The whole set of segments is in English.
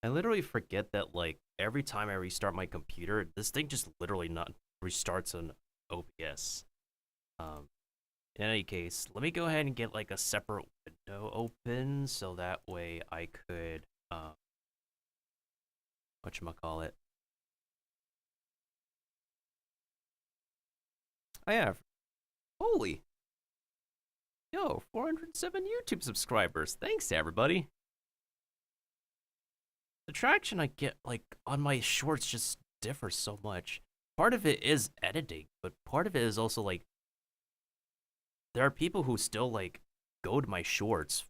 I literally forget that like every time I restart my computer, this thing just literally not restarts on OBS. Um, in any case, let me go ahead and get like a separate window open so that way I could whatchamacallit. I have holy yo 407 YouTube subscribers. Thanks everybody. The traction I get like on my shorts just differs so much. Part of it is editing, but part of it is also like there are people who still like go to my shorts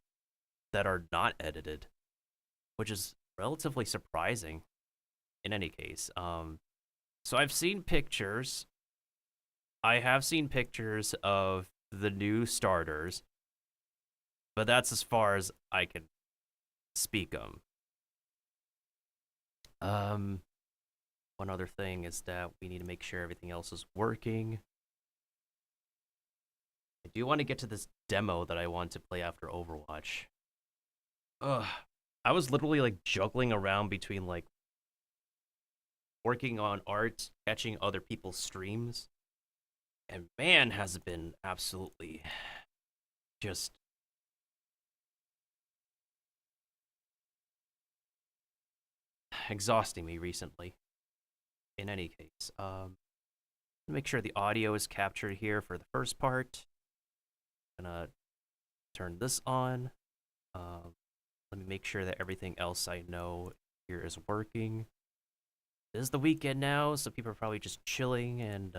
that are not edited, which is relatively surprising in any case. So I've seen pictures. I have seen pictures of the new starters, but that's as far as I can speak of. Um, One other thing is that we need to make sure everything else is working. I do want to get to this demo that I want to play after Overwatch. Ugh. I was literally like juggling around between like working on art, catching other people's streams, and man, has it been absolutely just exhausting me recently. In any case, make sure the audio is captured here for the first part. I'm gonna turn this on. Let me make sure that everything else I know here is working. It is the weekend now, so people are probably just chilling and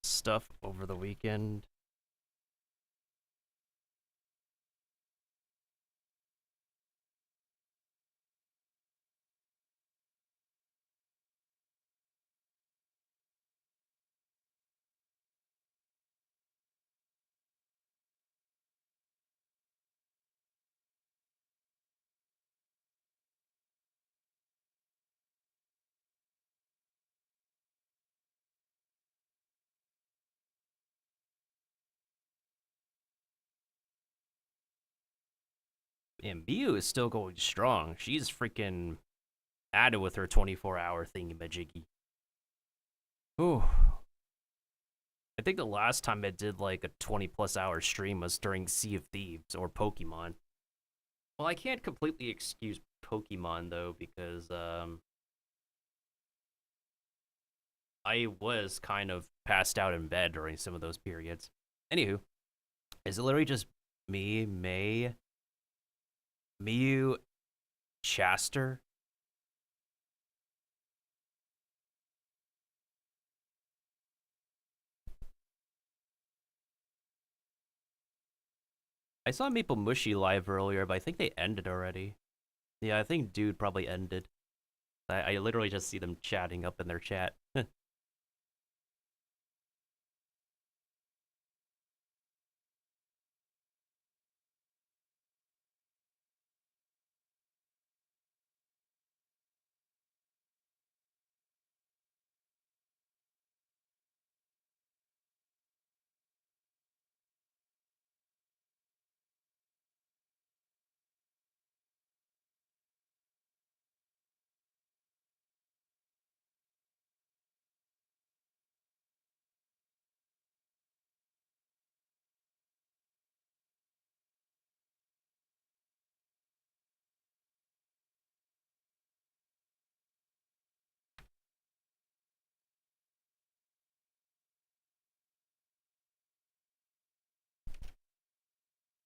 stuff over the weekend. And Miu is still going strong. She's freaking added with her 24-hour thingy majiggy. Ooh. I think the last time I did like a 20+ hour stream was during Sea of Thieves or Pokemon. Well, I can't completely excuse Pokemon though because I was kind of passed out in bed during some of those periods. Anywho, is it literally just me, May, Miu, Chaster? I saw Maple Mushy live earlier, but I think they ended already. Yeah, I think Dude probably ended. I literally just see them chatting up in their chat.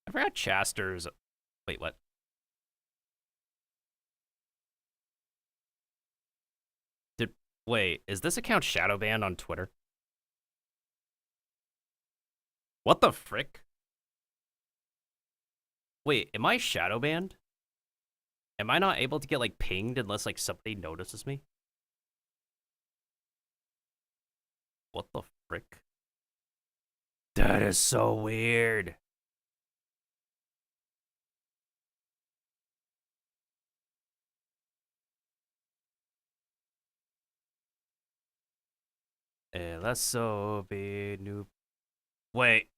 I forgot Chaster's. Wait, what? Did Wait? Is this account shadow banned on Twitter? What the frick? Wait, am I shadow banned? Am I not able to get like pinged unless like somebody notices me? What the frick? That is so weird. Let's so be new. Wait.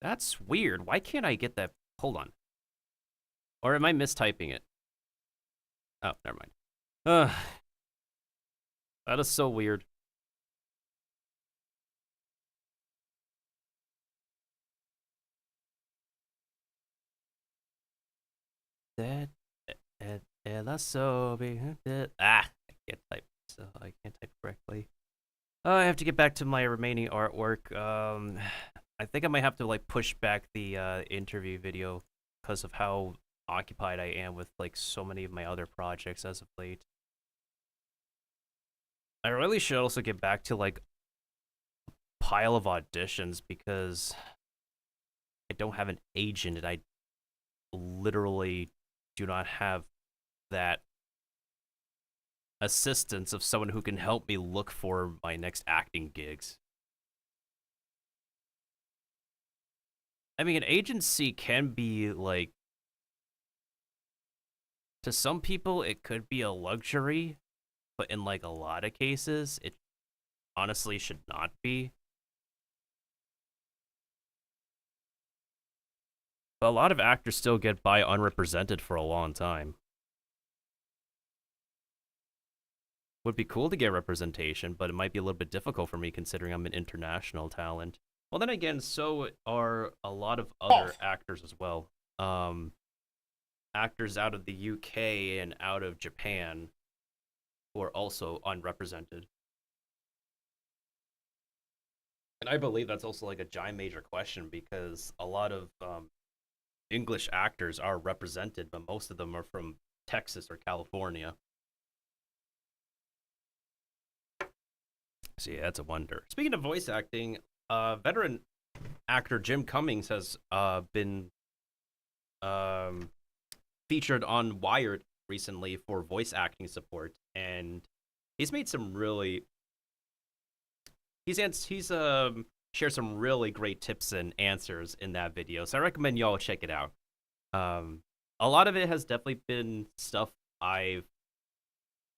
That's weird. Why can't I get that? Hold on. Or am I mistyping it? Oh, never mind. That is so weird. That that's so weird. I can't type. So I can't type correctly. I have to get back to my remaining artwork. I think I might have to like push back the interview video because of how occupied I am with like so many of my other projects as of late. I really should also get back to like a pile of auditions because I don't have an agent and I literally do not have that assistance of someone who can help me look for my next acting gigs. I mean, an agency can be like, to some people, it could be a luxury, but in like a lot of cases, it honestly should not be. But a lot of actors still get by unrepresented for a long time. Would be cool to get representation, but it might be a little bit difficult for me considering I'm an international talent. Well, then again, so are a lot of other actors as well. Actors out of the UK and out of Japan who are also unrepresented. And I believe that's also like a giant major question because a lot of English actors are represented, but most of them are from Texas or California. So yeah, that's a wonder. Speaking of voice acting, veteran actor Jim Cummings has been featured on Wired recently for voice acting support, and he's made some really he's shared some really great tips and answers in that video. So I recommend y'all check it out. A lot of it has definitely been stuff I've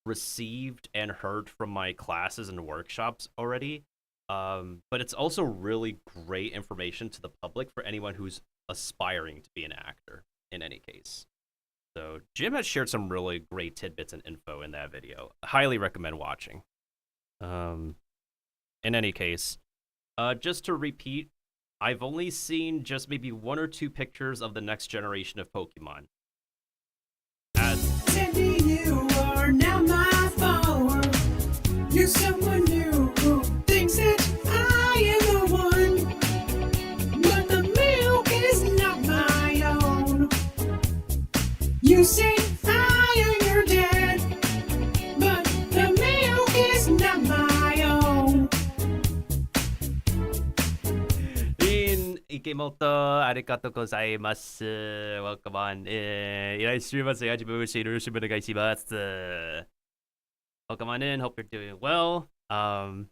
received and heard from my classes and workshops already. But it's also really great information to the public for anyone who's aspiring to be an actor in any case. So Jim has shared some really great tidbits and info in that video. Highly recommend watching. In any case, just to repeat, I've only seen just maybe 1 or 2 pictures of the next generation of Pokemon. Sandy, you are now my follower. You're someone new who thinks that I am the one, but the milk is not my own. You say I am your dad, but the milk is not my own. Ikemoto, arigatou gozaimasu. Welcome on in. Welcome on in. Hope you're doing well. I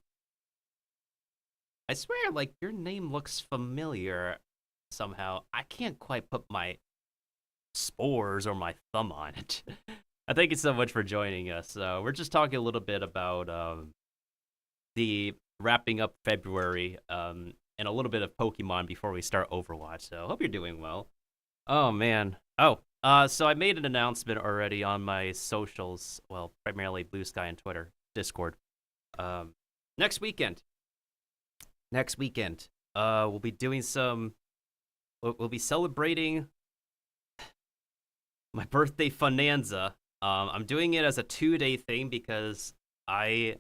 swear, like, your name looks familiar somehow. I can't quite put my spores or my thumb on it. Thank you so much for joining us. We're just talking a little bit about the wrapping up February and a little bit of Pokemon before we start Overwatch. So hope you're doing well. Oh man. Oh, so I made an announcement already on my socials. Well, primarily Blue Sky and Twitter, Discord. Next weekend, we'll be doing some. We'll be celebrating my birthday bonanza. I'm doing it as a 2-day thing because I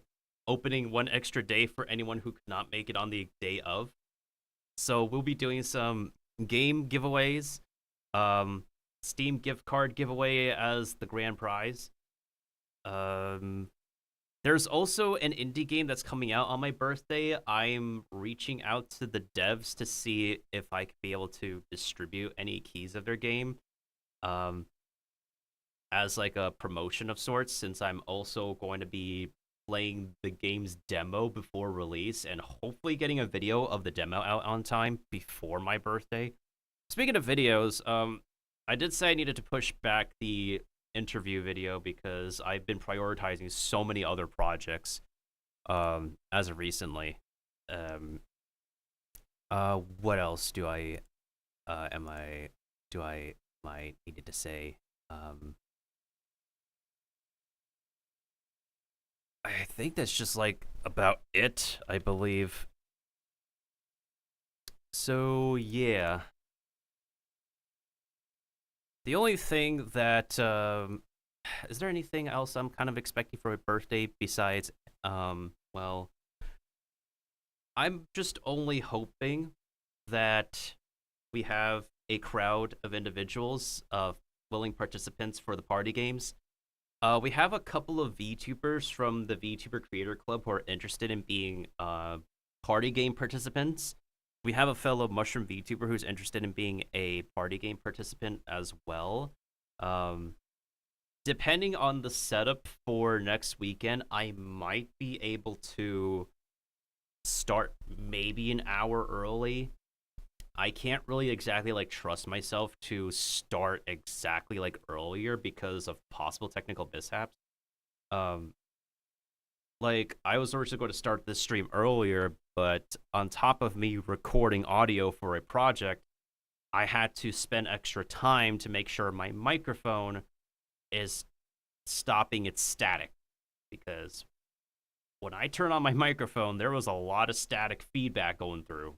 opening 1 extra day for anyone who could not make it on the day of. So we'll be doing some game giveaways, Steam gift card giveaway as the grand prize. There's also an indie game that's coming out on my birthday. I'm reaching out to the devs to see if I could be able to distribute any keys of their game as like a promotion of sorts, since I'm also going to be playing the game's demo before release and hopefully getting a video of the demo out on time before my birthday. Speaking of videos, I did say I needed to push back the interview video because I've been prioritizing so many other projects as of recently. What else do I am I needed to say? I think that's just like about it, I believe. So yeah, the only thing that is there anything else I'm kind of expecting for my birthday besides well, I'm just only hoping that we have a crowd of individuals, willing participants for the party games. We have a couple of VTubers from the VTuber Creator Club who are interested in being party game participants. We have a fellow Mushroom VTuber who's interested in being a party game participant as well. Um, Depending on the setup for next weekend, I might be able to start maybe an hour early. I can't really exactly like trust myself to start exactly like earlier because of possible technical mishaps. Um, like I was originally going to start this stream earlier, but on top of me recording audio for a project, I had to spend extra time to make sure my microphone is stopping its static because when I turn on my microphone, there was a lot of static feedback going through,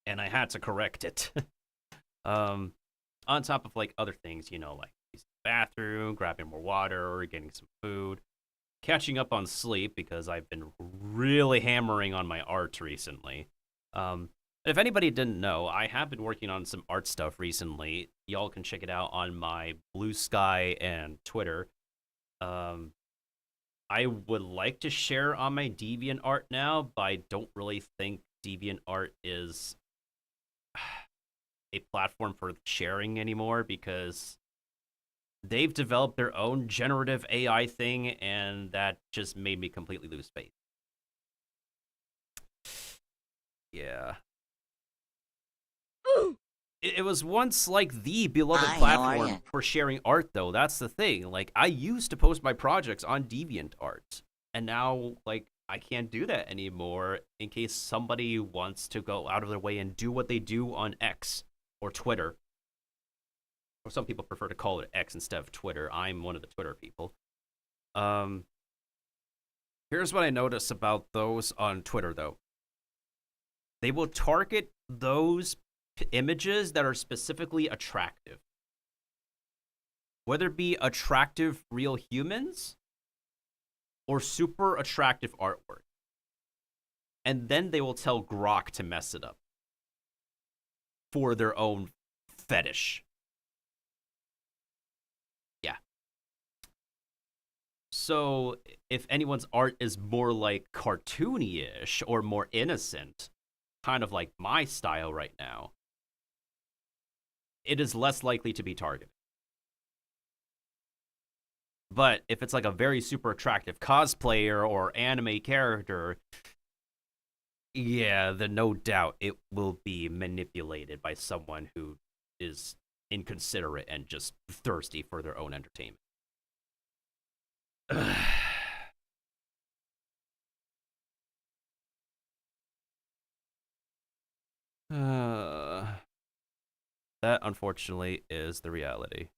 and I had to correct it. um, on top of like other things, like using the bathroom, grabbing more water, or getting some food, catching up on sleep because I've been really hammering on my art recently. If anybody didn't know, I have been working on some art stuff recently. Y'all can check it out on my Blue Sky and Twitter. I would like to share on my DeviantArt now, but I don't really think DeviantArt is a platform for sharing anymore because they've developed their own generative AI thing, and that just made me completely lose faith. Yeah. It was once like the beloved Hi, how are platform ya? for sharing art, though. That's the thing. Like, I used to post my projects on DeviantArt, and now, like, I can't do that anymore in case somebody wants to go out of their way and do what they do on X or Twitter. Or some people prefer to call it X instead of Twitter. I'm one of the Twitter people. Um, Here's what I notice about those on Twitter, though. They will target those images that are specifically attractive. Whether it be attractive real humans or super attractive artwork. And then they will tell Grok to mess it up for their own fetish. Yeah. So if anyone's art is more like cartoony-ish or more innocent, kind of like my style right now, it is less likely to be targeted. But if it's like a very super attractive cosplayer or anime character, yeah, then no doubt it will be manipulated by someone who is inconsiderate and just thirsty for their own entertainment. That unfortunately is the reality.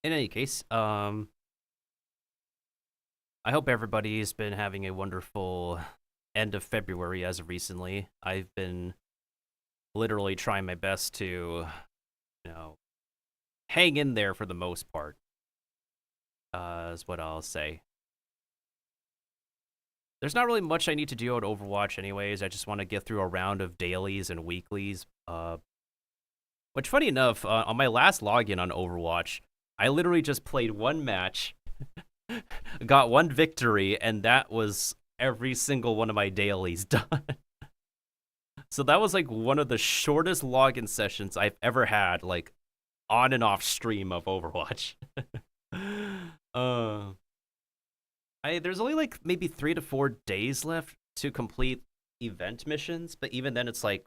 In any case, I hope everybody's been having a wonderful end of February as of recently. I've been literally trying my best to, hang in there for the most part. Is what I'll say. There's not really much I need to do on Overwatch anyways. I just want to get through a round of dailies and weeklies. Which, funny enough, on my last login on Overwatch, I literally just played one match, got one victory, and that was every single one of my dailies done. So that was like one of the shortest login sessions I've ever had, like on and off stream of Overwatch. There's only like maybe 3 to 4 days left to complete event missions, but even then it's like,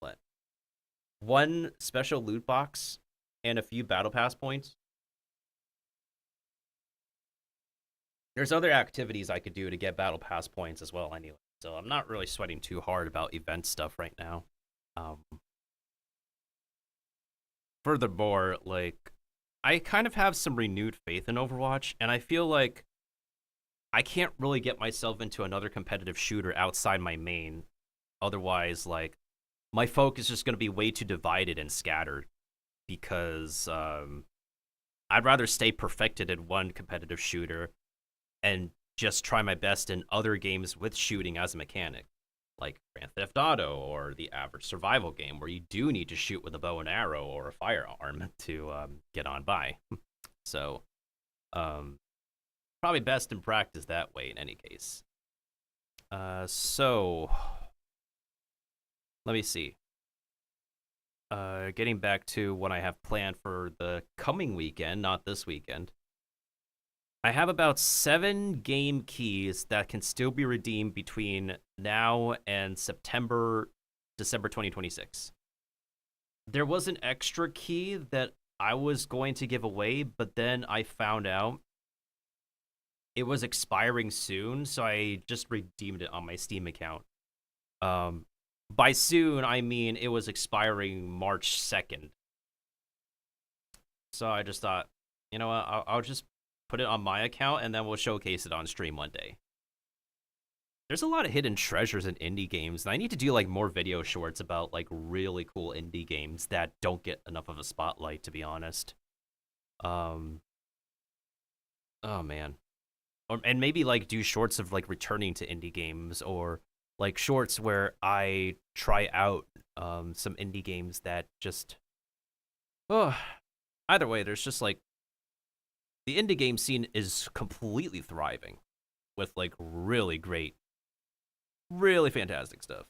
what? one special loot box and a few battle pass points. There's other activities I could do to get battle pass points as well anyway. So I'm not really sweating too hard about event stuff right now. Um, Furthermore, like, I kind of have some renewed faith in Overwatch, and I feel like I can't really get myself into another competitive shooter outside my main. Otherwise, like, my focus is just going to be way too divided and scattered because I'd rather stay perfected in one competitive shooter and just try my best in other games with shooting as a mechanic, like Grand Theft Auto or the average survival game where you do need to shoot with a bow and arrow or a firearm to get on by. So, probably best in practice that way in any case. So, let me see. Getting back to what I have planned for the coming weekend, not this weekend. I have about 7 game keys that can still be redeemed between now and December 2026. There was an extra key that I was going to give away, but then I found out it was expiring soon, so I just redeemed it on my Steam account. By soon, I mean it was expiring March 2nd. So I just thought, you know what, I'll just put it on my account, and then we'll showcase it on stream one day. There's a lot of hidden treasures in indie games, and I need to do like more video shorts about like really cool indie games that don't get enough of a spotlight, to be honest. Oh man. And maybe like do shorts of like returning to indie games, or like shorts where I try out some indie games that just either way, there's just like the indie game scene is completely thriving with like really great, really fantastic stuff.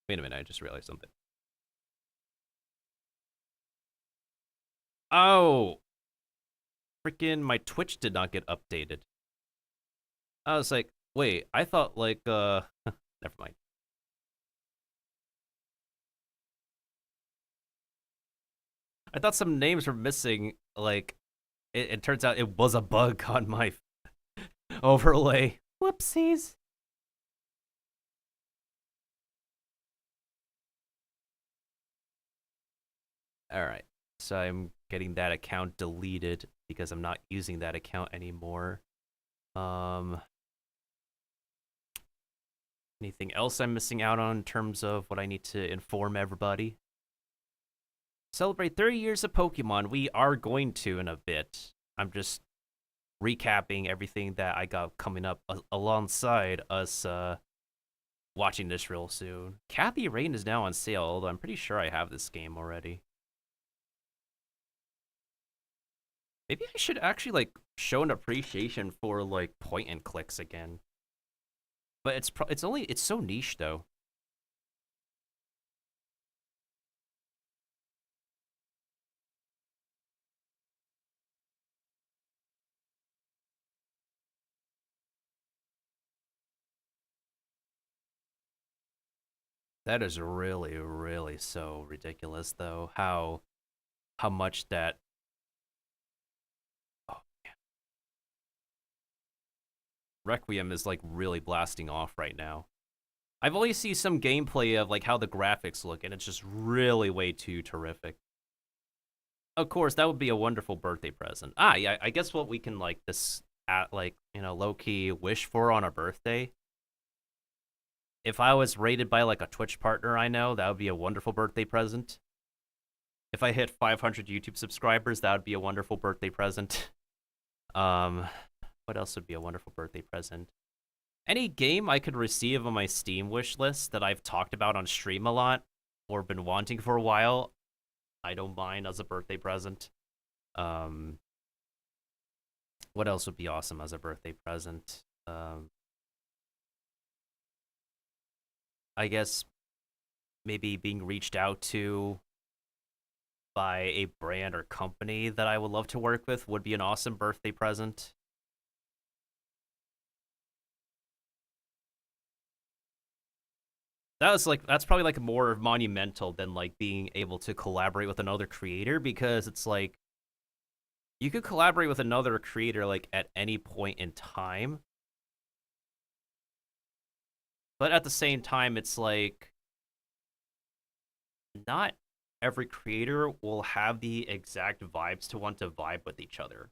Wait a minute, I just realized something. Oh, freaking my Twitch did not get updated. I was like, wait, I thought like never mind. I thought some names were missing. Like, it turns out it was a bug on my overlay. Whoopsies. All right, so I'm getting that account deleted because I'm not using that account anymore. Anything else I'm missing out on in terms of what I need to inform everybody? Celebrate 30 years of Pokemon. We are going to in a bit. I'm just recapping everything that I got coming up alongside us watching this real soon. Kathy Rain is now on sale, although I'm pretty sure I have this game already. Maybe I should actually like show an appreciation for like point and clicks again. But it's so niche though. That is really, really so ridiculous though. How much that. Oh man. Requiem is like really blasting off right now. I've only seen some gameplay of like how the graphics look, and it's just really way too terrific. Of course, that would be a wonderful birthday present. Yeah, I guess what we can like this at like, you know, low key wish for on our birthday. If I was rated by like a Twitch partner I know, that would be a wonderful birthday present. If I hit 500 YouTube subscribers, that would be a wonderful birthday present. What else would be a wonderful birthday present? Any game I could receive on my Steam wish list that I've talked about on stream a lot or been wanting for a while, I don't mind as a birthday present. What else would be awesome as a birthday present? I guess maybe being reached out to by a brand or company that I would love to work with would be an awesome birthday present. that's probably like more monumental than like being able to collaborate with another creator, because it's like you could collaborate with another creator like at any point in time, but at the same time it's like not every creator will have the exact vibes to want to vibe with each other.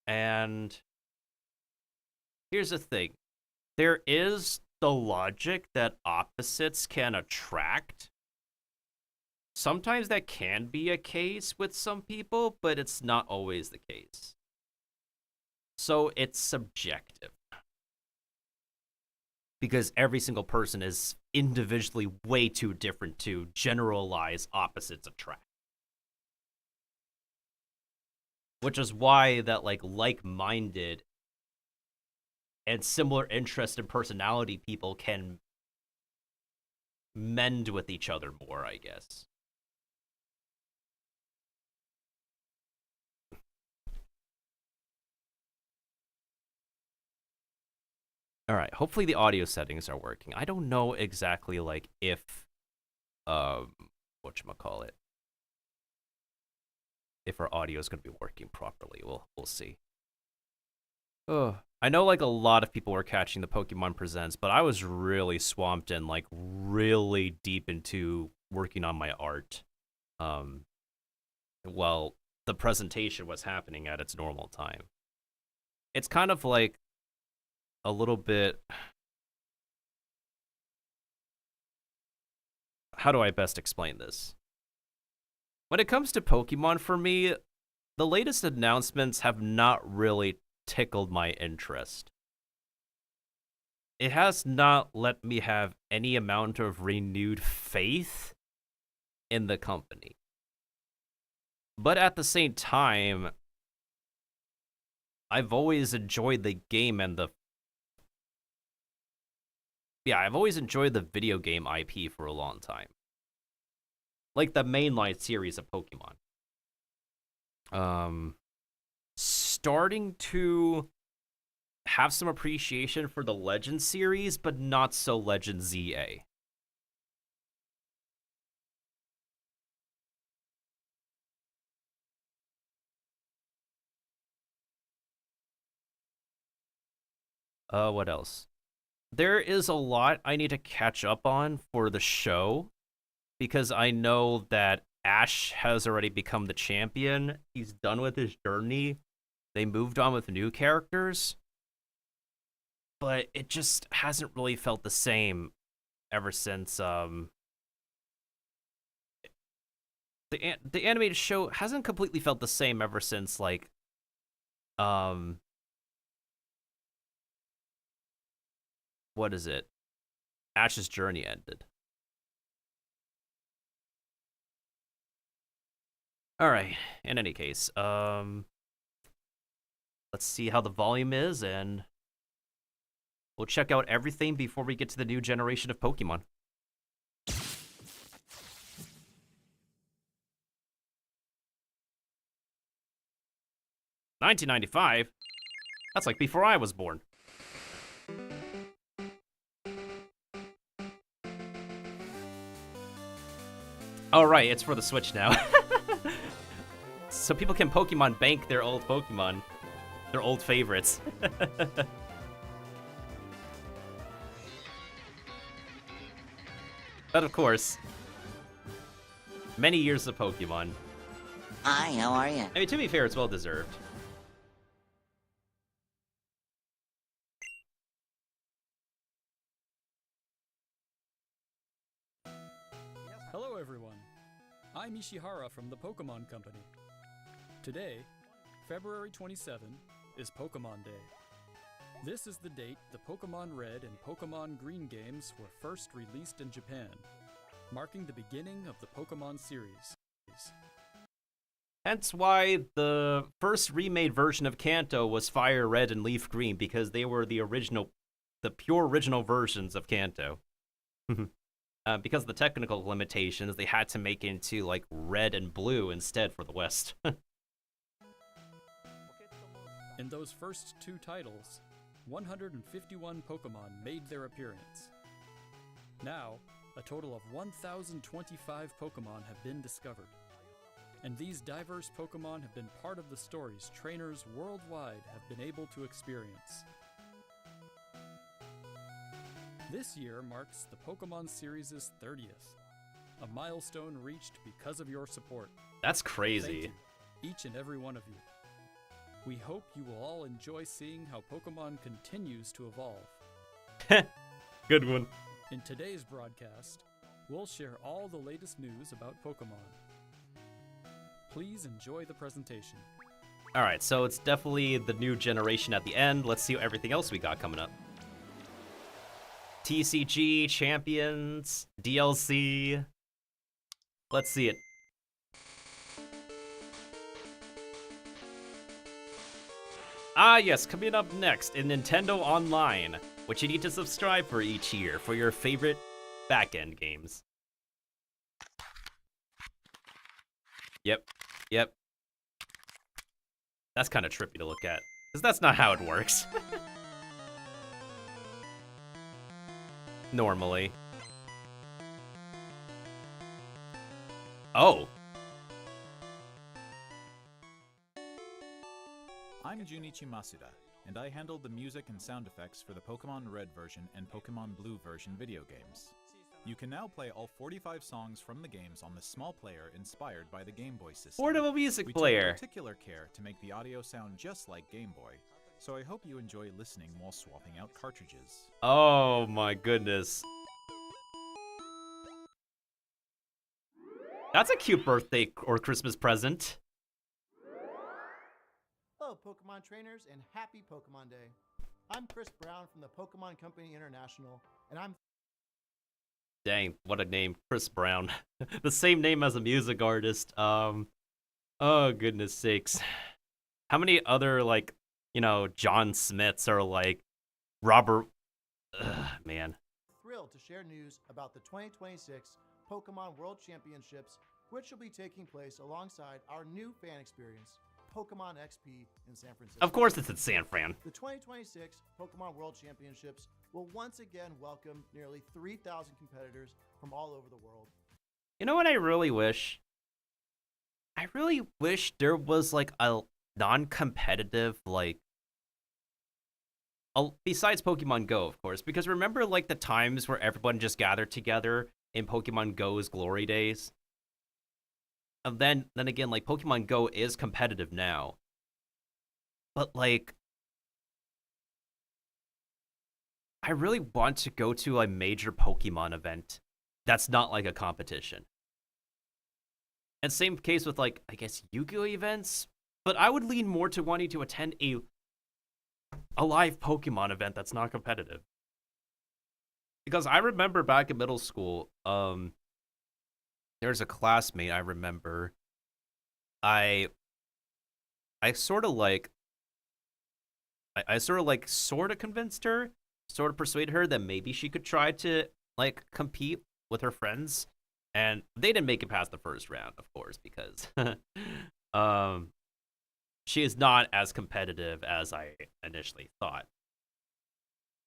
And here's the thing. There is the logic that opposites can attract. Sometimes that can be a case with some people, but it's not always the case. So it's subjective. Because every single person is individually way too different to generalize opposites attract. Which is why that like-minded and similar interest and personality people can mend with each other more, I guess. All right, hopefully the audio settings are working. I don't know exactly like if whatchamacallit, if our audio is going to be working properly. We'll see. Oh, I know like a lot of people were catching the Pokemon Presents, but I was really swamped and like really deep into working on my art. While the presentation was happening at its normal time. It's kind of like a little bit, how do I best explain this? When it comes to Pokemon for me, the latest announcements have not really tickled my interest. It has not let me have any amount of renewed faith in the company. But at the same time, I've always enjoyed the game and I've always enjoyed the video game IP for a long time. Like the mainline series of Pokemon. Starting to have some appreciation for the Legend series, but not so Legend ZA. What else? There is a lot I need to catch up on for the show, because I know that Ash has already become the champion. He's done with his journey. They moved on with new characters. But it just hasn't really felt the same ever since the animated show hasn't completely felt the same ever since like what is it? Ash's journey ended. All right. In any case, let's see how the volume is, and we'll check out everything before we get to the new generation of Pokemon. $19.95? That's like before I was born. Oh, right, it's for the Switch now. So people can Pokemon bank their old Pokemon. Their old favorites. But of course, many years of Pokemon. Hi, how are you? I mean, to be fair, it's well deserved. Hello everyone, I'm Ishihara from the Pokemon Company. Today, February 27, is Pokemon Day. This is the date the Pokemon Red and Pokemon Green games were first released in Japan, marking the beginning of the Pokemon series. Hence why the first remade version of Kanto was Fire Red and Leaf Green, because they were the pure original versions of Kanto. Because of the technical limitations, they had to make it into like red and blue instead for the West. In those first two titles, 151 Pokemon made their appearance. Now, a total of 1,025 Pokemon have been discovered. And these diverse Pokemon have been part of the stories trainers worldwide have been able to experience. This year marks the Pokemon series' 30th, a milestone reached because of your support. That's Thank crazy. you, each and every one of you. We hope you will all enjoy seeing how Pokemon continues to evolve. Good one. In today's broadcast, we'll share all the latest news about Pokemon. Please enjoy the presentation. All right, so it's definitely the new generation at the end. Let's see what everything else we got coming up. TCG, Champions, DLC. Let's see it. Ah, yes, coming up next in Nintendo Online, which you need to subscribe for each year for your favorite back-end games. Yep. That's kind of trippy to look at, because that's not how it works. Normally. Oh. I'm Junichi Masuda, and I handle the music and sound effects for the Pokemon Red version and Pokemon Blue version video games. You can now play all 45 songs from the games on the small player inspired by the Game Boy system. Portable music We player. took particular care to make the audio sound just like Game Boy, so I hope you enjoy listening while swapping out cartridges. Oh my goodness. That's a cute birthday or Christmas present. Hello, Pokemon trainers, and happy Pokemon Day. I'm Chris Brown from the Pokemon Company International, and I'm Dang, what a name, Chris Brown. The same name as a music artist. Oh goodness sakes. How many other, like, you know, John Smiths or like Robert, man. thrilled to share news about the 2026 Pokemon World Championships, which will be taking place alongside our new fan experience, Pokemon XP in San Francisco. Of course it's in San Fran. The 2026 Pokemon World Championships will once again welcome nearly 3,000 competitors from all over the world. You know what I really wish? I really wish there was like a non-competitive, like, besides Pokemon Go, of course, because remember like the times where everyone just gathered together in Pokemon Go's glory days? And then again, like, Pokemon Go is competitive now. But, like, I really want to go to a major Pokemon event that's not, like, a competition. And same case with, like, I guess Yu-Gi-Oh! Events? But I would lean more to wanting to attend a live Pokemon event that's not competitive. Because I remember back in middle school, there's a classmate I remember. I sort of like, I sort of convinced her, sort of persuaded her that maybe she could try to like compete with her friends, and they didn't make it past the first round, of course, because she is not as competitive as I initially thought.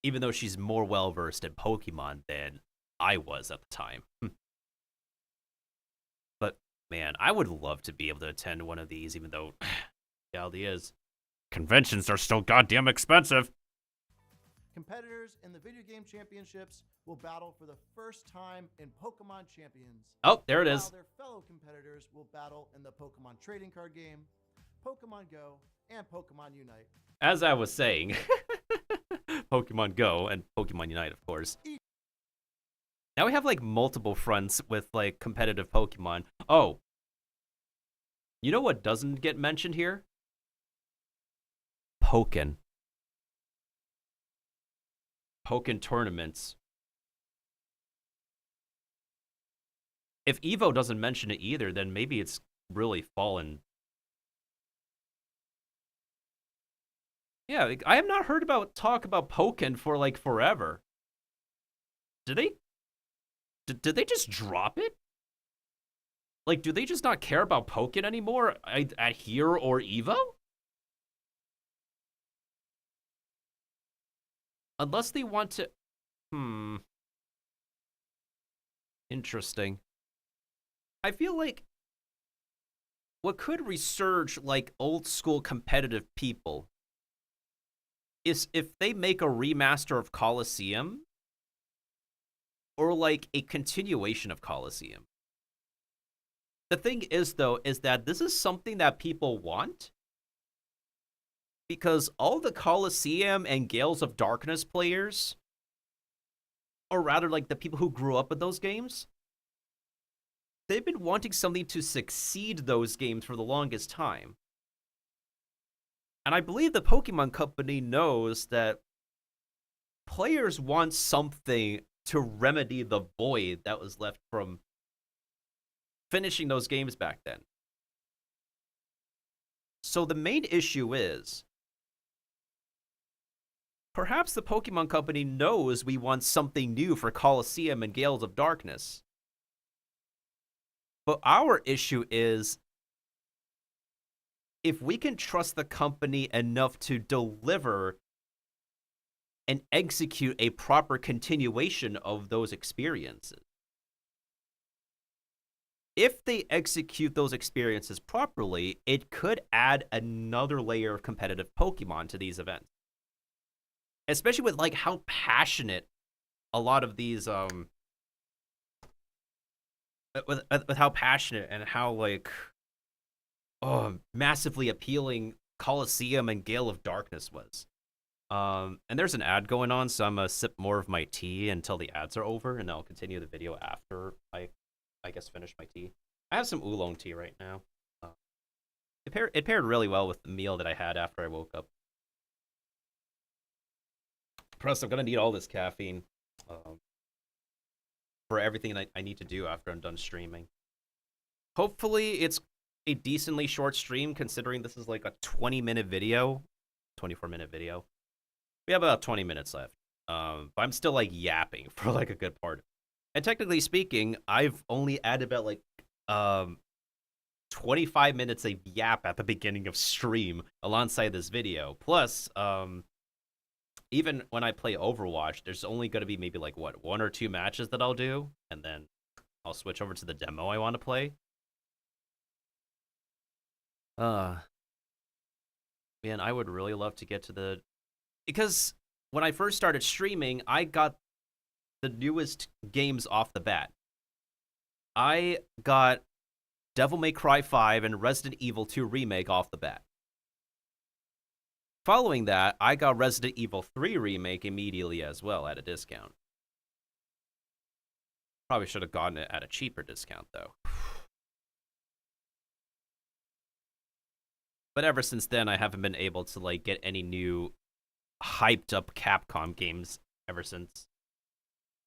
Even though she's more well versed in Pokemon than I was at the time. Man, I would love to be able to attend one of these, even though, reality is, conventions are still goddamn expensive. Competitors in the video game championships will battle for the first time in Pokemon Champions. Oh, there it While is. their fellow competitors will battle in the Pokemon trading card game, Pokemon Go, and Pokemon Unite. As I was saying, Pokemon Go and Pokemon Unite, of course. Now we have, like, multiple fronts with, like, competitive Pokemon. Oh. You know what doesn't get mentioned here? Pokken. Pokken tournaments. If Evo doesn't mention it either, then maybe it's really fallen. Yeah, I have not heard talk about Pokken for, like, forever. Did they just drop it? Like, do they just not care about Pokken anymore at here or Evo? Unless they want to... Interesting. I feel like what could resurge like old school competitive people is if they make a remaster of Coliseum or like a continuation of Coliseum. The thing is, though, is that this is something that people want because all the Coliseum and Gales of Darkness players, or rather like the people who grew up with those games, they've been wanting something to succeed those games for the longest time. And I believe the Pokemon Company knows that players want something to remedy the void that was left from finishing those games back then. So the main issue is, perhaps the Pokemon Company knows we want something new for Coliseum and Gales of Darkness. But our issue is, if we can trust the company enough to deliver and execute a proper continuation of those experiences. If they execute those experiences properly, it could add another layer of competitive Pokemon to these events. Especially with like how passionate a lot of these with how passionate and how like massively appealing Coliseum and Gale of Darkness was. And there's an ad going on, so I'm gonna sip more of my tea until the ads are over, and I'll continue the video after I guess finish my tea. I have some oolong tea right now. It paired really well with the meal that I had after I woke up. Plus, I'm gonna need all this caffeine for everything that I need to do after I'm done streaming. Hopefully, it's a decently short stream, considering this is like a 20-minute video, 24-minute video. We have about 20 minutes left, but I'm still like yapping for like a good part. And technically speaking, I've only added about like 25 minutes of yap at the beginning of stream alongside this video. Plus, even when I play Overwatch, there's only going to be maybe like what, 1 or 2 matches that I'll do, and then I'll switch over to the demo I want to play. Man, I would really love to get to the... Because when I first started streaming, I got the newest games off the bat. I got Devil May Cry 5 and Resident Evil 2 Remake off the bat. Following that, I got Resident Evil 3 Remake immediately as well at a discount. Probably should have gotten it at a cheaper discount, though. But ever since then, I haven't been able to like get any new hyped up Capcom games ever since.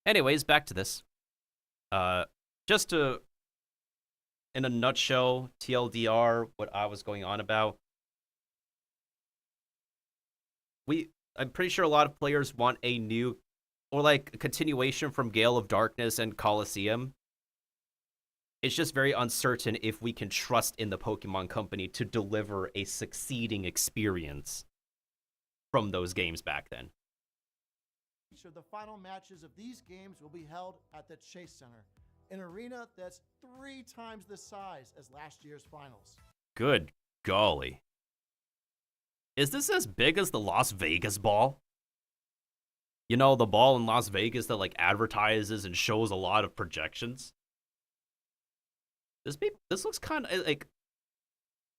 Anyways, back to this. Just to, in a nutshell, TLDR, what I was going on about. I'm pretty sure a lot of players want a new, or like a continuation from Gale of Darkness and Coliseum. It's just very uncertain if we can trust in the Pokemon Company to deliver a succeeding experience from those games back then. So the final matches of these games will be held at the Chase Center, an arena that's 3 times the size as last year's finals. Good golly. Is this as big as the Las Vegas ball? You know, the ball in Las Vegas that like advertises and shows a lot of projections? This looks kind of like,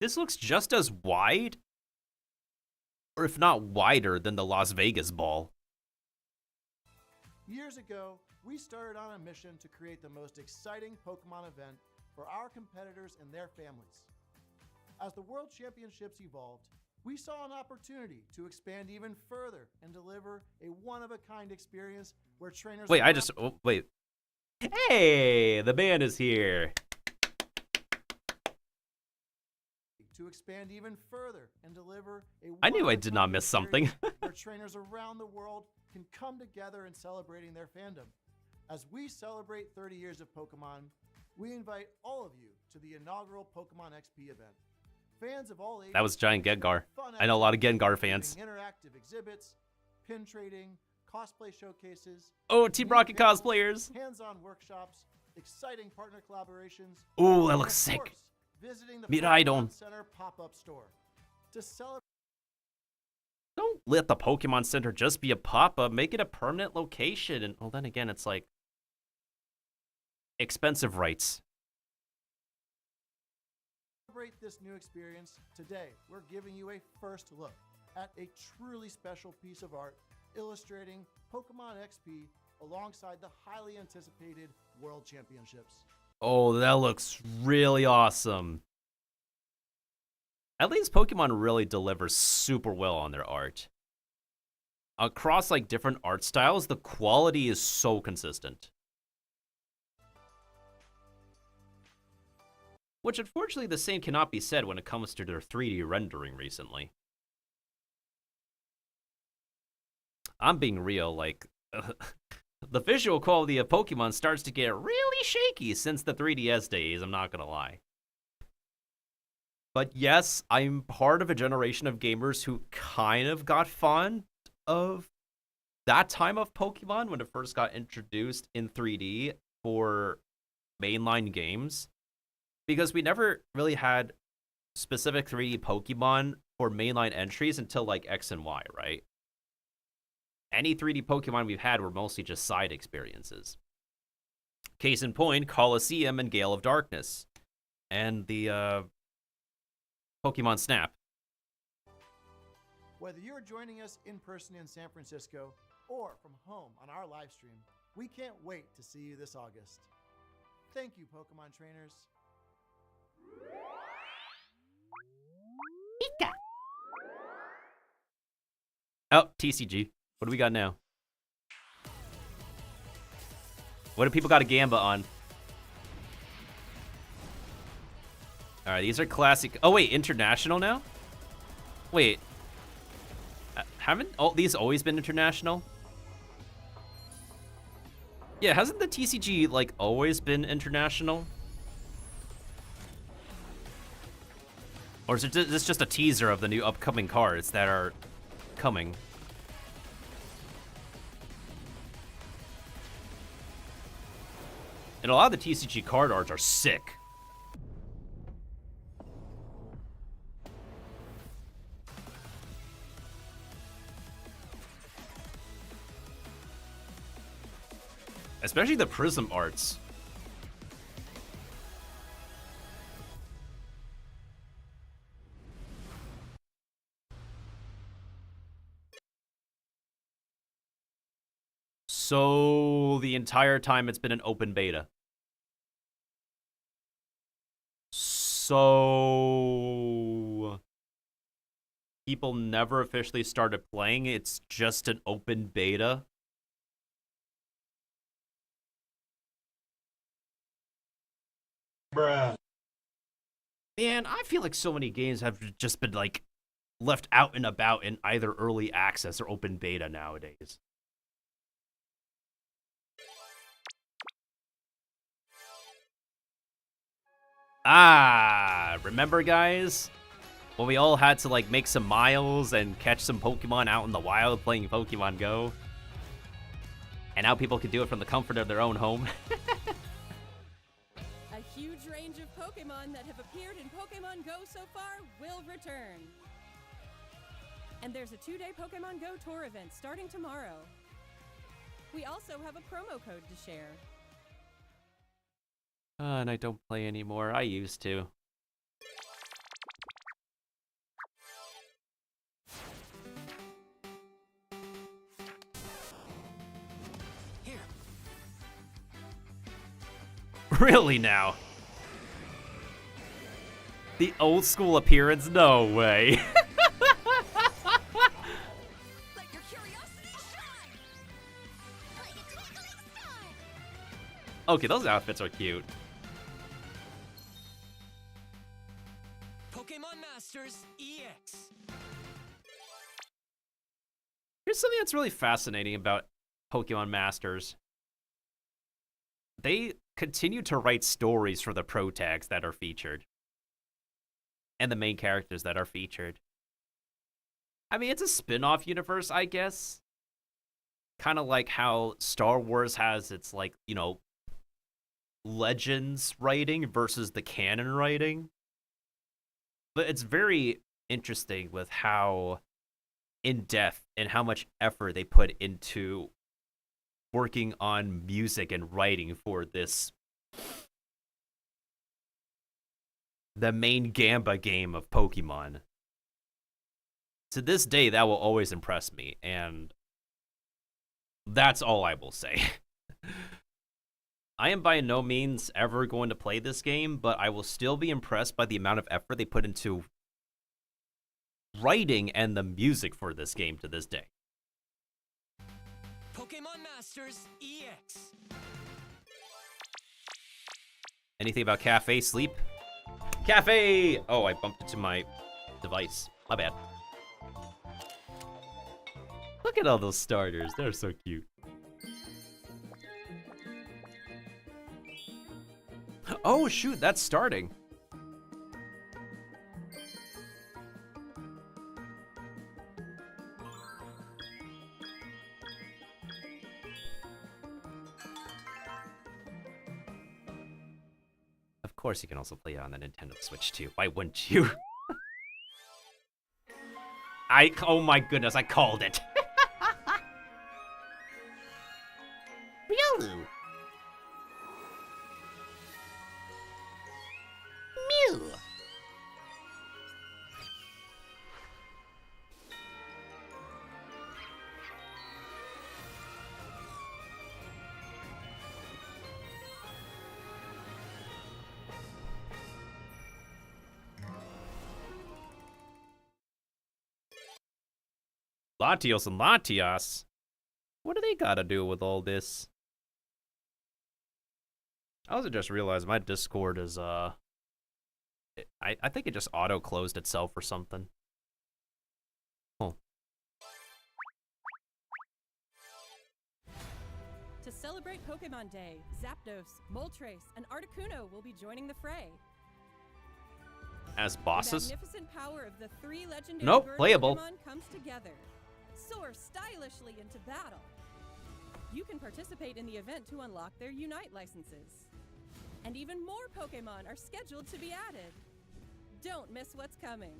this looks just as wide, or if not wider, than the Las Vegas ball. Years ago, we started on a mission to create the most exciting Pokemon event for our competitors and their families. As the World Championships evolved, we saw an opportunity to expand even further and deliver a one-of-a-kind experience where trainers... Wait, wait. Hey, the band is here. To expand even further and deliver a I knew I did not miss something. where trainers around the world can come together in celebrating their fandom. As we celebrate 30 years of Pokemon, we invite all of you to the inaugural Pokemon XP event. Fans of all ages... That was Giant Gengar. I know a lot of Gengar fans. Interactive exhibits, pin trading, cosplay showcases... Oh, Team Rocket cosplayers! Hands-on workshops, exciting partner collaborations, Ooh, that and looks of sick. course, visiting the Miraidon. Pokemon Center pop-up store. To celebrate Don't let the Pokemon Center just be a pop-up. Make it a permanent location. And well, then again, it's like expensive rights. this new experience, today we're giving you a first look at a truly special piece of art illustrating Pokemon XP alongside the highly anticipated World Championships. Oh, that looks really awesome. At least Pokemon really delivers super well on their art. Across like different art styles, the quality is so consistent. Which unfortunately the same cannot be said when it comes to their 3D rendering recently. I'm being real, like, the visual quality of Pokemon starts to get really shaky since the 3DS days, I'm not gonna lie. But yes, I'm part of a generation of gamers who kind of got fond of that time of Pokemon when it first got introduced in 3D for mainline games. Because we never really had specific 3D Pokemon for mainline entries until like X and Y, right? Any 3D Pokemon we've had were mostly just side experiences. Case in point, Colosseum and Gale of Darkness. And the Pokemon Snap. Whether you're joining us in person in San Francisco or from home on our live stream, we can't wait to see you this August. Thank you, Pokemon trainers. Pika. Oh, TCG. What do we got now? What do people got a Gamba on? Alright, these are classic. Oh, wait, international now? Wait. Haven't these always been international? Yeah, hasn't the TCG, like, always been international? Or is this just a teaser of the new upcoming cards that are coming? And a lot of the TCG card arts are sick. Especially the Prism arts. So the entire time it's been an open beta. So people never officially started playing. It's just an open beta. Bruh. Man, I feel like so many games have just been like left out and about in either early access or open beta nowadays. Ah, remember guys? When we all had to like make some miles and catch some Pokemon out in the wild playing Pokemon Go? And now people can do it from the comfort of their own home. A huge range of Pokemon that have appeared in Pokemon Go so far will return. And there's a 2-day Pokemon Go tour event starting tomorrow. We also have a promo code to share. And I don't play anymore. I used to. Here. Really now? The old school appearance? No way. Let your curiosity shine! Like a twinkling star! Okay, those outfits are cute. Pokemon Masters EX. Here's something that's really fascinating about Pokemon Masters. They continue to write stories for the pro tags that are featured. And the main characters that are featured. I mean, it's a spin-off universe, I guess. Kind of like how Star Wars has its, like, you know, Legends writing versus the canon writing. But it's very interesting with how in-depth and how much effort they put into working on music and writing for this, the main Gamba game of Pokemon. To this day, that will always impress me, and that's all I will say. I am by no means ever going to play this game, but I will still be impressed by the amount of effort they put into writing and the music for this game to this day. Pokemon Masters EX. Anything about Cafe Sleep? Cafe! Oh, I bumped into my device. My bad. Look at all those starters. They're so cute. Oh, shoot, that's starting. Of course, you can also play it on the Nintendo Switch too. Why wouldn't you? Oh my goodness, I called it. Mew. Mew. Latios and Latias? What do they gotta do with all this? I also just realized my Discord is, I think it just auto-closed itself or something. Huh. To celebrate Pokemon Day, Zapdos, Moltres, and Articuno will be joining the fray. As The bosses? magnificent power of the three legendary Nope, bird playable. Pokemon comes together. Soar stylishly into battle. You can participate in the event to unlock their Unite licenses. And even more Pokemon are scheduled to be added. Don't miss what's coming.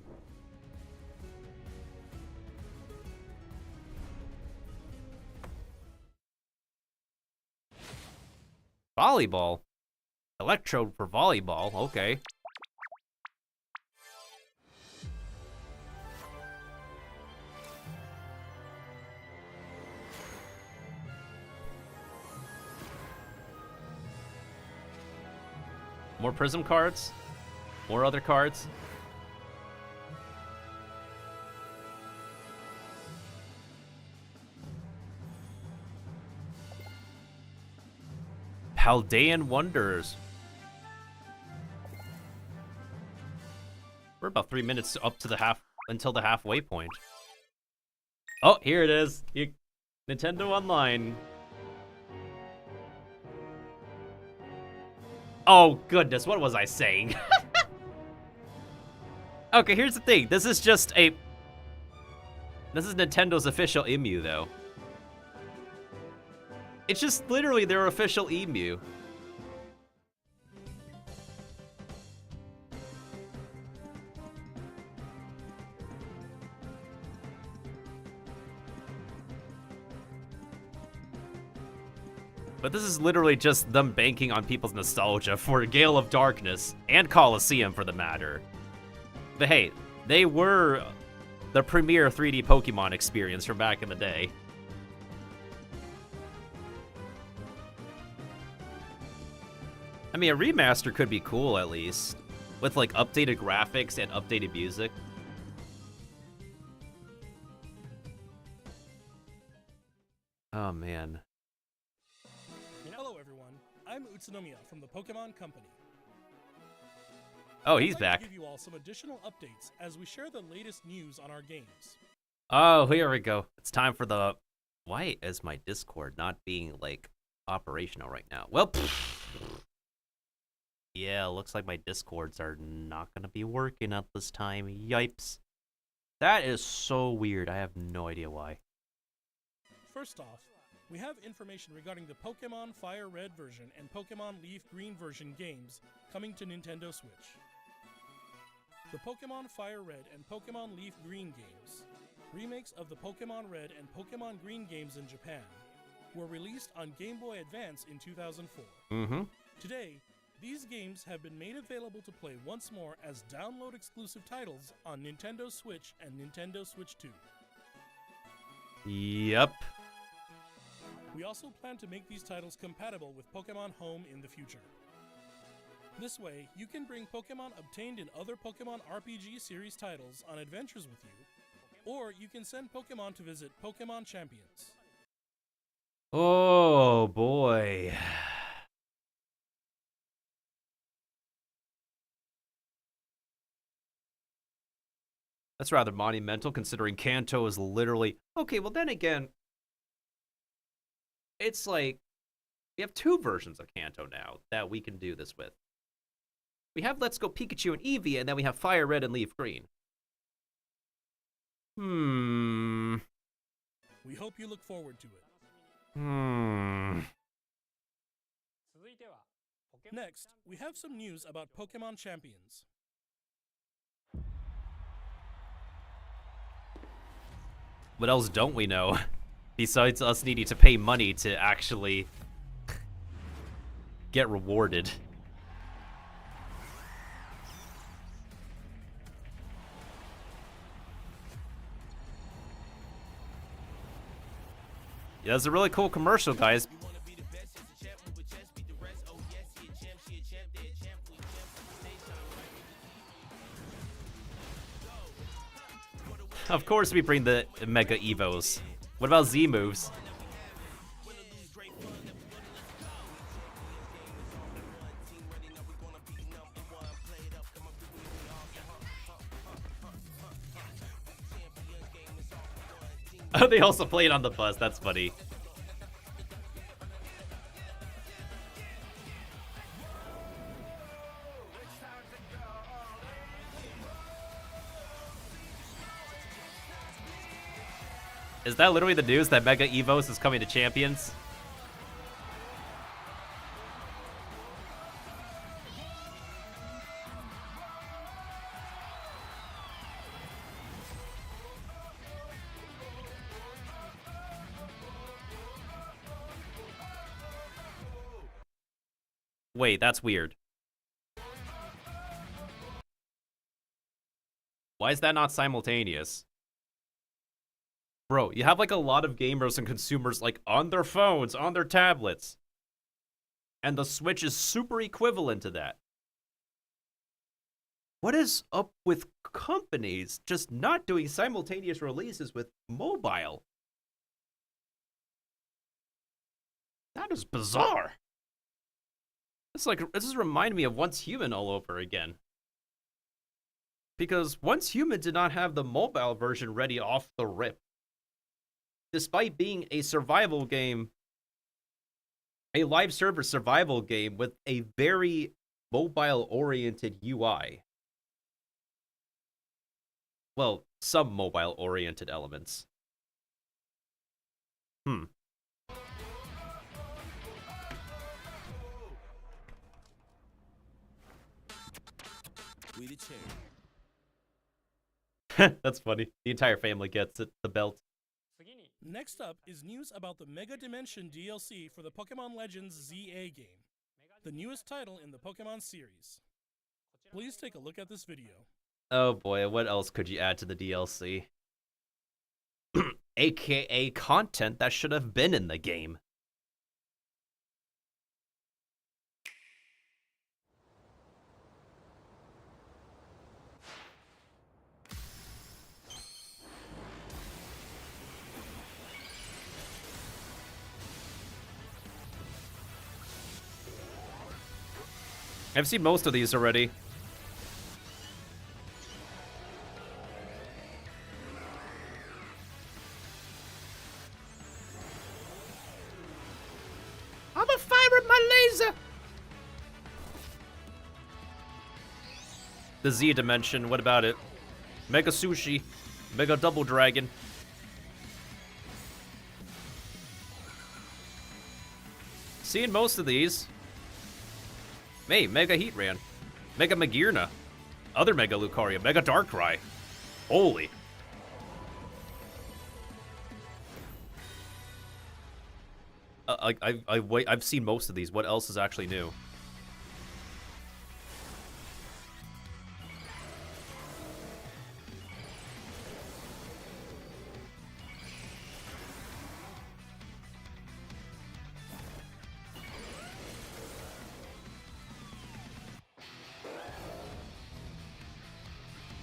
Volleyball? Electrode for volleyball, okay. More Prism cards? More other cards? Paldean Wonders. We're about 3 minutes up to the until the halfway point. Oh, here it is. Nintendo Online. Oh, goodness, what was I saying? Okay, here's the thing. This is Nintendo's official emu, though. It's just literally their official emu. But this is literally just them banking on people's nostalgia for Gale of Darkness, and Coliseum for the matter. But hey, they were the premier 3D Pokemon experience from back in the day. I mean, a remaster could be cool at least, with like updated graphics and updated music. Oh man. Hello everyone, I'm Utsunomiya from the Pokemon Company. Oh, he's I'd like back. to give you all some additional updates as we share the latest news on our games. Oh, here we go. It's time for the... Why is my Discord not being, like, operational right now? Well, yeah, looks like my Discords are not gonna be working at this time. Yipes. That is so weird. I have no idea why. First off, we have information regarding the Pokemon Fire Red version and Pokemon Leaf Green version games coming to Nintendo Switch. The Pokemon Fire Red and Pokemon Leaf Green games, remakes of the Pokemon Red and Pokemon Green games in Japan, were released on Game Boy Advance in 2004. Today, these games have been made available to play once more as download exclusive titles on Nintendo Switch and Nintendo Switch 2. Yep. We also plan to make these titles compatible with Pokemon Home in the future. This way, you can bring Pokemon obtained in other Pokemon RPG series titles on adventures with you, or you can send Pokemon to visit Pokemon Champions. Oh boy. That's rather monumental considering Kanto is literally... Okay, well then again, it's like, we have two versions of Kanto now that we can do this with. We have Let's Go Pikachu and Eevee, and then we have Fire Red and Leaf Green. We hope you look forward to it. Next, we have some news about Pokemon Champions. What else don't we know? Besides us needing to pay money to actually get rewarded. Yeah, that's a really cool commercial, guys. Of course we bring the Mega Evos. What about Z moves? Oh, they also played on the bus. That's funny. Is that literally the news that Mega Evos is coming to Champions? Wait, that's weird. Why is that not simultaneous? Bro, you have like a lot of gamers and consumers like on their phones, on their tablets. And the Switch is super equivalent to that. What is up with companies just not doing simultaneous releases with mobile? That is bizarre. It's like, this is reminding me of Once Human all over again. Because Once Human did not have the mobile version ready off the rip. Despite being a survival game, a live server survival game with a very mobile-oriented UI. Well, some mobile-oriented elements. That's funny. The entire family gets it, the belt. Next up is news about the Mega Dimension DLC for the Pokemon Legends ZA game, the newest title in the Pokemon series. Please take a look at this video. Oh boy, what else could you add to the DLC? AKA content that should have been in the game. I've seen most of these already. I'm a fire with my laser! The Z Dimension, what about it? Mega Sushi, Mega Double Dragon. Seen most of these. Hey, Mega Heatran. Mega Magearna. Other Mega Lucaria. Mega Darkrai. Holy. I've seen most of these. What else is actually new?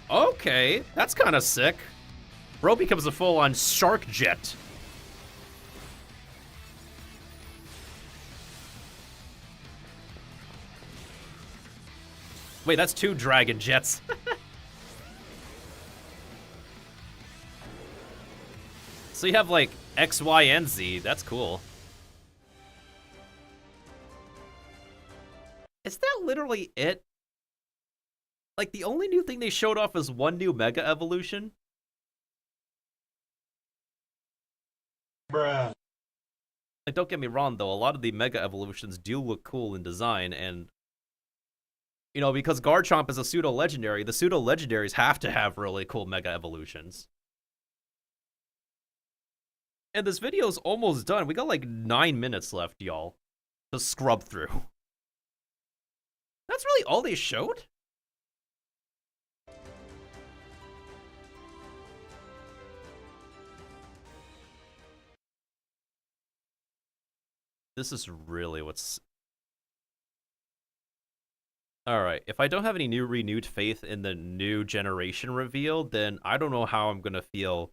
Okay, that's kind of sick. Bro becomes a full-on shark jet. Wait, that's 2 dragon jets. So you have like X, Y, and Z. That's cool. Is that literally it? Like, the only new thing they showed off is 1 new Mega Evolution? Bruh. Like, don't get me wrong, though. A lot of the Mega Evolutions do look cool in design, and... You know, because Garchomp is a pseudo-legendary, the pseudo-legendaries have to have really cool Mega Evolutions. And this video's almost done. We got like 9 minutes left, y'all, to scrub through. That's really all they showed? This is really what's... Alright, if I don't have any new renewed faith in the new generation reveal, then I don't know how I'm gonna feel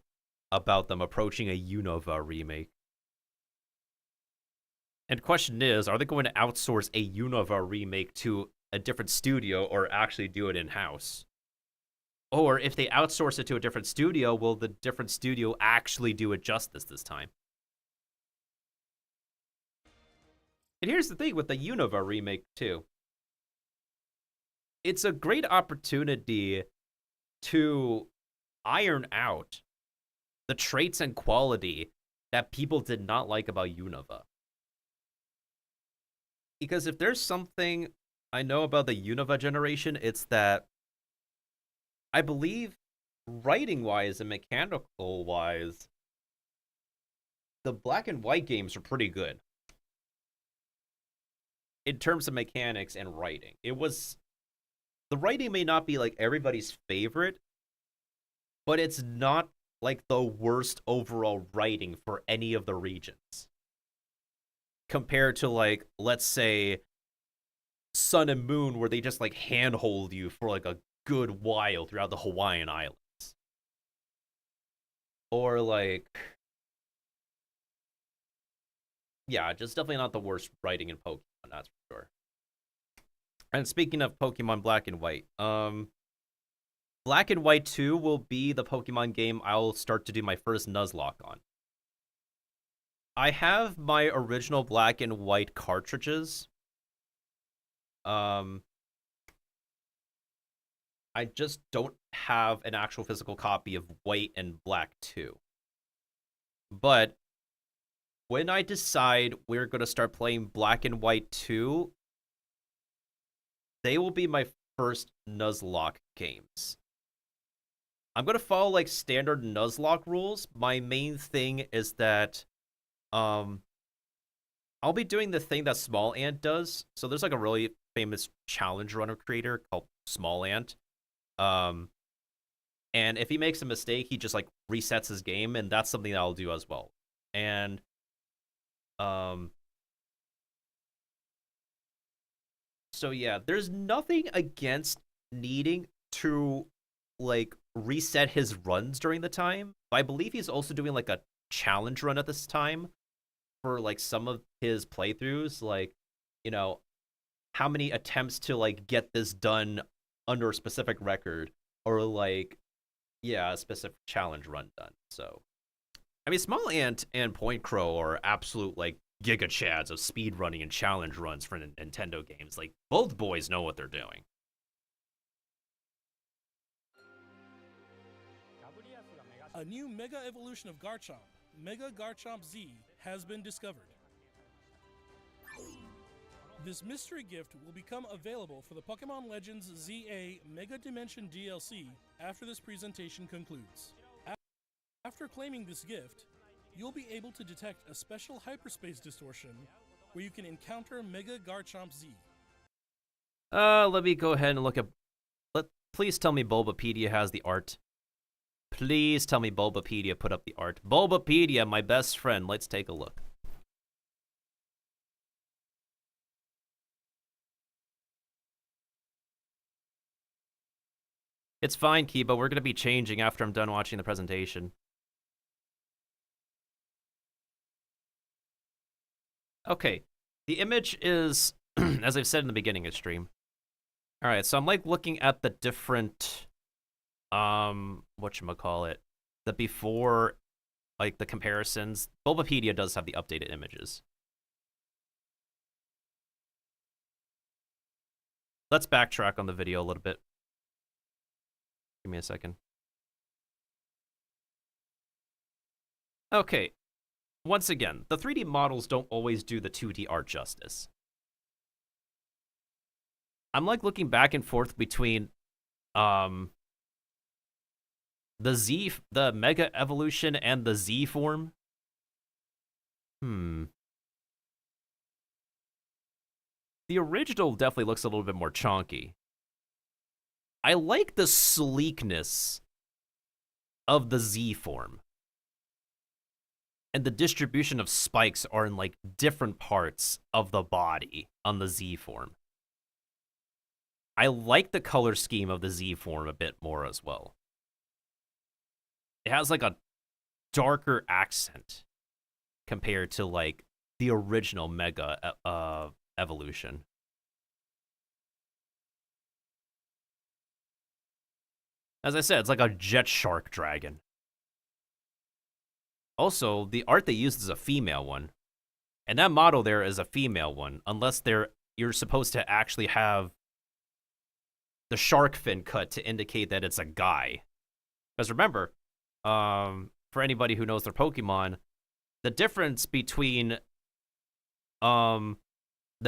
about them approaching a Unova remake. And question is, are they going to outsource a Unova remake to a different studio or actually do it in-house? Or if they outsource it to a different studio, will the different studio actually do it justice this time? And here's the thing with the Unova remake, too. It's a great opportunity to iron out the traits and quality that people did not like about Unova. Because if there's something I know about the Unova generation, it's that I believe writing-wise and mechanical-wise, the black and white games are pretty good. In terms of mechanics and writing. The writing may not be like everybody's favorite, but it's not like the worst overall writing for any of the regions. Compared to like, let's say, Sun and Moon, where they just like handhold you for like a good while throughout the Hawaiian Islands. Or like, yeah, just definitely not the worst writing in Pokemon, that's for sure. And speaking of Pokemon Black and White, Black and White 2 will be the Pokemon game I'll start to do my first Nuzlocke on. I have my original Black and White cartridges. I just don't have an actual physical copy of White and Black 2. But when I decide we're going to start playing Black and White 2, they will be my first Nuzlocke games. I'm going to follow like standard Nuzlocke rules. My main thing is that I'll be doing the thing that Small Ant does. So there's like a really famous challenge runner creator called Small Ant. And if he makes a mistake, he just like resets his game, and that's something that I'll do as well. And so yeah, there's nothing against needing to like reset his runs during the time. But I believe he's also doing like a challenge run at this time for like some of his playthroughs, like, you know, how many attempts to like get this done under a specific record, or like, yeah, a specific challenge run done. So I mean, Small Ant and Point Crow are absolute like giga chads of speed running and challenge runs for Nintendo games. Like, both boys know what they're doing. A new Mega Evolution of Garchomp, Mega Garchomp Z, has been discovered. This mystery gift will become available for the Pokemon Legends ZA Mega Dimension DLC after this presentation concludes. After claiming this gift, you'll be able to detect a special hyperspace distortion where you can encounter Mega Garchomp Z. Let me go ahead and look at... Please tell me Bulbapedia has the art. Please tell me Bulbapedia put up the art. Bulbapedia, my best friend. Let's take a look. It's fine, Kiba. We're going to be changing after I'm done watching the presentation. Okay. The image is, as I've said in the beginning of stream. Alright, so I'm like looking at the different, whatchamacallit, the before, like the comparisons. Bulbapedia does have the updated images. Let's backtrack on the video a little bit. Give me a second. Okay. Once again, the 3D models don't always do the 2D art justice. I'm like looking back and forth between the Mega Evolution and the Z form. The original definitely looks a little bit more chonky. I like the sleekness of the Z form. And the distribution of spikes are in like different parts of the body on the Z form. I like the color scheme of the Z form a bit more as well. It has like a darker accent compared to like the original Mega Evolution. As I said, it's like a jet shark dragon. Also, the art they used is a female one. And that model there is a female one, unless you're supposed to actually have the shark fin cut to indicate that it's a guy. Because remember, for anybody who knows their Pokemon, the difference between the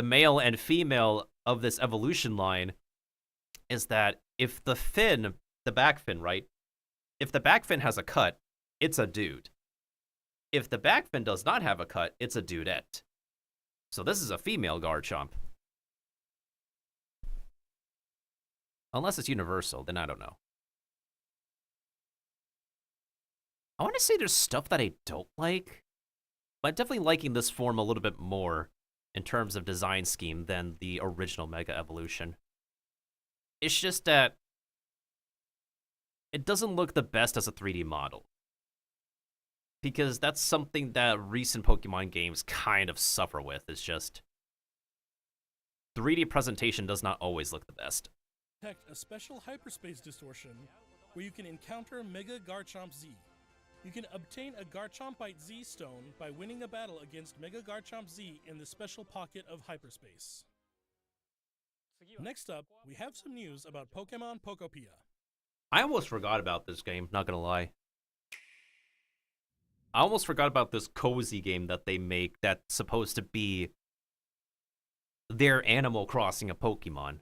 male and female of this evolution line is that if the fin, the back fin, right? If the back fin has a cut, it's a dude. If the back fin does not have a cut, it's a dudette. So this is a female Garchomp. Unless it's universal, then I don't know. I want to say there's stuff that I don't like, but I'm definitely liking this form a little bit more in terms of design scheme than the original Mega Evolution. It's just that it doesn't look the best as a 3D model. Because that's something that recent Pokemon games kind of suffer with, is just 3D presentation does not always look the best. Detect a special hyperspace distortion where you can encounter Mega Garchomp Z. You can obtain a Garchompite Z stone by winning a battle against Mega Garchomp Z in the special pocket of hyperspace. Next up, we have some news about Pokemon Pokopia. I almost forgot about this game, not gonna lie. I almost forgot about this cozy game that they make that's supposed to be their Animal Crossing of Pokemon.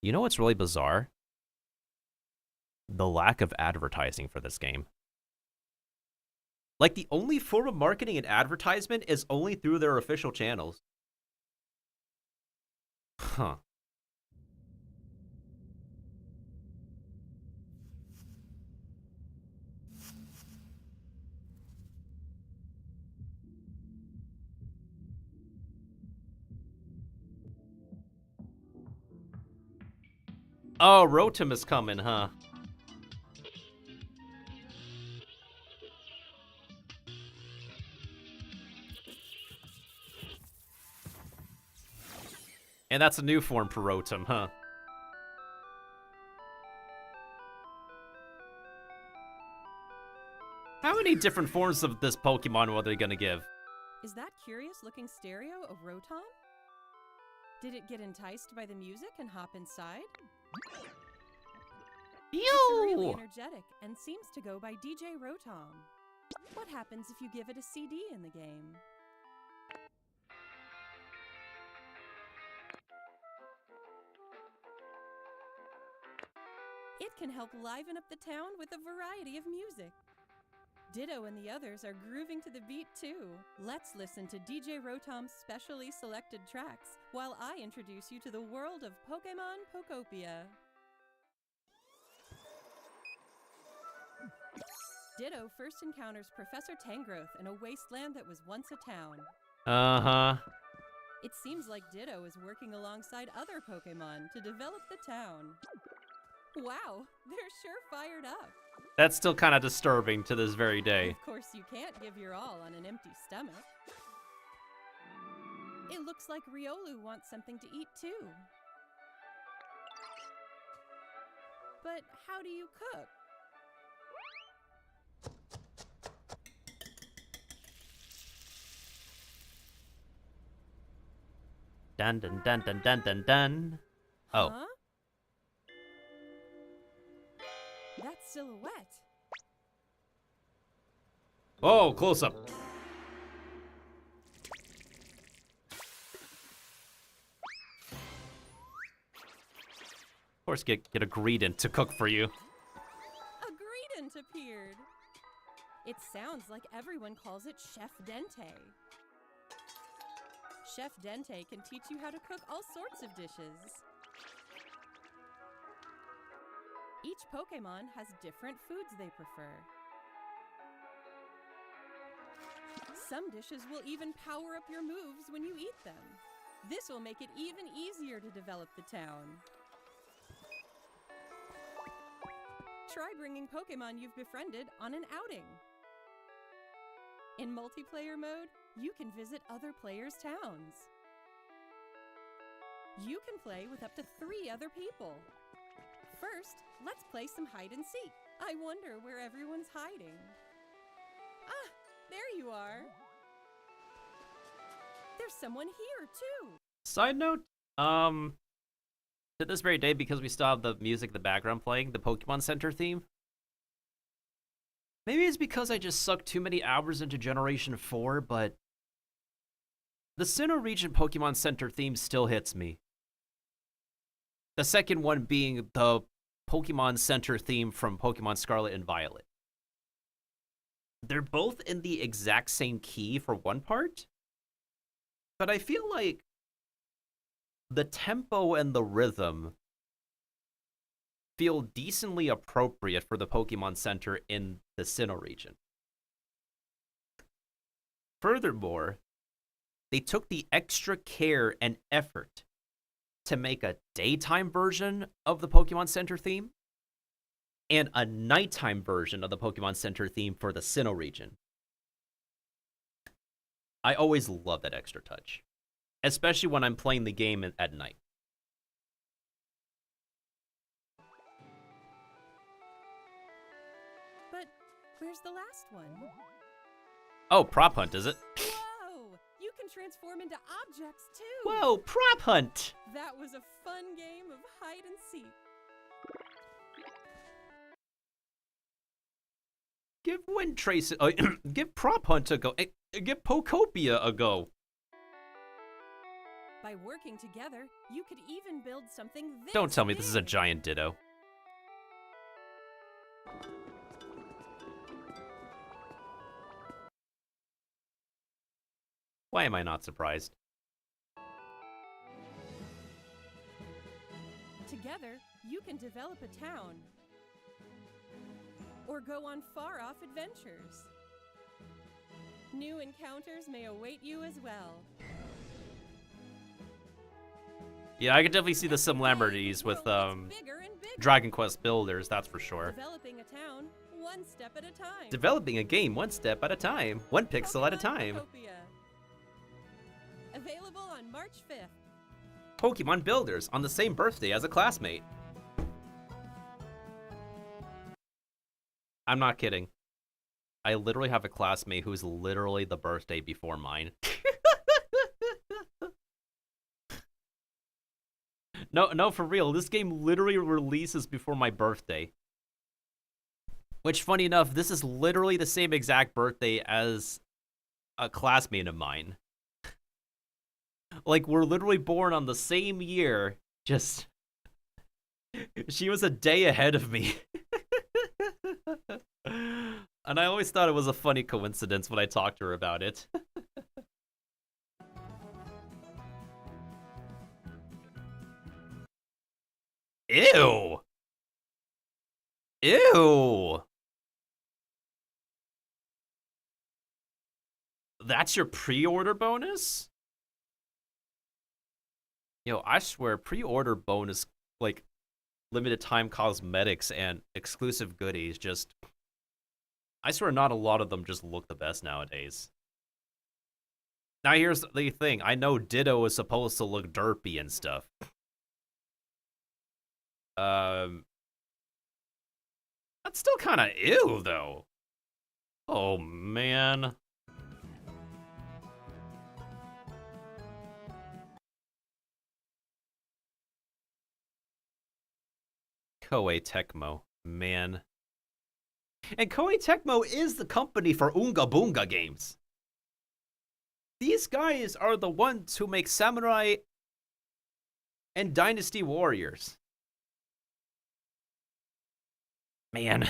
You know what's really bizarre? The lack of advertising for this game. Like, the only form of marketing and advertisement is only through their official channels. Huh. Oh, Rotom is coming, huh? And that's a new form for Rotom, huh? How many different forms of this Pokemon are they gonna give? Is that curious-looking stereo a Rotom? Did it get enticed by the music and hop inside? It's really energetic and seems to go by DJ Rotom. What happens if you give it a CD in the game? It can help liven up the town with a variety of music. Ditto and the others are grooving to the beat too. Let's listen to DJ Rotom's specially selected tracks while I introduce you to the world of Pokemon Pokopia. Ditto first encounters Professor Tangrowth in a wasteland that was once a town. Uh-huh. It seems like Ditto is working alongside other Pokemon to develop the town. Wow, they're sure fired up. That's still kind of disturbing to this very day. Of course, you can't give your all on an empty stomach. It looks like Riolu wants something to eat too. But how do you cook? Dun dun dun dun dun dun dun. Oh. Huh? That silhouette. Whoa, close up. Of course, get a Greedent to cook for you. A Greedent appeared. It sounds like everyone calls it Chef Dente. Chef Dente can teach you how to cook all sorts of dishes. Each Pokemon has different foods they prefer. Some dishes will even power up your moves when you eat them. This will make it even easier to develop the town. Try bringing Pokemon you've befriended on an outing. In multiplayer mode, you can visit other players' towns. You can play with up to 3 other people. First, let's play some hide and seek. I wonder where everyone's hiding. Ah, there you are. There's someone here, too. Side note, to this very day, because we still have the music in the background playing, the Pokemon Center theme. Maybe it's because I just sucked too many hours into Generation 4, but the Sinnoh Region Pokemon Center theme still hits me. The second one being the Pokemon Center theme from Pokemon Scarlet and Violet. They're both in the exact same key for one part, but I feel like the tempo and the rhythm feel decently appropriate for the Pokemon Center in the Sinnoh region. Furthermore, they took the extra care and effort to make a daytime version of the Pokemon Center theme and a nighttime version of the Pokemon Center theme for the Sinnoh region. I always love that extra touch, especially when I'm playing the game at night. But where's the last one? Oh, Prop Hunt, is it? Whoa! You can transform into objects, too! Whoa, Prop Hunt! That was a fun game of hide and seek. Give Wind Trace, give Prop Hunt a go. Give Pokopia a go. By working together, you could even build something this Don't tell me this is a big. giant Ditto. Why am I not surprised? Together, you can develop a town. Or go on far-off adventures. New encounters may await you as well. Yeah, I can definitely see the similarities with Bigger and bigger. Dragon Quest Builders, that's for sure. Developing a town, one step at a time. Developing a game one step at a time, one pixel at a Pokemon time. Pokopia. Available on March 5th. Pokemon Builders on the same birthday as a classmate. I'm not kidding. I literally have a classmate who's literally the birthday before mine. No, for real. This game literally releases before my birthday. Which, funny enough, this is literally the same exact birthday as a classmate of mine. Like, we're literally born on the same year, just She was a day ahead of me. And I always thought it was a funny coincidence when I talked to her about it. Ew! Ew! That's your pre-order bonus? Yo, I swear, pre-order bonus, like, limited time cosmetics and exclusive goodies, just... I swear not a lot of them just look the best nowadays. Now here's the thing, I know Ditto is supposed to look derpy and stuff. That's still kinda ew, though. Oh, man. Koei Tecmo, man. And Koei Tecmo is the company for Oonga Boonga games. These guys are the ones who make Samurai and Dynasty Warriors. Man.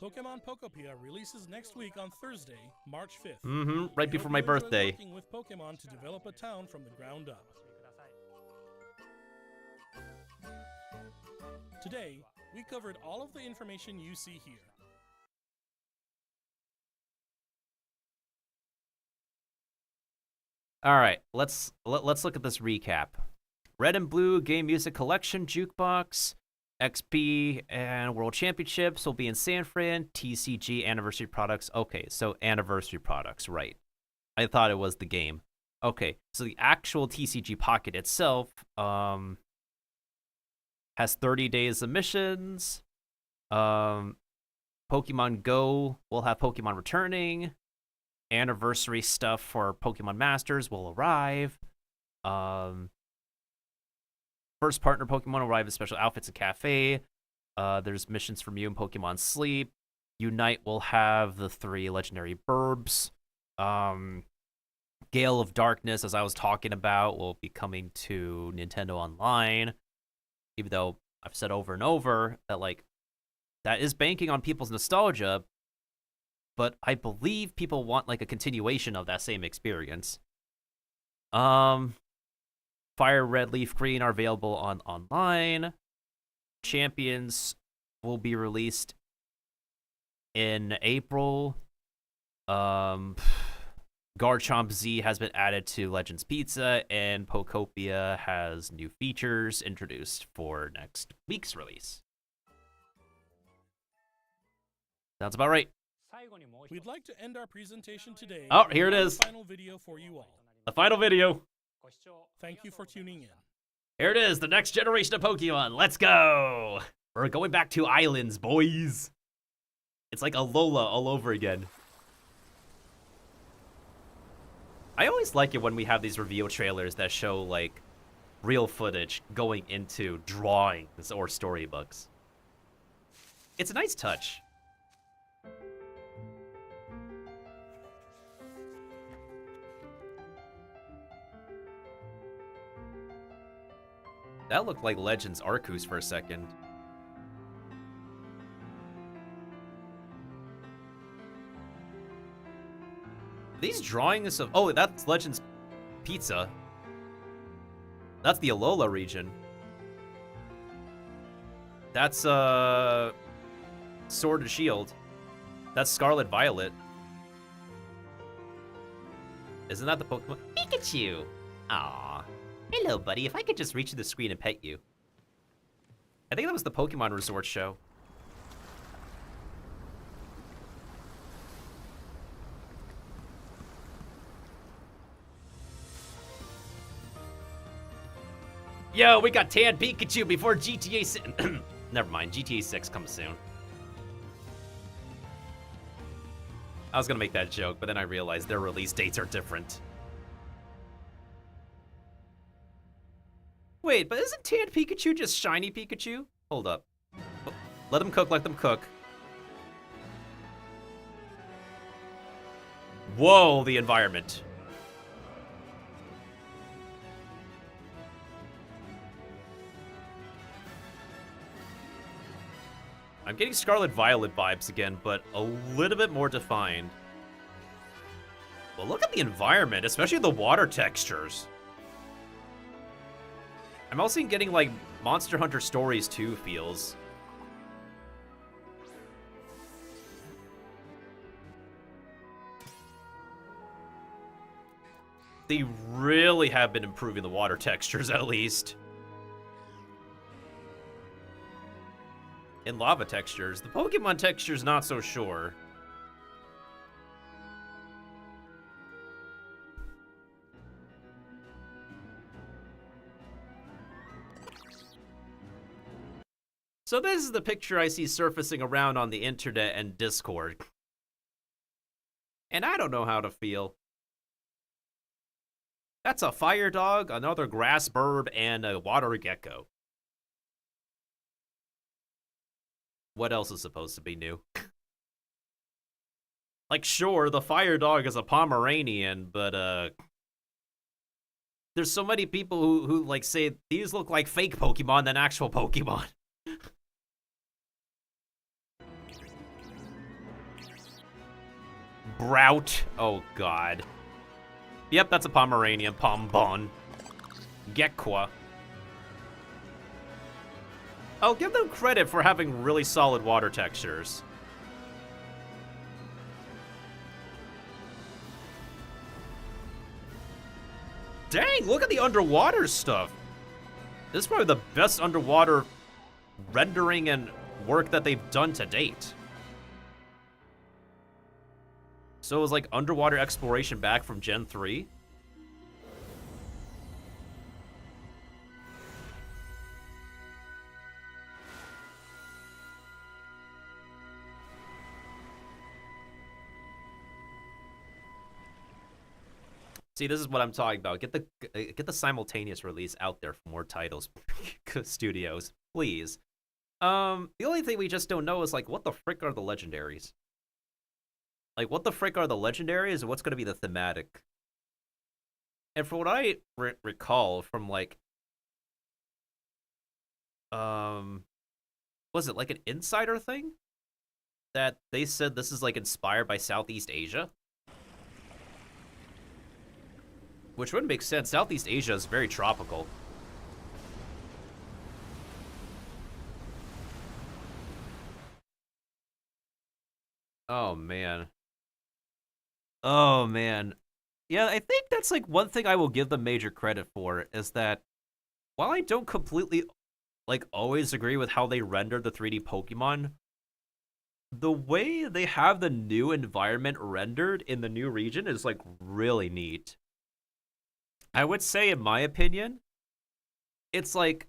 Pokemon Pokopia releases next week on Thursday, March 5th. Right before my birthday. Working with Pokemon to develop a town from the ground up. Today, we covered all of the information you see here. All right, let's look at this recap. Red and Blue Game Music Collection Jukebox, XP and World Championships will be in San Fran. TCG Anniversary Products. Okay, so Anniversary Products, right. I thought it was the game. Okay, so the actual TCG Pocket itself has 30 days of missions. Pokemon Go will have Pokemon returning. Anniversary stuff for Pokemon Masters will arrive. First partner Pokemon will arrive with special outfits and cafe. There's missions from you and Pokemon Sleep. Unite will have the 3 legendary burbs. Gale of Darkness, as I was talking about, will be coming to Nintendo Online. Even though I've said over and over that, like, that is banking on people's nostalgia, but I believe people want, like, a continuation of that same experience. Fire Red, Leaf Green are available on online. Champions will be released in April. Garchomp Z has been added to Legends Pizza, and Pokopia has new features introduced for next week's release. Sounds about right. We'd like to end our presentation today. Oh, with here it one is. Final video for you all. The final video. Thank you for tuning in. Here it is, the next generation of Pokemon. Let's go! We're going back to islands, boys. It's like Alola all over again. I always like it when we have these reveal trailers that show, like, real footage going into drawings or storybooks. It's a nice touch. That looked like Legends Arceus for a second. These drawings of... Oh, that's Legends Pizza. That's the Alola region. That's, Sword and Shield. That's Scarlet Violet. Isn't that the Pokemon? Pikachu! Aww. Hello, buddy. If I could just reach the screen and pet you. I think that was the Pokemon Resort show. Yo, we got Tan Pikachu before GTA 6. Never mind, GTA 6 comes soon. I was gonna make that joke, but then I realized their release dates are different. Wait, but isn't Tan Pikachu just shiny Pikachu? Hold up. Let them cook, let them cook. Whoa, the environment. I'm getting Scarlet Violet vibes again, but a little bit more defined. Well, look at the environment, especially the water textures. I'm also getting, like, Monster Hunter Stories 2 feels. They really have been improving the water textures, at least. In lava textures. The Pokemon textures, not so sure. So this is the picture I see surfacing around on the internet and Discord. And I don't know how to feel. That's a fire dog, another grass burb, and a water gecko. What else is supposed to be new? Like, sure, the fire dog is a Pomeranian, but, there's so many people who like, say these look like fake Pokemon than actual Pokemon. Brout. Oh, God. Yep, that's a Pomeranian. Pombon. Gekwa. I'll give them credit for having really solid water textures. Dang, look at the underwater stuff. This is probably the best underwater rendering and work that they've done to date. So it was like underwater exploration back from Gen 3. See, this is what I'm talking about. Get the simultaneous release out there for more titles, studios, please. The only thing we just don't know is, like, what the frick are the legendaries? Like, what the frick are the legendaries, and what's going to be the thematic? And from what I recall from, like, was it like an insider thing? That they said this is, like, inspired by Southeast Asia? Which wouldn't make sense. Southeast Asia is very tropical. Oh, man. Oh, man. Yeah, I think that's, like, one thing I will give them major credit for, is that while I don't completely, like, always agree with how they render the 3D Pokemon, the way they have the new environment rendered in the new region is, like, really neat. I would say, in my opinion, it's, like,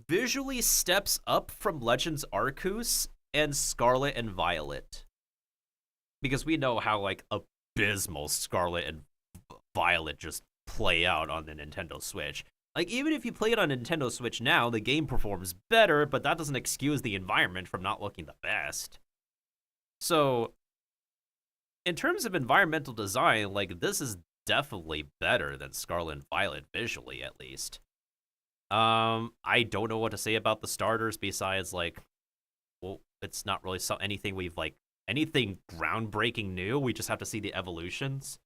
visually steps up from Legends Arceus and Scarlet and Violet. Because we know how, like, abysmal Scarlet and Violet just play out on the Nintendo Switch. Like, even if you play it on Nintendo Switch now, the game performs better, but that doesn't excuse the environment from not looking the best. So, in terms of environmental design, like, this is definitely better than Scarlet and Violet visually, at least. I don't know what to say about the starters besides, like, well, it's not really anything we've, like, anything groundbreaking new. We just have to see the evolutions.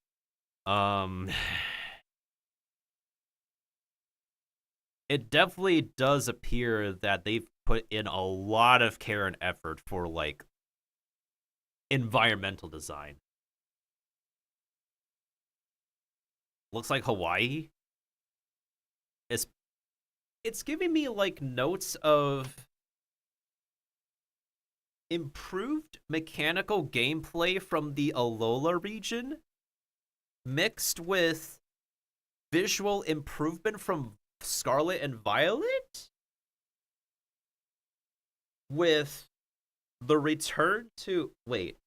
It definitely does appear that they've put in a lot of care and effort for, like, environmental design. Looks like Hawaii. It's giving me, like, notes of improved mechanical gameplay from the Alola region mixed with visual improvement from Scarlet and Violet with the return to... Wait.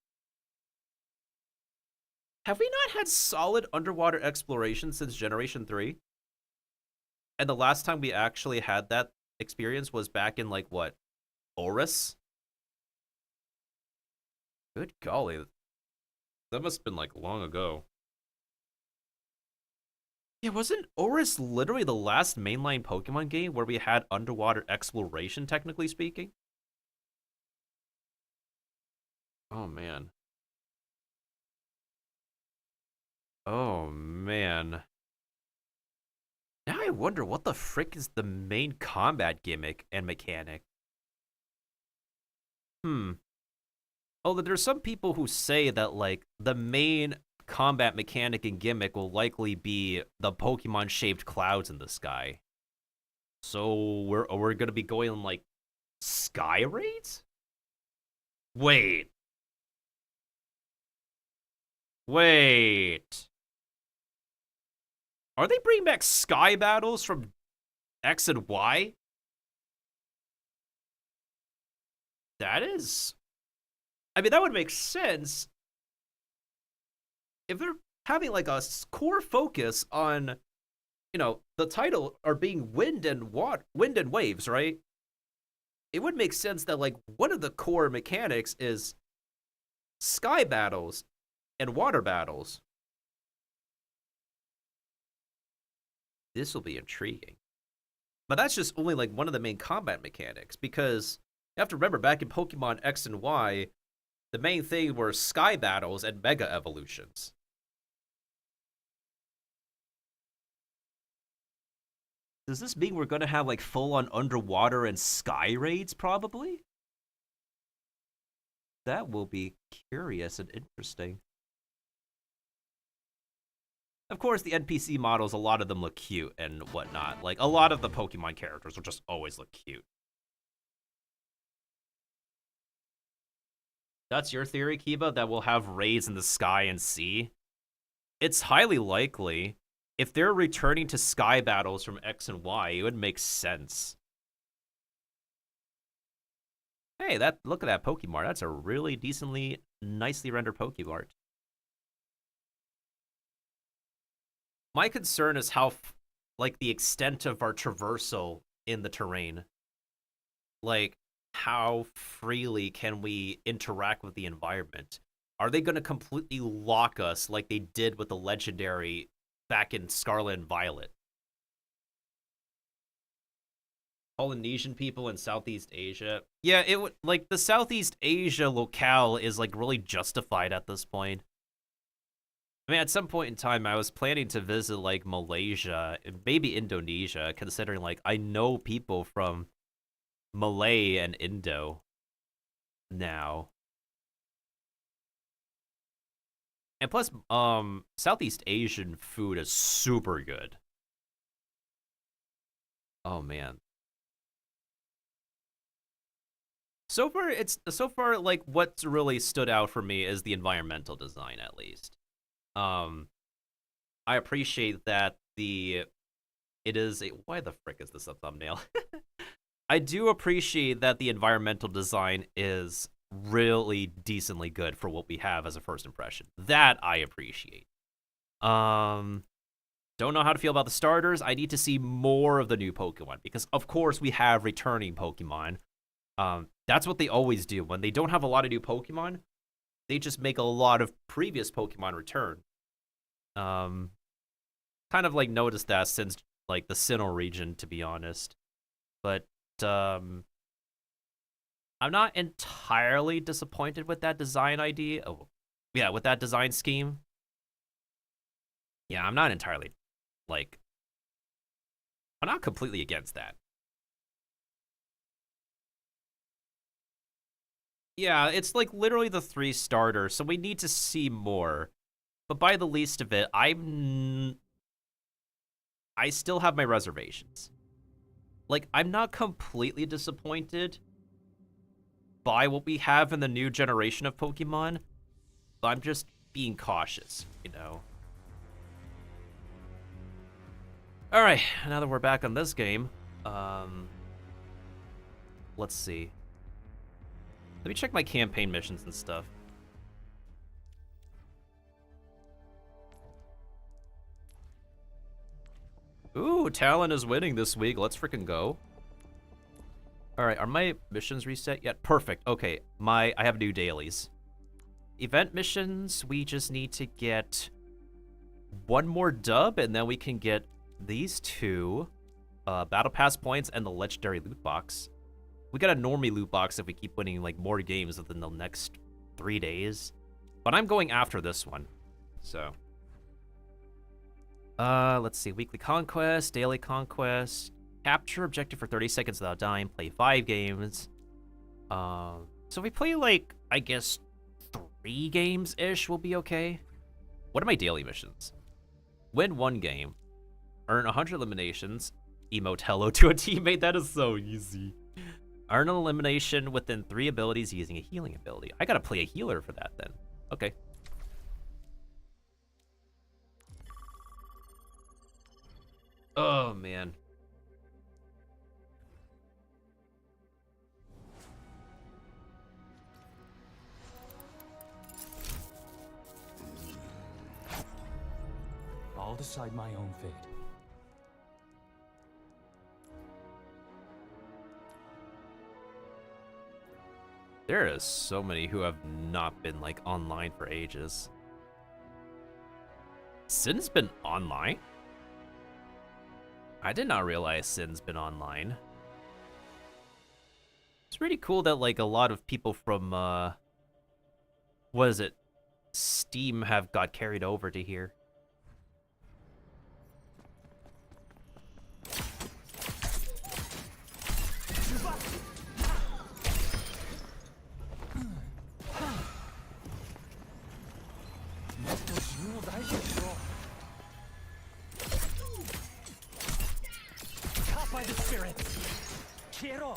Have we not had solid underwater exploration since Generation 3? And the last time we actually had that experience was back in, like, what? Oris? Good golly. That must have been like long ago. Yeah, wasn't Oris literally the last mainline Pokemon game where we had underwater exploration, technically speaking? Oh, man. Oh, man. Now I wonder what the frick is the main combat gimmick and mechanic. Oh, there's some people who say that, like, the main combat mechanic and gimmick will likely be the Pokemon-shaped clouds in the sky. So we're gonna be going on, like, sky raids? Wait. Are they bringing back sky battles from X and Y? That is... I mean, that would make sense if they're having like a core focus on, you know, the title are being wind and waves, right? It would make sense that like one of the core mechanics is sky battles and water battles. This will be intriguing. But that's just only like one of the main combat mechanics, because you have to remember back in Pokemon X and Y, the main thing were sky battles and mega evolutions. Does this mean we're gonna have like full-on underwater and sky raids, probably? That will be curious and interesting. Of course, the NPC models, a lot of them look cute and whatnot. Like, a lot of the Pokemon characters will just always look cute. That's your theory, Kiba, that we'll have raids in the sky and sea? It's highly likely. If they're returning to sky battles from X and Y, it would make sense. Hey, look at that Pokemon. That's a really decently, nicely rendered Pokemon. My concern is how, like, the extent of our traversal in the terrain. Like, how freely can we interact with the environment? Are they going to completely lock us like they did with the legendary back in Scarlet and Violet? Polynesian people in Southeast Asia. Yeah, it would, like, the Southeast Asia locale is like really justified at this point. I mean, at some point in time, I was planning to visit like Malaysia and maybe Indonesia, considering like I know people from Malay and Indo now. And plus, Southeast Asian food is super good. Oh man. So far like what's really stood out for me is the environmental design, at least. I appreciate that it is a, why the frick is this a thumbnail? I do appreciate that the environmental design is really decently good for what we have as a first impression. That I appreciate. Don't know how to feel about the starters. I need to see more of the new Pokemon, because of course we have returning Pokemon. That's what they always do. When they don't have a lot of new Pokemon, they just make a lot of previous Pokemon return. Kind of like noticed that since like the Sinnoh region, to be honest. But I'm not entirely disappointed with that design idea. Oh, yeah, with that design scheme. Yeah, I'm not entirely, like, I'm not completely against that. Yeah, it's like literally the 3 starters, so we need to see more. But by the least of it, I still have my reservations. Like, I'm not completely disappointed by what we have in the new generation of Pokemon, but I'm just being cautious, you know? Alright, now that we're back on this game, let's see. Let me check my campaign missions and stuff. Ooh, Talon is winning this week. Let's freaking go. All right, are my missions reset yet? Perfect. Okay, I have new dailies. event missions, we just need to get one more dub, and then we can get these two battle pass points and the legendary loot box. We got a normie loot box if we keep winning like more games within the next 3 days. But I'm going after this one. So let's see. Weekly conquest, daily conquest, capture objective for 30 seconds without dying, play 5 games. So if we play like, I guess 3 games-ish, will be okay. What are my daily missions? Win 1 game, earn 100 eliminations, emote hello to a teammate. That is so easy. Earn an elimination within 3 abilities using a healing ability. I gotta play a healer for that then. Okay. Oh, man. I'll decide my own fate. There is so many who have not been, like, online for ages. Sin's been online? I did not realize Sin's been online. It's really cool that, like, a lot of people from, what is it? Steam have got carried over to here. Caught by the spirits. Quiero.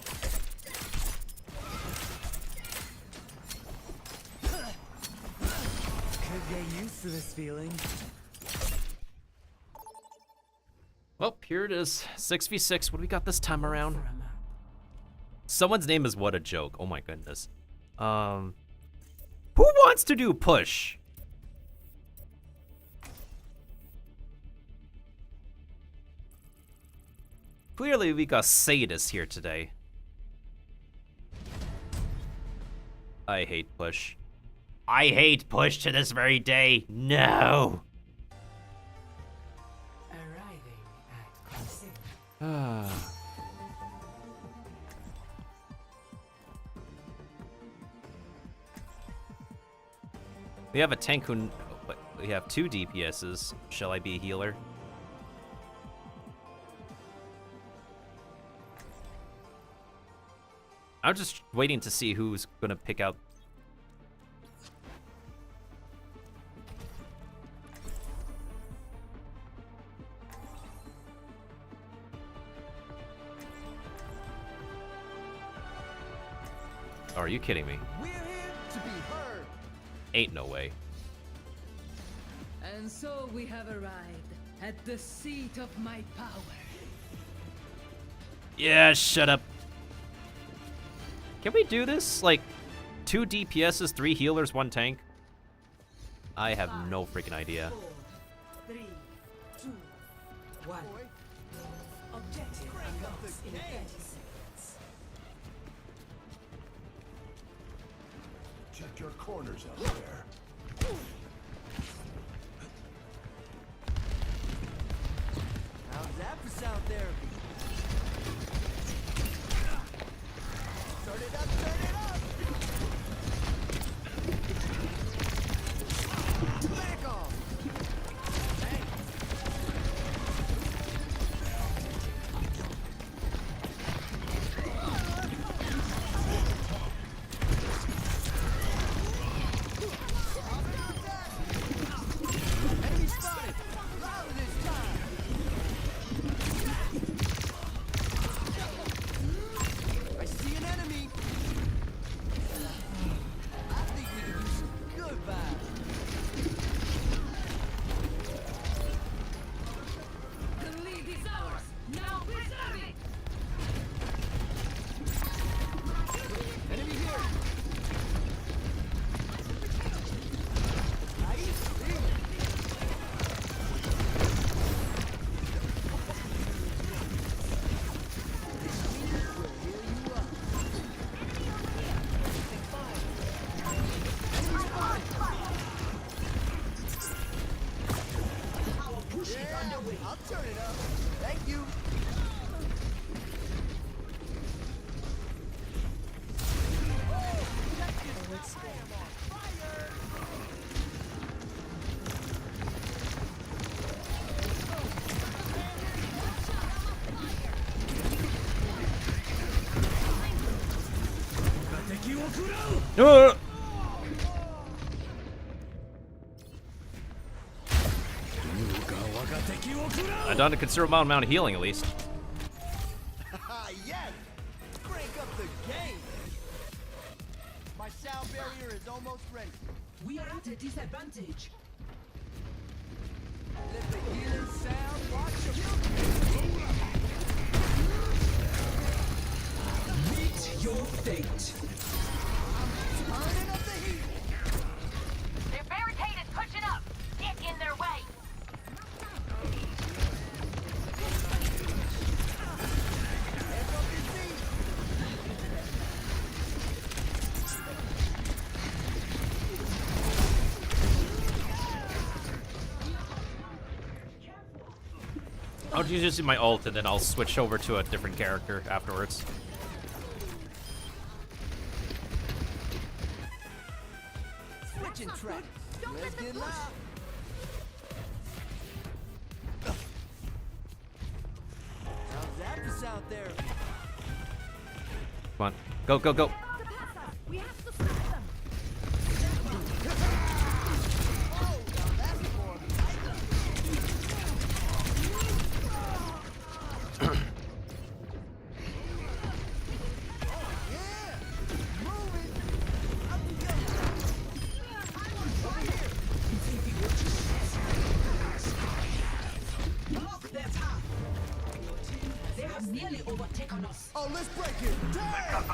Could get used to this feeling. Well, here it is. 6v6. What do we got this time around? Someone's name is What a Joke. Oh my goodness. Who wants to do push? Clearly, we got sadists here today. I hate push. I hate push to this very day. No. We have a tank who... We have 2 DPSs. Shall I be a healer? I'm just waiting to see who's gonna pick out. Oh, are you kidding me? We're here to be heard. Ain't no way. And so we have arrived at the seat of my power. Yeah, shut up. Can we do this? Like, 2 DPSs, 3 healers, 1 tank? I have no freaking idea. 4, 3, 2, 1. Objective unlocks in 30 seconds. Check your corners out there. How's that for sound therapy? Turn it up, turn it up! Back off! Enemy spotted! Louder this time! I'll turn it up. Thank you. I've done a considerable amount of healing at least. Yes! Crank up the game! My sound barrier is almost ready. We are at a disadvantage. Let the healing sound watch Meet your fate. turning up the heat. Their barricade is pushing up. Get in their way. Hands up your feet. I'll just use my ult and then I'll switch over to a different character afterwards. Switching tracks. Let's get loud. How's that for sound therapy? Come on. Go, go, go. We have to stop them. Oh, now that's more yeah! Move it! Up you go! Over here! Lock their path. They have nearly overtaken us. Oh, let's break it! Damn!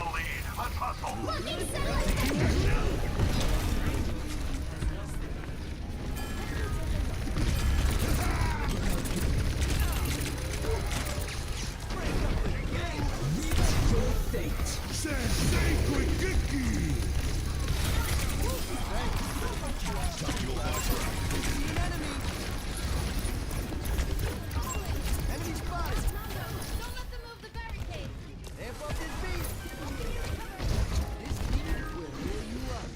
Enemy spotted! Don't let them move the barricade. Amp up this beat! This beat will heal you up.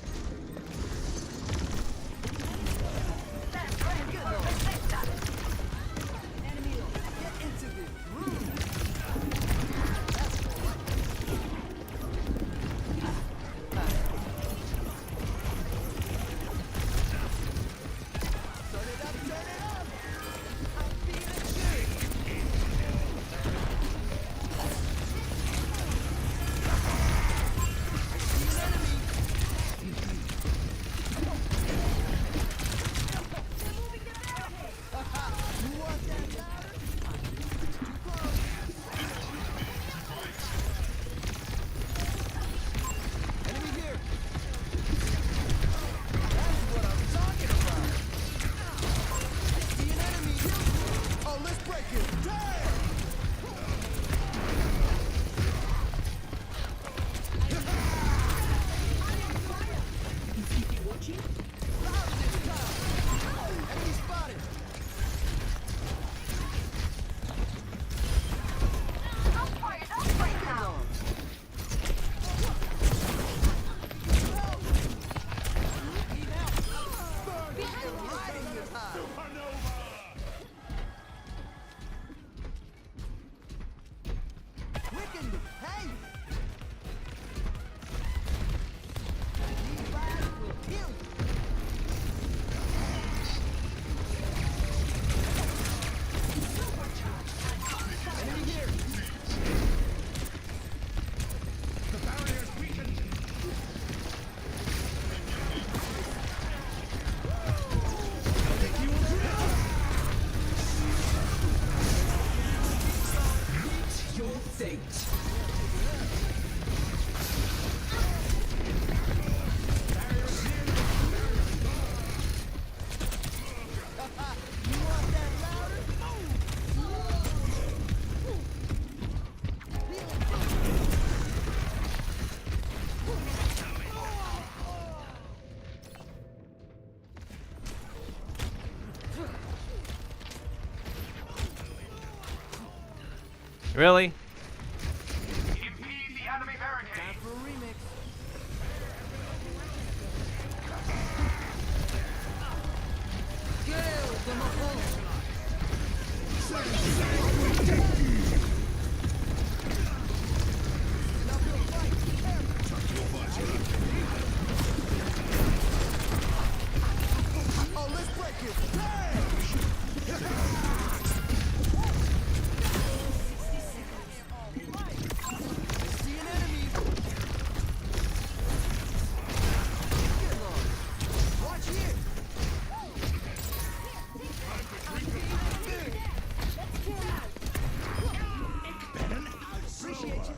Really? Time for a remix. Oh, let's break it. See an enemy. Get on. Watch here. Appreciate you.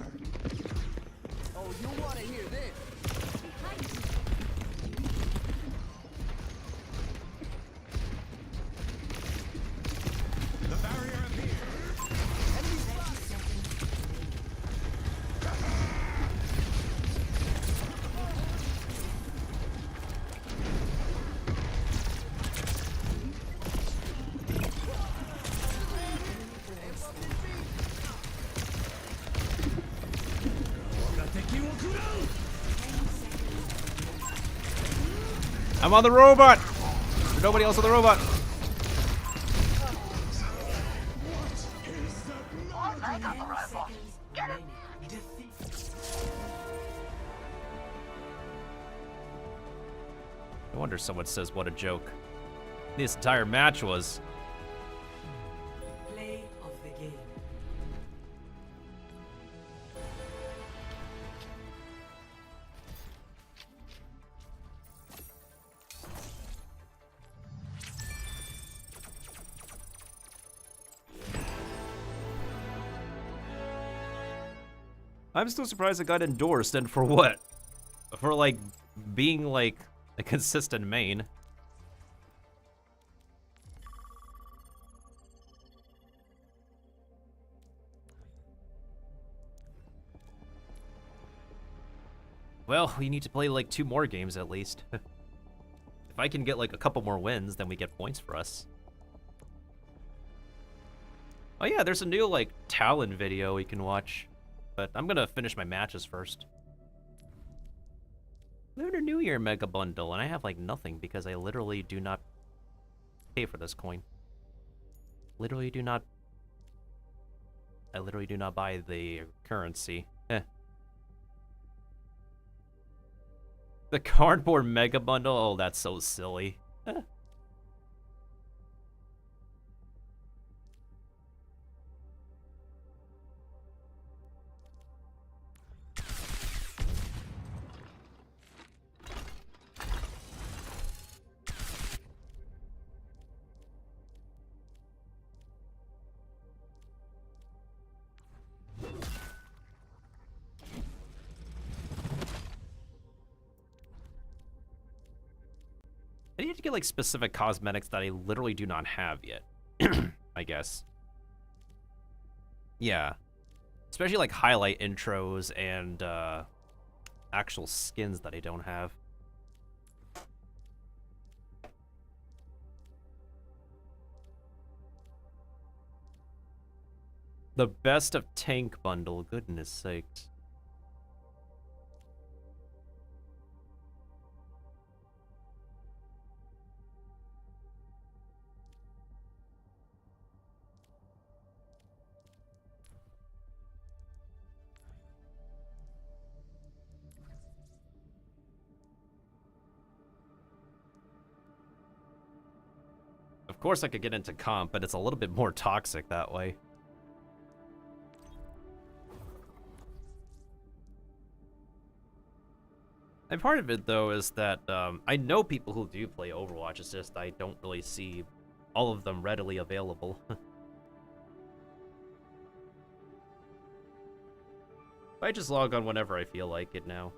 Oh, you'll want to hear this. I'm on the robot! There's nobody else on the robot. No wonder someone says what a joke this entire match was. Play of the game. I'm still surprised it got endorsed, and for what? For, like, being, like, a consistent main. Well, we need to play, like, 2 more games at least. If I can get, like, a couple more wins, then we get points for us. Oh yeah, there's a new, like, Talon video we can watch. But I'm gonna finish my matches first. Lunar New Year Mega Bundle, and I have like nothing because I literally do not pay for this coin. Literally do not. I literally do not buy the currency. The cardboard Mega Bundle, oh, that's so silly. I need to get like specific cosmetics that I literally do not have yet. I guess. Yeah. Especially like highlight intros and actual skins that I don't have. The best of tank bundle, goodness sakes. Of course I could get into comp, but it's a little bit more toxic that way. And part of it, though, is that I know people who do play Overwatch, it's just I don't really see all of them readily available. I just log on whenever I feel like it now.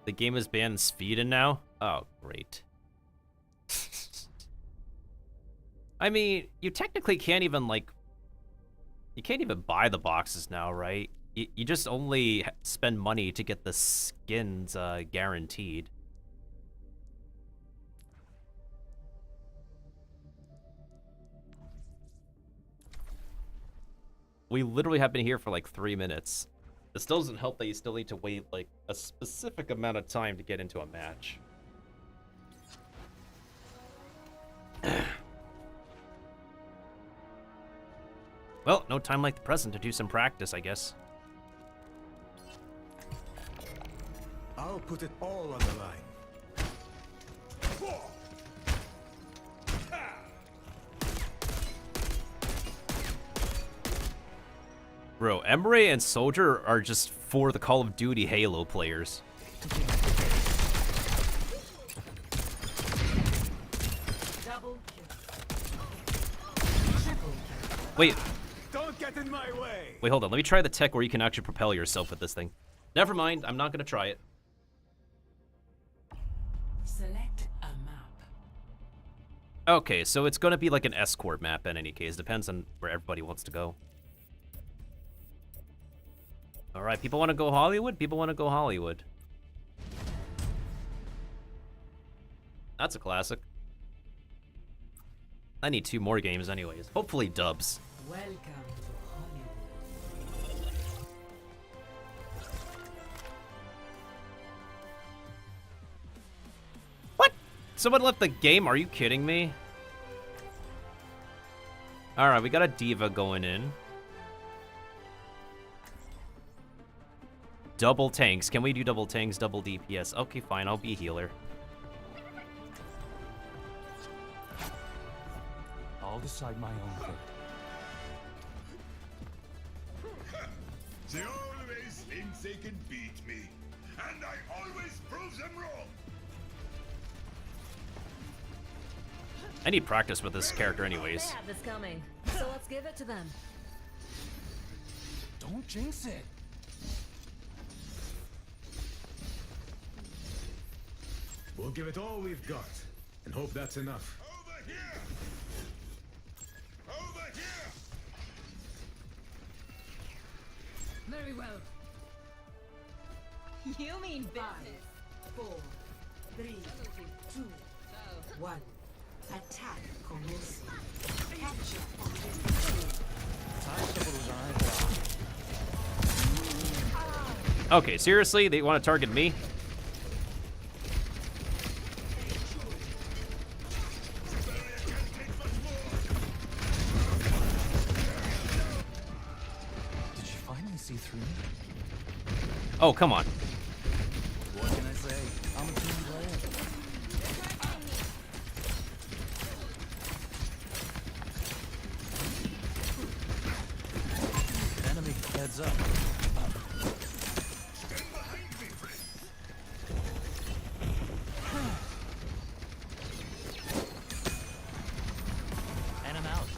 The game is banned in Sweden now? Oh, great. I mean, you technically can't even, like... You can't even buy the boxes now, right? You just only spend money to get the skins guaranteed. We literally have been here for like 3 minutes. It still doesn't help that you still need to wait like a specific amount of time to get into a match. Well, no time like the present to do some practice, I guess. I'll put it all on the line. Bro, Emre and Soldier are just for the Call of Duty Halo players. Wait. Don't get in my way. Wait, hold on. Let me try the tech where you can actually propel yourself with this thing. Never mind. I'm not going to try it. Select a map. Okay, so it's going to be like an escort map in any case. Depends on where everybody wants to go. All right, people want to go Hollywood? People want to go Hollywood. That's a classic. I need 2 more games anyways. Hopefully dubs. Welcome to Hollywood. What? Someone left the game? Are you kidding me? All right, we got a diva going in. Double tanks. Can we do double tanks, double DPS? Okay, fine. I'll be healer. I'll decide my own fate. They always think they can beat me, and I always prove them wrong. I need practice with this character anyways. They have this coming, so let's give it to them. Don't jinx it. We'll give it all we've got, and hope that's enough. Over here! Over here! Very well. You mean business. 4, 3, 2, 1. Attack commencing. Capture objective. Okay, seriously? They want to target me? Oh, come on. What can I say? I'm a team player. Enemy heads up. And I'm out.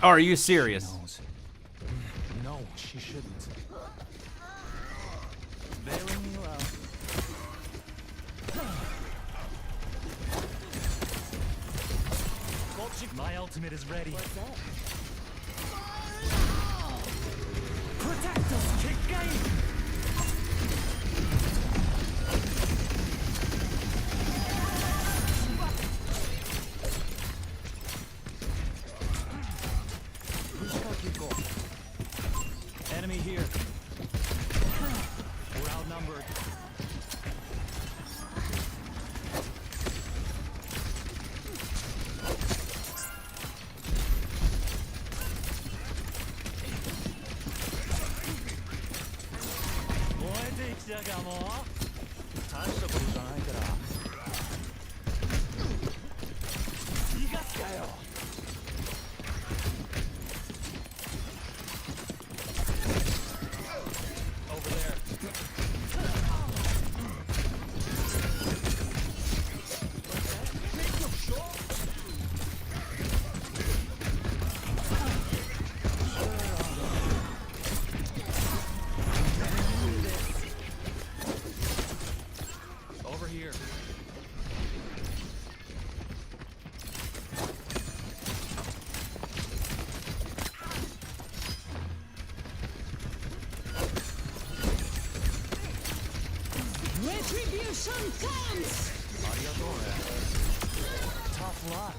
Are you serious? No, she shouldn't. Bailing you out. My ultimate is ready. What's that? Protect us, kick game! Enemy here. We're outnumbered. Over there. Over here. Retribution comes! Tough luck.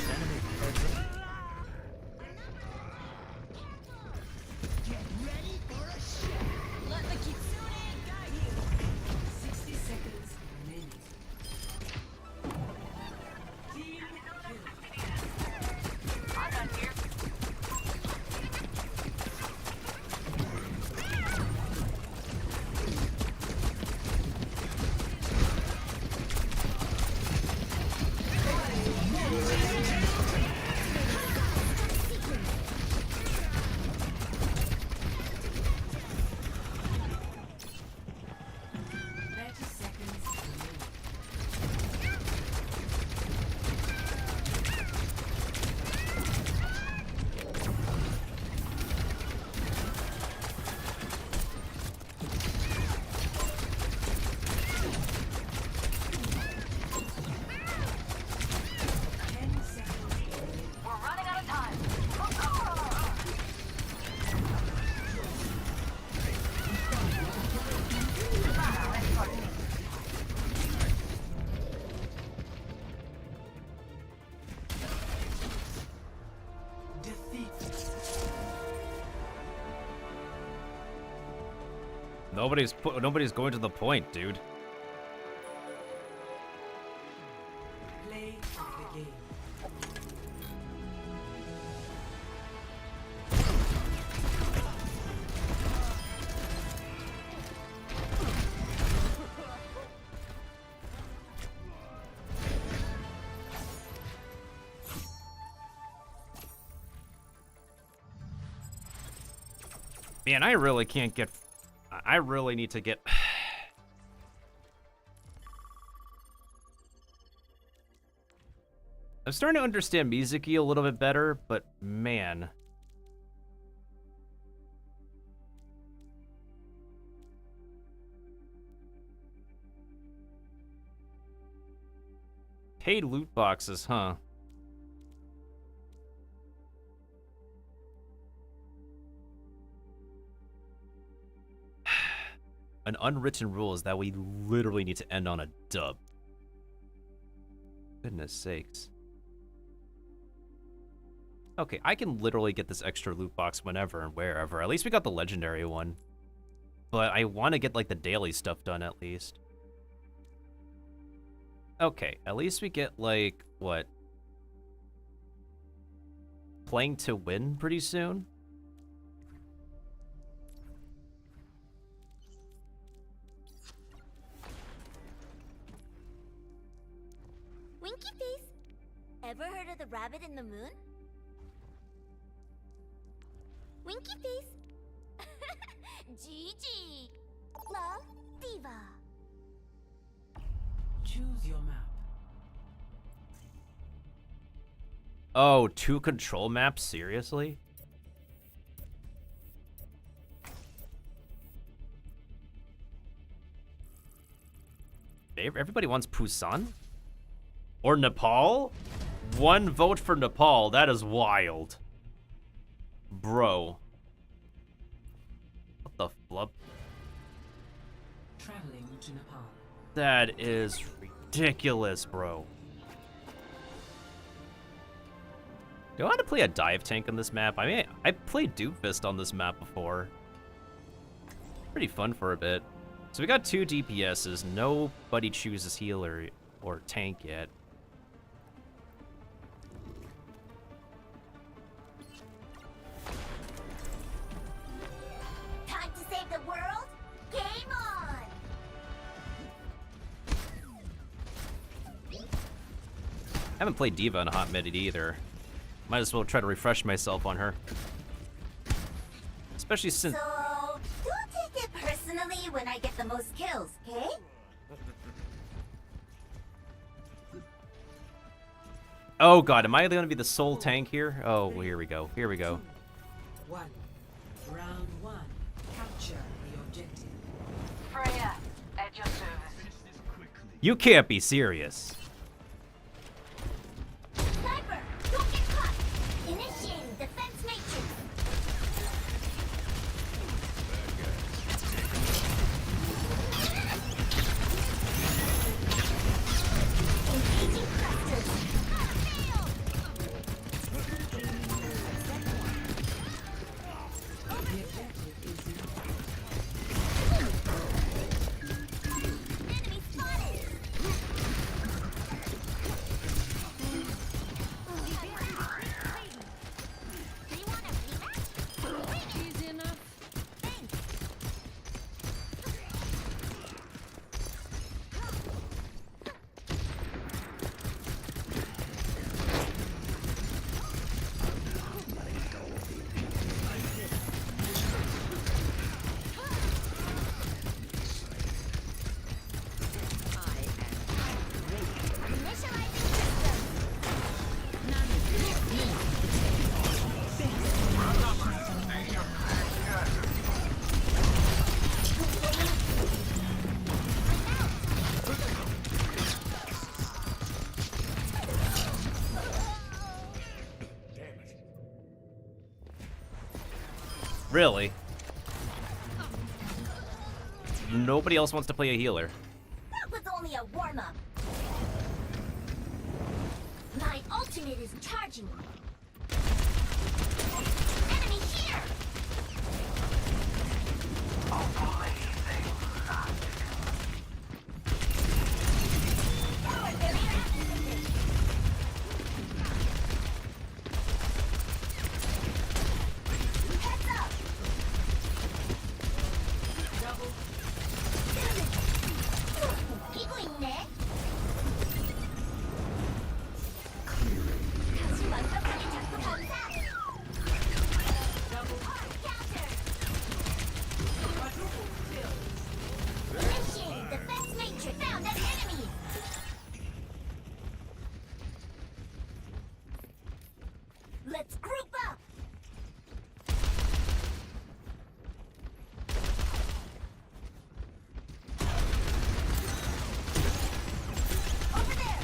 Enemy heads up. Let the Kitsune guide you! 60 seconds remaining. Team kill. I'm done here. We're running out of time. Nobody's going to the point, dude. Play of the game. Man, I really can't get... I really need to get... I'm starting to understand Mizuki a little bit better, but man... Paid loot boxes, huh? An unwritten rule is that we literally need to end on a dub. Goodness sakes. Okay, I can literally get this extra loot box whenever and wherever. At least we got the legendary one. But I want to get, like, the daily stuff done at least. Okay, at least we get, like, what? Playing to win pretty soon? Winky face. Ever heard of the rabbit in the moon? Winky face. Gigi. Love, Diva. Choose your map. Oh, 2 control maps? Seriously? everybody wants Busan? Or Nepal? 1 vote for Nepal. That is wild. Bro. What the flub? Traveling to Nepal. That is ridiculous, bro. Do I want to play a dive tank on this map? I mean, I played Doomfist on this map before. Pretty fun for a bit. So we got 2 DPSs. Nobody chooses healer or tank yet. Time to save the world? Game on! I haven't played D.Va in a hot minute either. Might as well try to refresh myself on her. Especially since... So, don't take it personally when I get the most kills, okay? Oh god, am I gonna be the sole tank here? Oh, well, here we go. Here we go. 1. Round 1. Capture the objective. Freya, at your service. You can't be serious. Sniper, don't get caught! Initiating defense matrix! Engaging clusters! The objective is yours. Enemy spotted! Do you want a rematch? Easy enough. Really? Nobody else wants to play a healer. That was only a warm-up. My ultimate is charging. Enemy here! Power barrier activated. Heads up! Double. いい子いんね。Initiating defense matrix. Found an enemy. Let's group up. Over there.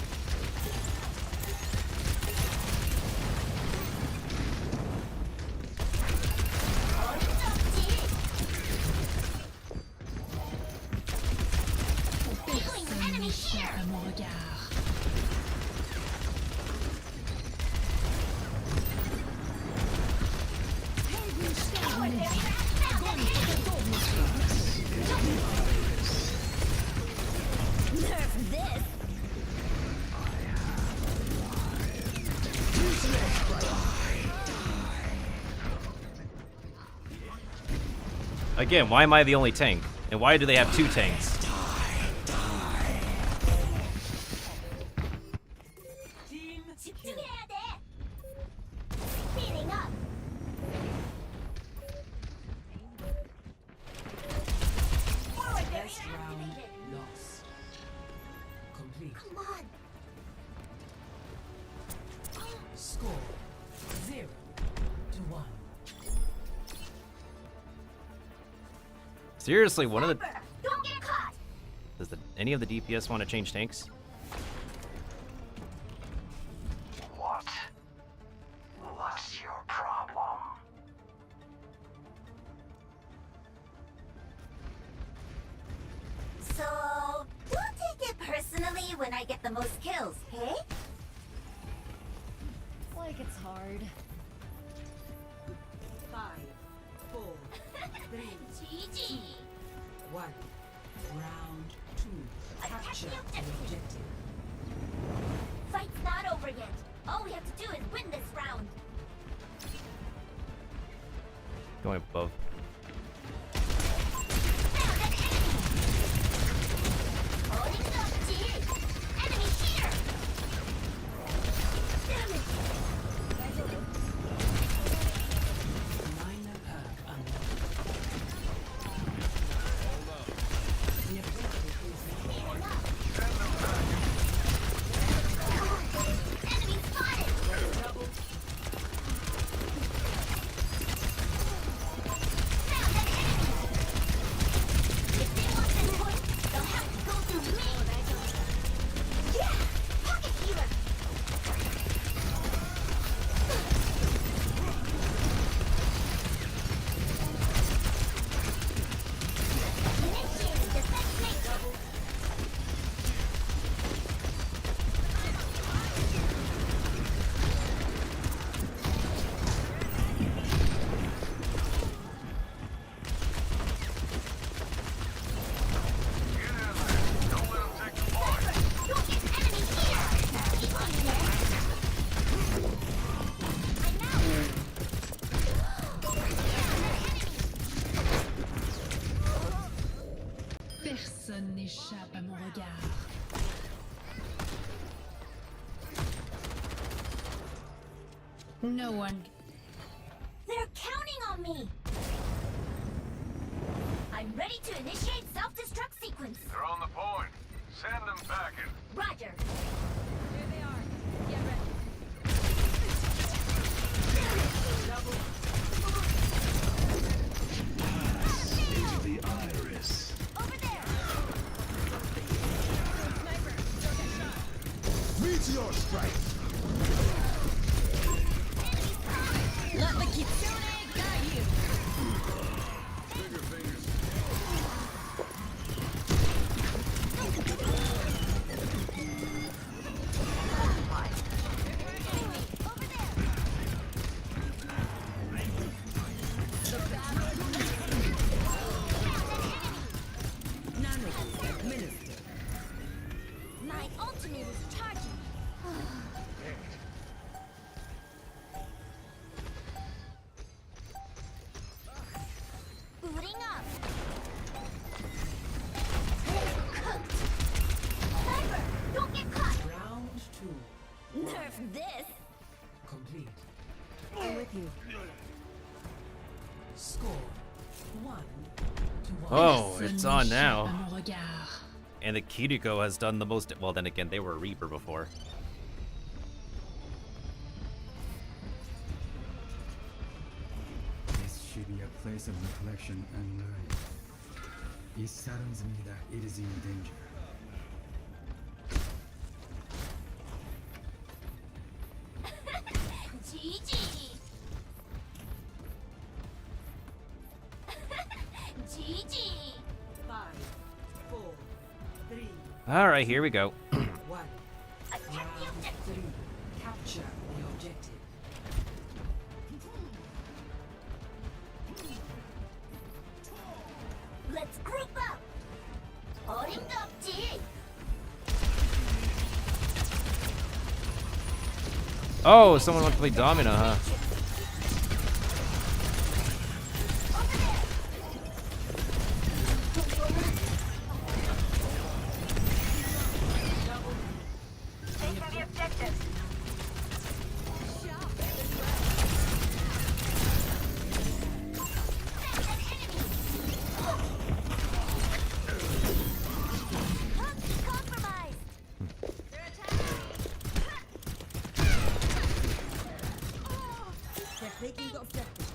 Enemy here. Power barrier found an enemy. Nerf this. Again, why am I the only tank? And why do they have 2 tanks? Team 집중해야 돼. Speeding up. Forward barrier First round activated. lost. Complete. Come on. Score 0-1. Seriously, one of the... Sniper, don't get caught. Does the Any of the DPS want to change tanks? What? What's your problem? So, don't take it personally when I get the most kills, hey? Like it's hard. 5, 4, 3, GG. 1. Round 2. Capture the objective. Fight's not over yet. All we have to do is win this round. Going above. Holding up, G. Enemy here. Damn it. Minor perk unlocked. The objective is Healing up. Enemy spotted. double. Found an enemy. If they want this point, they'll have to go through me. Yeah, pocket healer. Initiating defense matrix. Don't get enemy here. Easy there. I'm out. Personne n'échappe à mon regard. No one. They're counting on me. I'm ready to initiate self-destruct sequence. They're on the point. Send them packing. Roger. Here they are. Get ready. Into the iris. Over there. Sniper, don't get shot. Meteor strike. Let the Kitsune guide you. Bigger fingers. Over there. My ultimate is charging. Booting up. Cooked. Sniper, don't get caught. Round 2. Nerf this. Complete. I'm with you. Score 1 to 1. Oh, it's on now. À mon regard. And the Kiriko has done the most. Well, then again, they were a Reaper before. This should be a place of reflection and learning. It saddens me that it is in danger. GG. GG. 5, 4, 3, All right, here we go. 1. Attack the Round objective. 3. Capture the objective. Let's group up. Holding up, G. Oh, someone wants to play Domino, huh? Take for the objective. Compromised. They're taking the objective.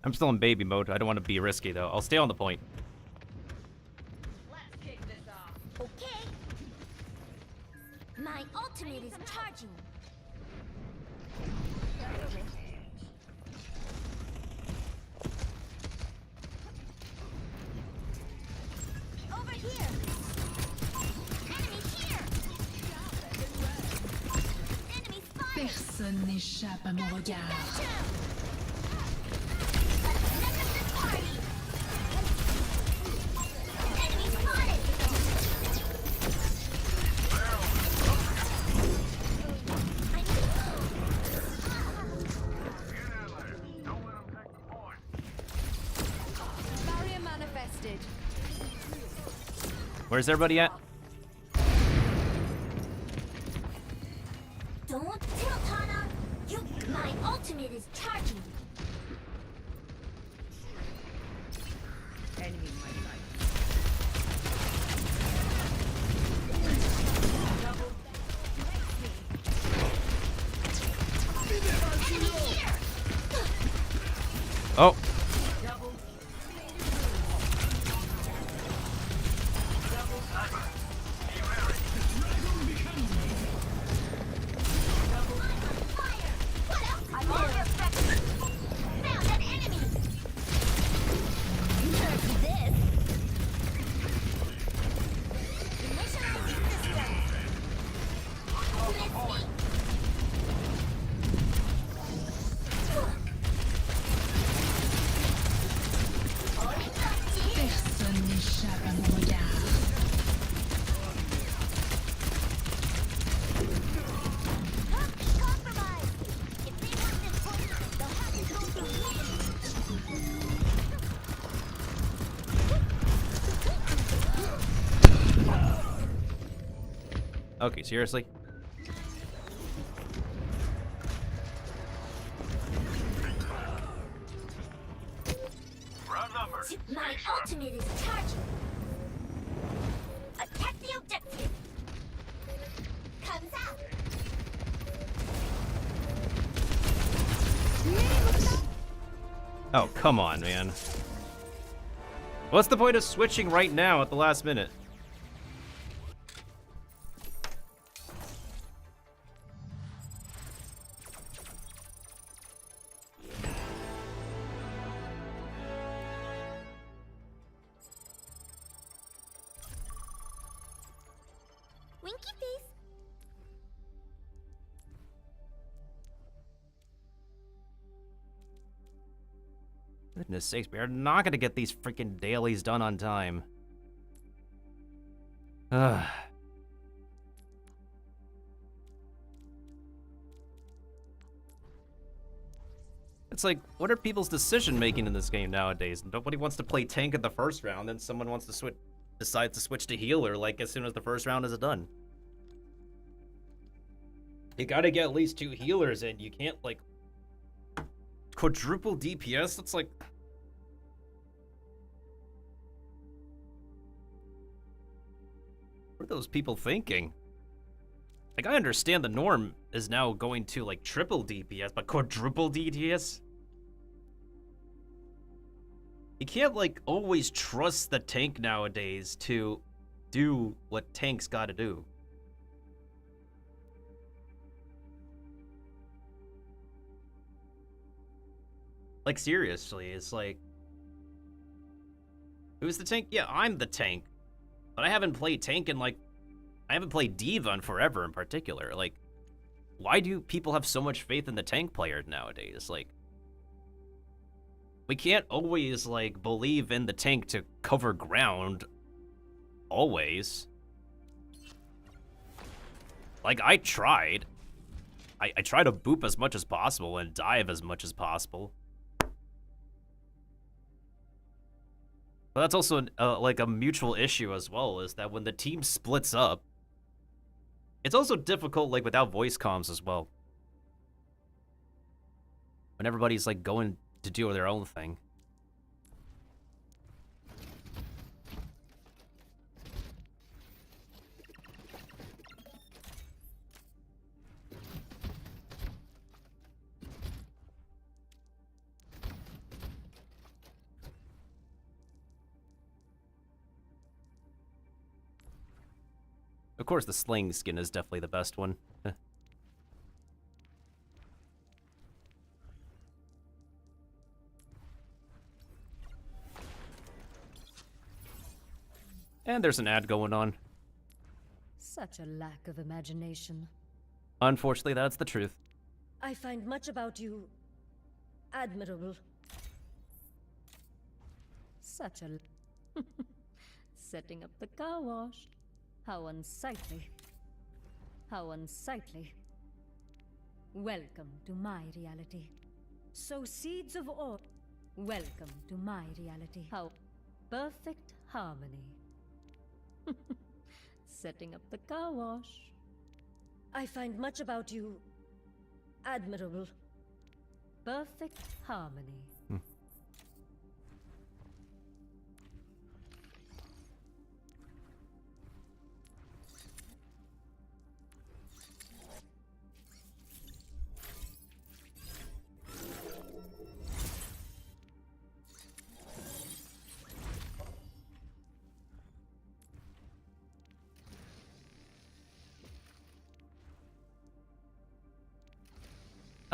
I'm still in baby mode. I don't want to be risky, though. I'll stay on the point. Let's kick this off. Okay. My ultimate is charging. Over here. Enemy here. Enemy spotted. Personne n'échappe à mon regard. Gotcha. Nemesis party. Enemy spotted. Barrier manifested. Where's everybody at? Don't tilt, Hana. My ultimate is charging. Enemy in my sight. Oh. I'm on your sector. Found an enemy. Nerf this. Initializing system. Let's see. Personne n'échappe à mon regard. Compromise. If they want this point, they'll have to go through me. Okay, seriously? Round number. My ultimate is charging. Attack the objective. Comes out. Oh, come on, man. What's the point of switching right now at the last minute? Winky face. Goodness sakes, we are not gonna get these freaking dailies done on time. Ugh. It's like, what are people's decision making in this game nowadays? Nobody wants to play tank in the first round, then someone wants to decides to switch to healer like as soon as the first round is done. You gotta get at least 2 healers in. You can't like quadruple DPS. That's like, what are those people thinking? Like, I understand the norm is now going to like triple DPS, but quadruple DPS? You can't like always trust the tank nowadays to do what tanks gotta do. Like, seriously, it's like, who's the tank? Yeah, I'm the tank. But I haven't played tank in like, I haven't played D.Va in forever in particular. Like, why do people have so much faith in the tank player nowadays? Like, we can't always like believe in the tank to cover ground. Always. Like, I tried. I try to boop as much as possible and dive as much as possible. But that's also like a mutual issue as well, is that when the team splits up, it's also difficult like without voice comms as well. When everybody's like going to do their own thing. Of course, the sling skin is definitely the best one. And there's an ad going on. Such a lack of imagination. Unfortunately, that's the truth. I find much about you admirable. Such a... Setting up the car wash. How unsightly. How unsightly. Welcome to my reality. Sow seeds of all. Welcome to my reality. How perfect harmony. Setting up the car wash. I find much about you admirable. Perfect harmony.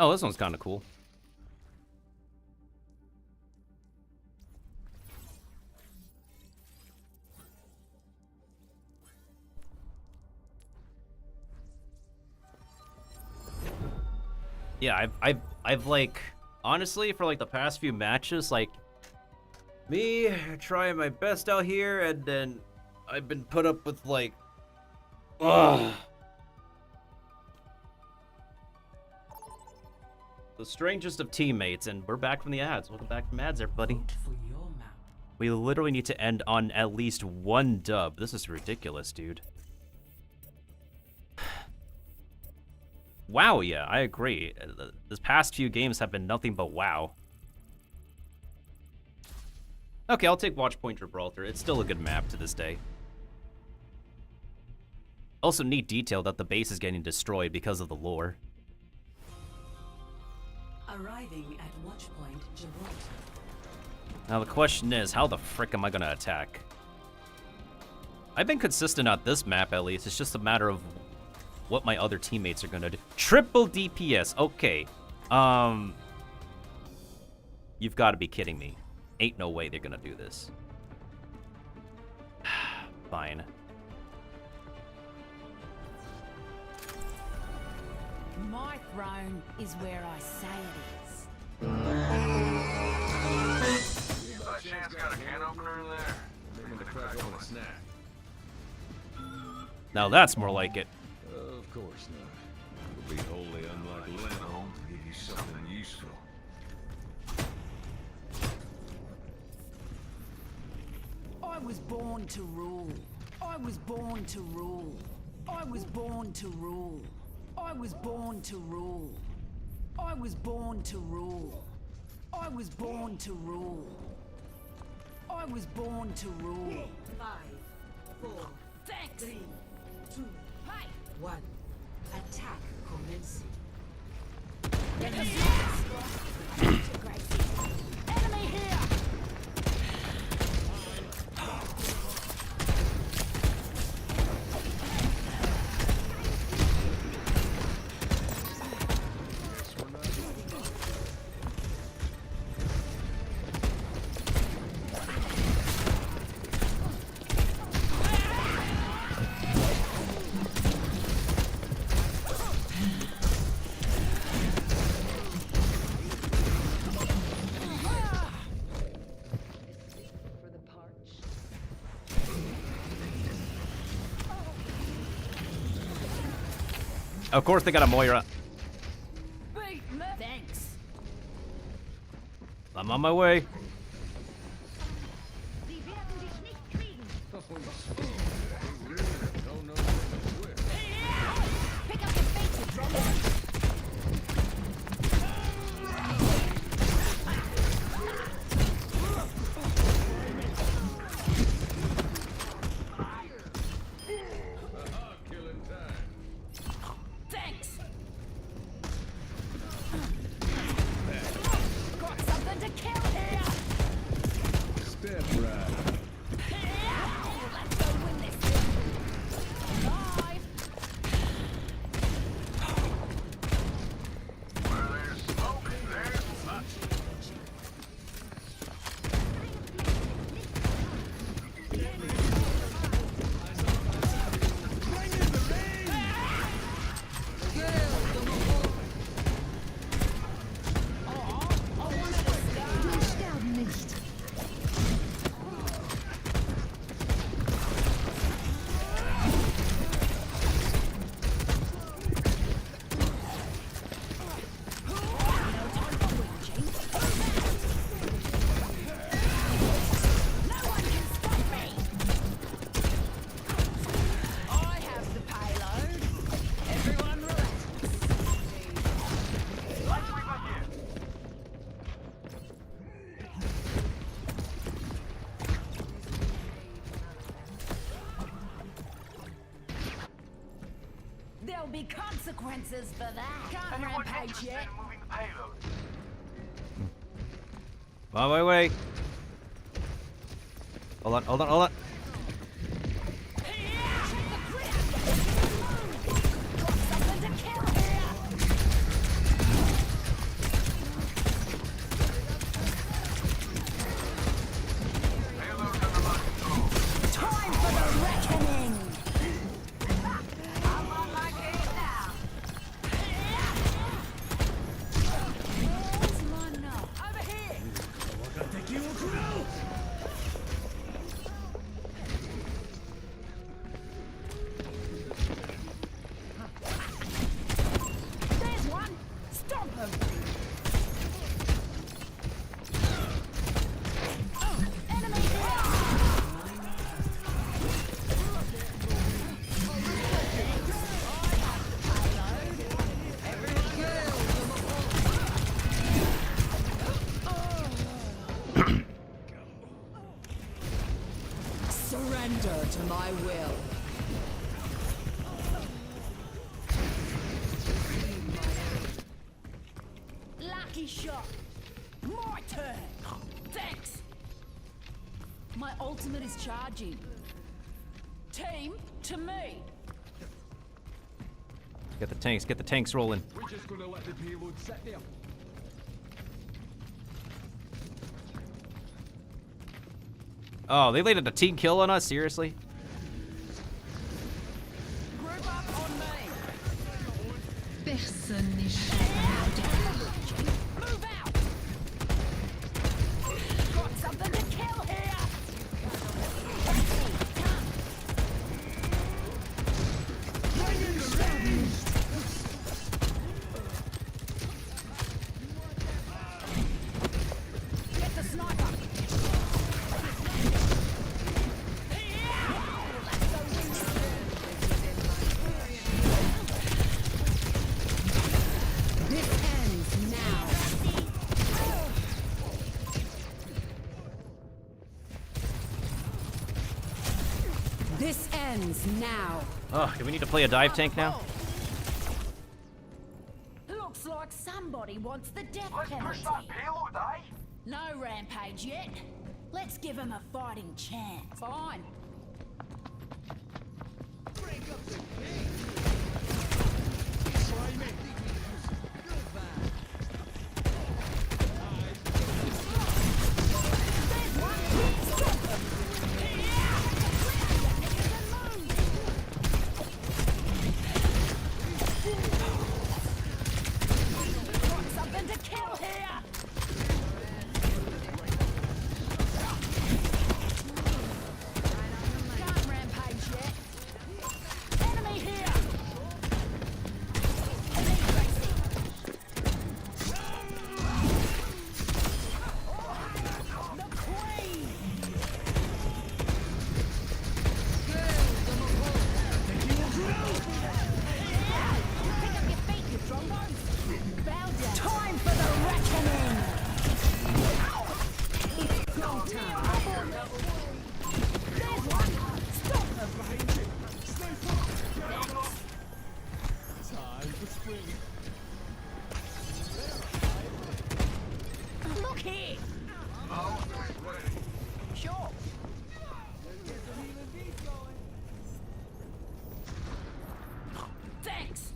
Oh, this one's kind of cool. Yeah, I've like, honestly, for like the past few matches, like, me trying my best out here, and then I've been put up with like, ugh. The strangest of teammates, and we're back from the ads. Welcome back from ads, everybody. We literally need to end on at least one dub. This is ridiculous, dude. Wow, yeah, I agree. This past few games have been nothing but wow. Okay, I'll take Watchpoint Gibraltar. It's still a good map to this day. Also, neat detail that the base is getting destroyed because of the lore. Arriving at Watchpoint Gibraltar. Now the question is, how the frick am I gonna attack? I've been consistent at this map at least. It's just a matter of what my other teammates are gonna do. Triple DPS, okay. You've gotta be kidding me. Ain't no way they're gonna do this. Fine. My throne is where I say it is. You by chance got a can opener in there? Maybe the crack on a snack. Now that's more like it. Of course not. It'll be wholly unlike Lenholm to give you something useful. I was born to rule. I was born to rule. I was born to rule. I was born to rule. I was born to rule. I was born to rule. I was born to rule. 5, 4, thanks. 3, 2, 1. Attack commencing. Enemy here! Of course they got a Moira. Thanks. I'm on my way. Pick up your feet, you drop. Thanks. Got something to kill here. There'll be consequences for that. Can't rampage yet. On my way. Hold on, hold on, hold on. Time for the reckoning. I'm on my game now. Where's my nut? Over here. There's one. Stomp him. Enemy Surrender to my will. Lucky shot. My turn. Thanks. My ultimate is charging. Team to me. Get the tanks rolling. We're just gonna let the payload sit there. Oh, they landed a team kill on us? Seriously? Group up on me. Personne n'échappe. Move out. Got something to kill here. Get the sniper. This ends now. This ends now. Oh, do we need to play a dive tank now? Looks like somebody wants the death penalty. No rampage yet. Let's give him a fighting chance. Fine. Got something to kill here. Can't rampage yet. Enemy here. Elite racing. The Queen. Pick up your feet, you trombone. Bow down. Time for the reckoning. It's go time. There's one. Stop him. Time for spring. Look here. Sure. Thanks.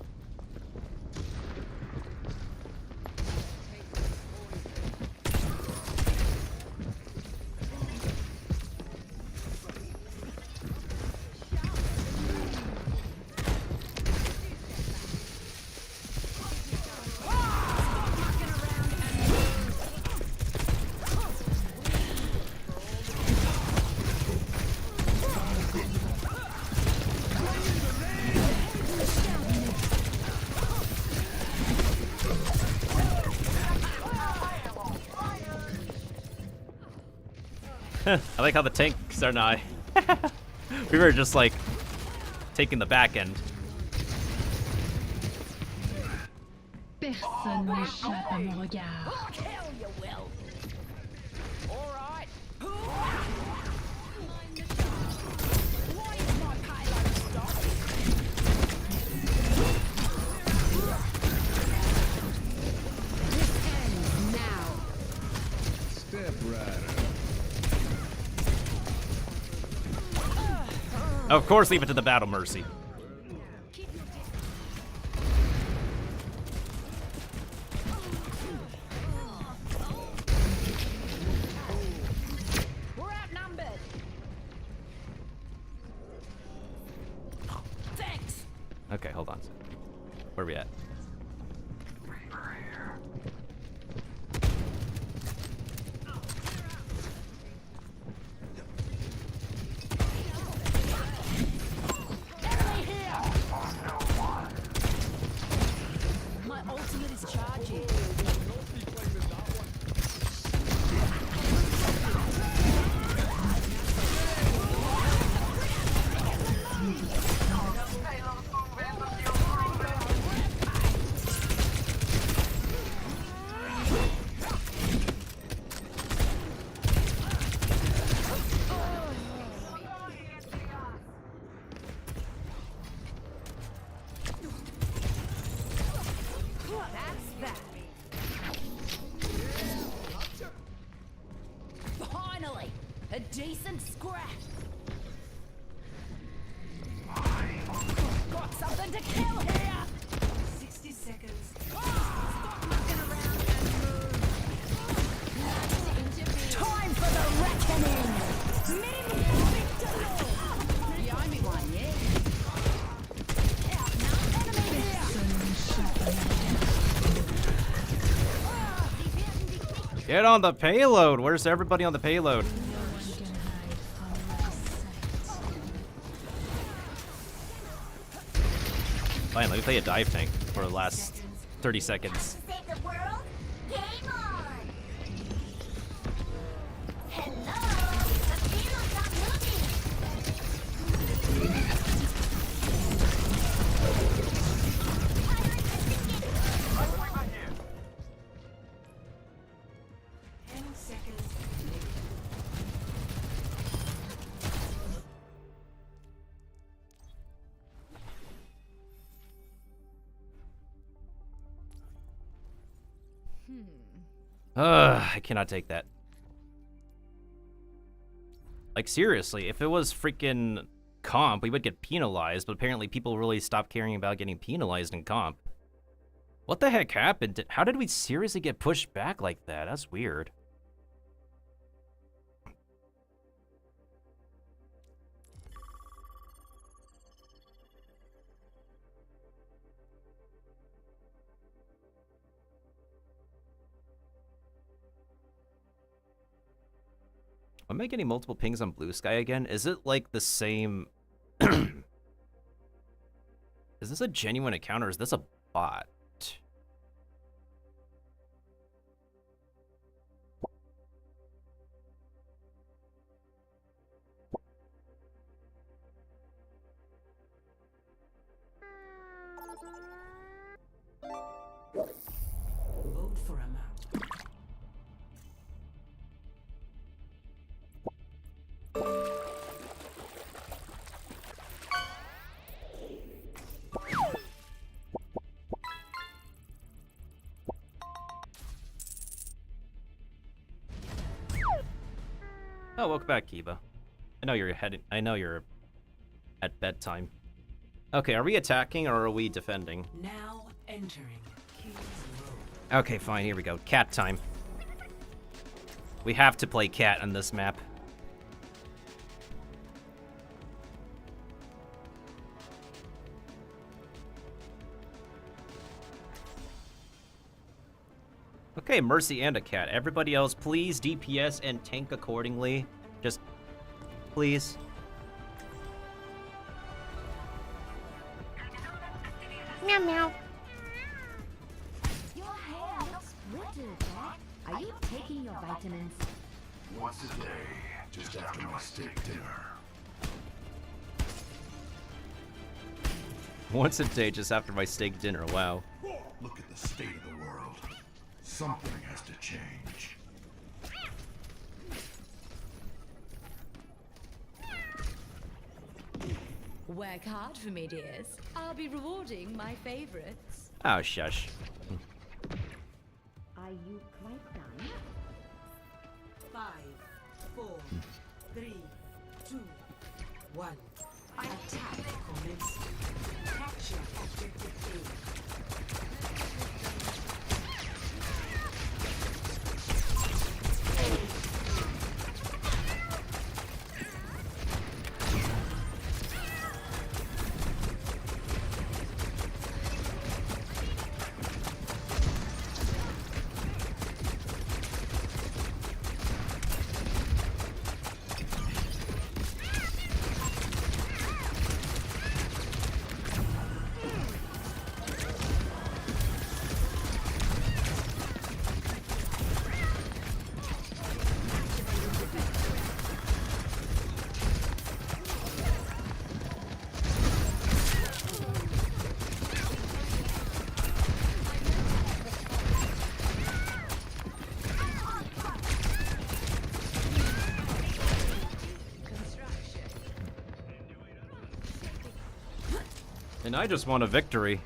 I like how the tanks are not. We were just like taking the back end. Personne n'échappe à mon regard. Like hell you will. All right. Why is my payload stopped? Of course, leave it to the battle, Mercy. We're outnumbered. Thanks. Okay, hold on. Where are we at? My ultimate is charging. Finally, a decent scrap. Got something to kill here. 60 seconds. Stop mucking around and move. Time for the reckoning. You owe me one, yeah? Get on the payload. Where's everybody on the payload? Fine, let me play a dive tank for the last 30 seconds. Save the world? Game on! Hello! The payload's not moving! 10 seconds. I cannot take that. Like, seriously, if it was freaking comp, we would get penalized, but apparently people really stopped caring about getting penalized in comp. What the heck happened? How did we seriously get pushed back like that? That's weird. Am I getting multiple pings on Blue Sky again? Is it like the same? Is this a genuine account or is this a bot? Vote for a map. Oh, welcome back, Kiba. I know you're heading. I know you're at bedtime. Okay, are we attacking or are we defending? Now entering King's Row. Okay, fine. Here we go. Cat time. We have to play cat on this map. Okay, Mercy and a cat. Everybody else, please DPS and tank accordingly. Just, please. Meow meow. Your hair looks brittle, Dad. Are you taking your vitamins? Once a day, just after my steak dinner. Once a day, just after my steak dinner. Wow. Look at the state of the world. Something has to change. Work hard for me, dears. I'll be rewarding my favorites. Oh, shush. Are you quite done? 5, 4, 3, 2, 1. Attack commence. Capture objective And I just want a victory.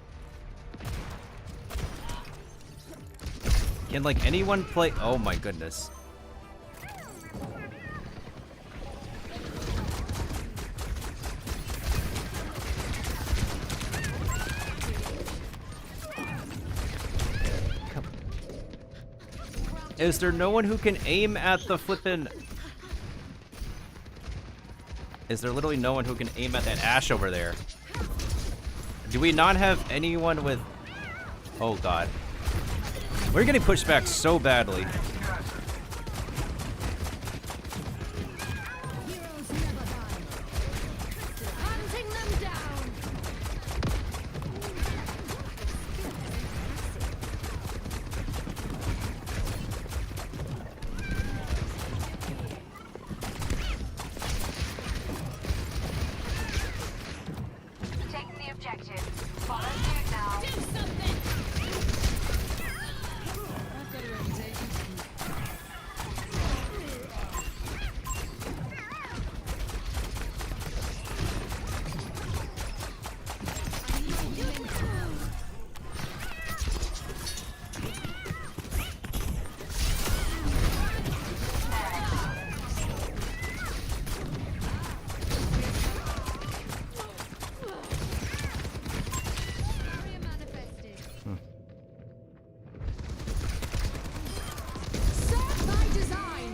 Can like anyone play? Oh my goodness. Is there no one who can aim at the flippin'? Is there literally no one who can aim at that Ash over there? Do we not have anyone with... Oh god. We're getting pushed back so badly. Hunting them down. Taking the objective. Follow suit now. Do something. I've got a reputation to keep. Serve my design.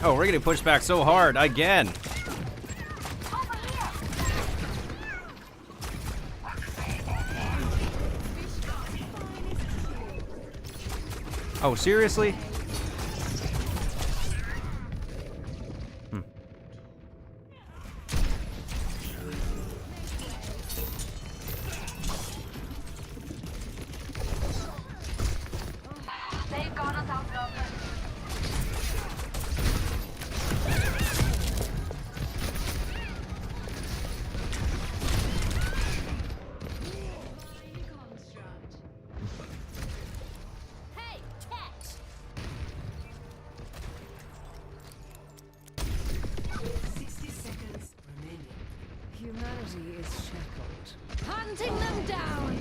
Oh, we're getting pushed back so hard again. Oh, seriously? They've got us outnumbered. Hey, catch. 60 seconds remaining. Humanity is shackled. Hunting them down.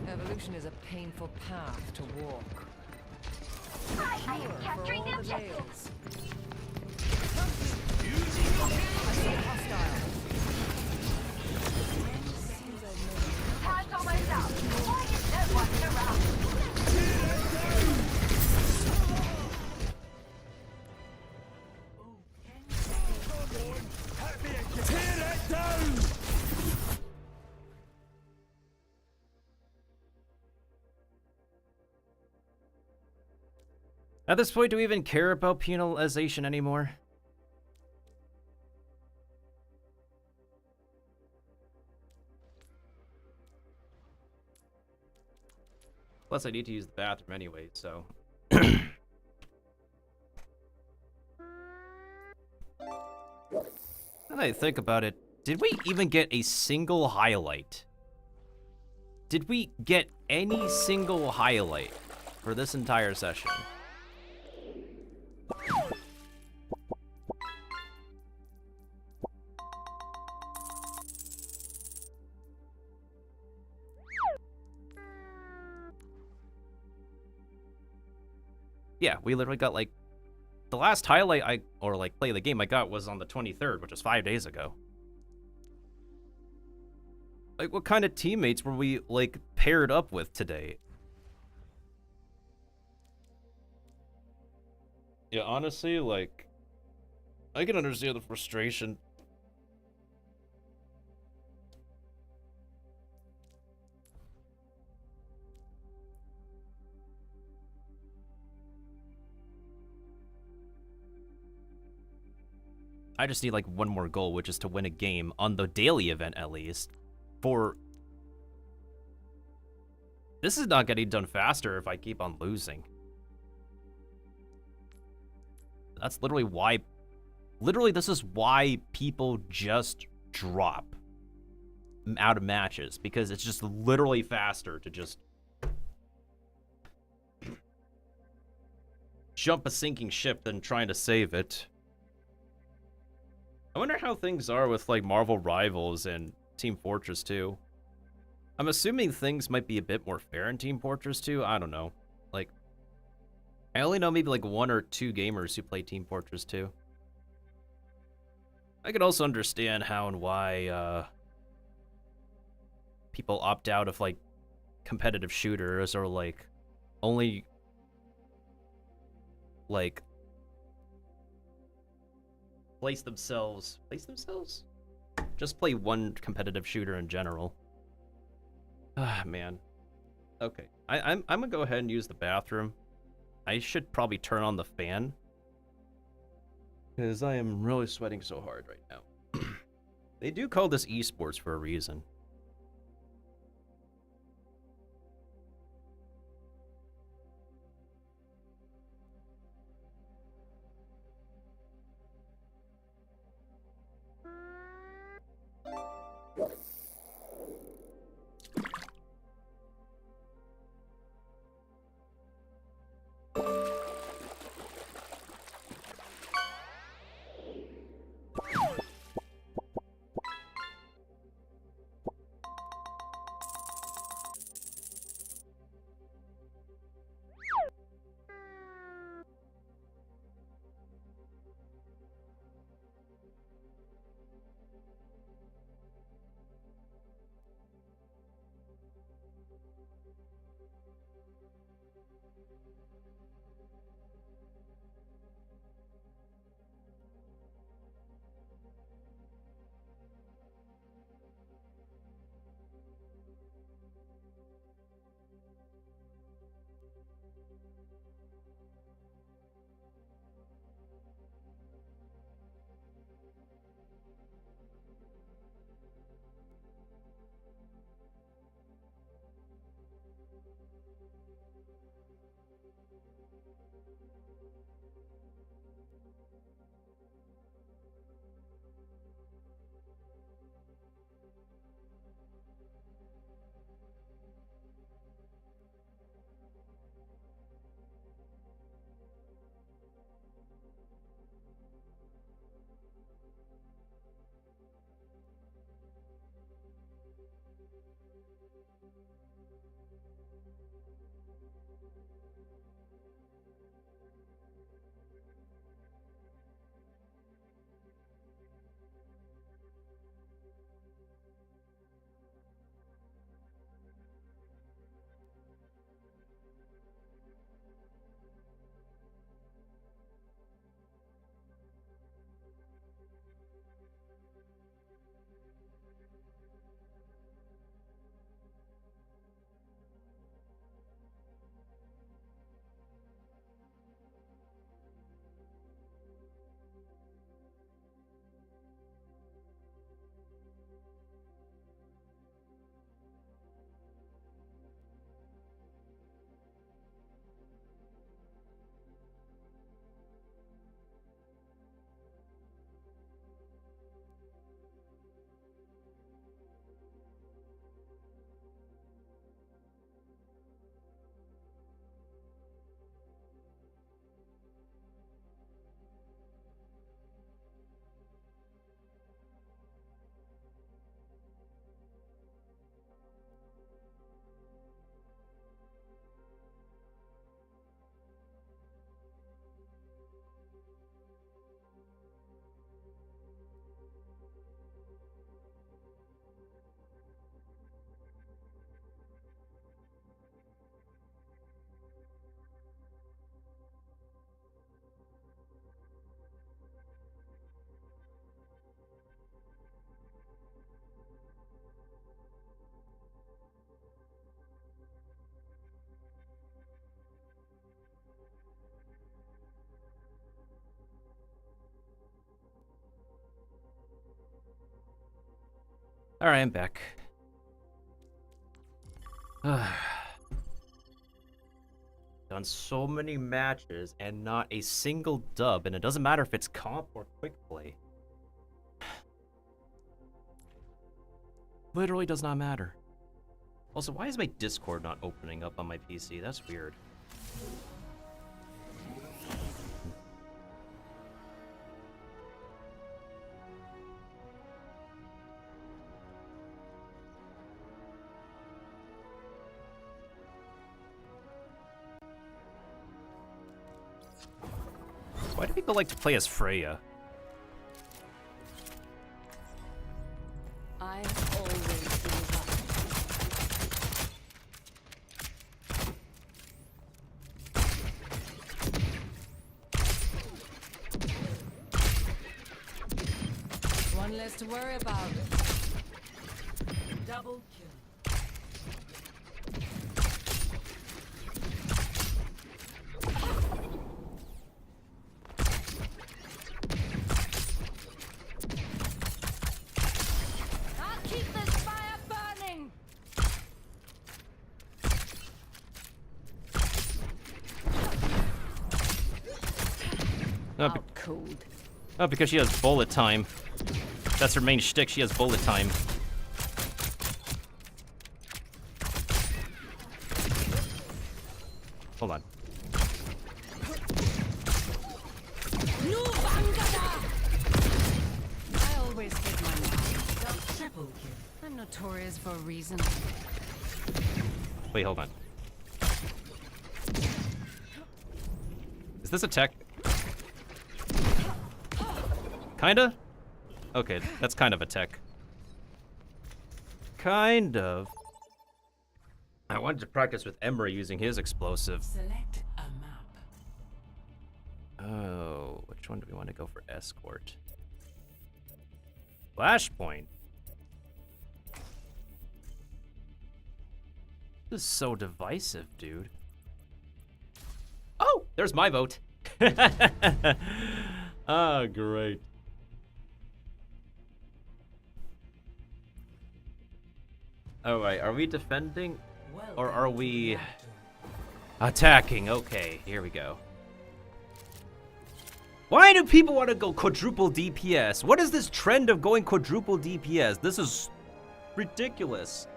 Evolution is a painful path to walk. I am capturing the objective. Time's almost up. Why is no one around? At this point, do we even care about penalization anymore? Plus, I need to use the bathroom anyway, so... Now that I think about it, did we even get a single highlight? Did we get any single highlight for this entire session? Yeah, we literally got like the last highlight play of the game I got was on the 23rd, which was 5 days ago. Like, what kind of teammates were we like paired up with today? Yeah, honestly, like, I can understand the frustration. I just need like one more goal, which is to win a game on the daily event at least. This is not getting done faster if I keep on losing. That's literally why... Literally, this is why people just drop out of matches. Because it's just literally faster to just... jump a sinking ship than trying to save it. I wonder how things are with, like, Marvel Rivals and Team Fortress 2. I'm assuming things might be a bit more fair in Team Fortress 2. I don't know. Like, I only know maybe, like, 1 or 2 gamers who play Team Fortress 2. I could also understand how and why, people opt out of, like, competitive shooters or, like, only, like... Place themselves? Just play one competitive shooter in general. Ah, man. Okay. I'm gonna go ahead and use the bathroom. I should probably turn on the fan. Because I am really sweating so hard right now. They do call this esports for a reason. Alright, I'm back. Done so many matches and not a single dub, and it doesn't matter if it's comp or quick play. Literally does not matter. Also, why is my Discord not opening up on my PC? That's weird. Why do people like to play as Freya? I've always been right. One less to worry about. Double kill. Oh, because she has bullet time. That's her main shtick, she has bullet time. Hold on. I always hit my mark. Triple kill. I'm notorious for a reason. Wait, hold on. Is this a tech? Kinda? Okay, that's kind of a tech. Kind of. I wanted to practice with Emery using his explosive. Select a map. Oh, which one do we want to go for escort? Flashpoint. This is so divisive, dude. Oh, there's my vote. Ah, great. Alright, are we defending? Or are we attacking? Okay, here we go. Why do people want to go quadruple DPS? What is this trend of going quadruple DPS? This is ridiculous.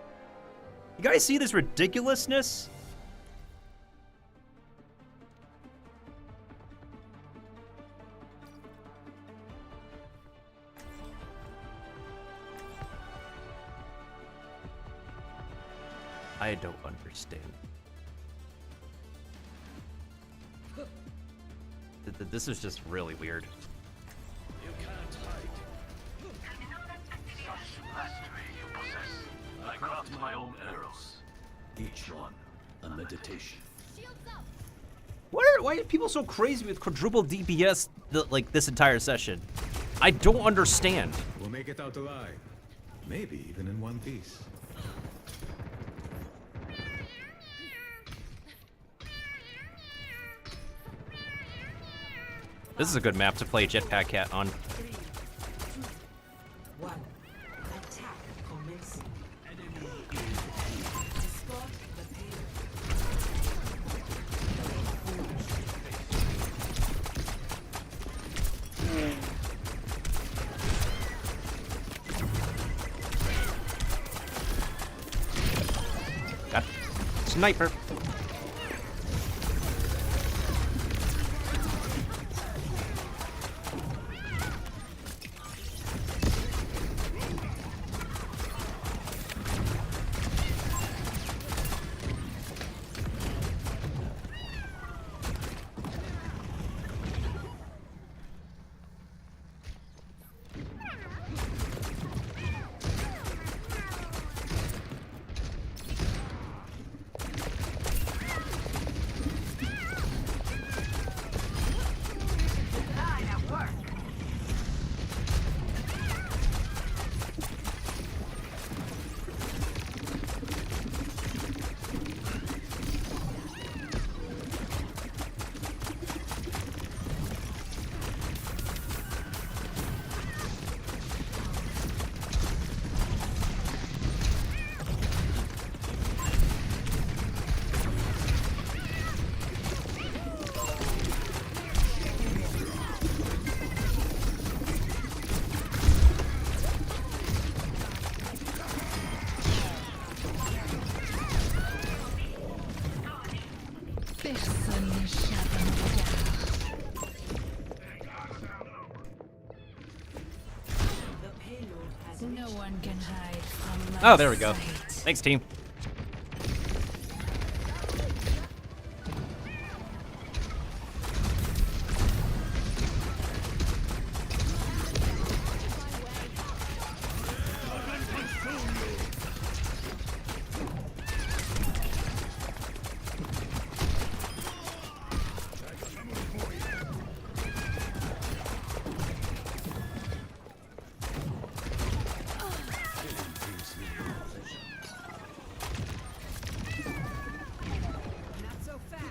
You guys see this ridiculousness? I don't understand. This is just really weird. You can't hide. I craft my own arrows. Each one a meditation. Why are people so crazy with quadruple DPS like this entire session? I don't understand. We'll make it out alive. Maybe even in one piece. This is a good map to play Jetpack Cat on. 3, 2, 1. Attack commencing. Enemy. Escort the payload. Got sniper. Personne n'échappe à mon regard. No one can hide from my Oh, there we go. sight. Thanks, team. Not so fast.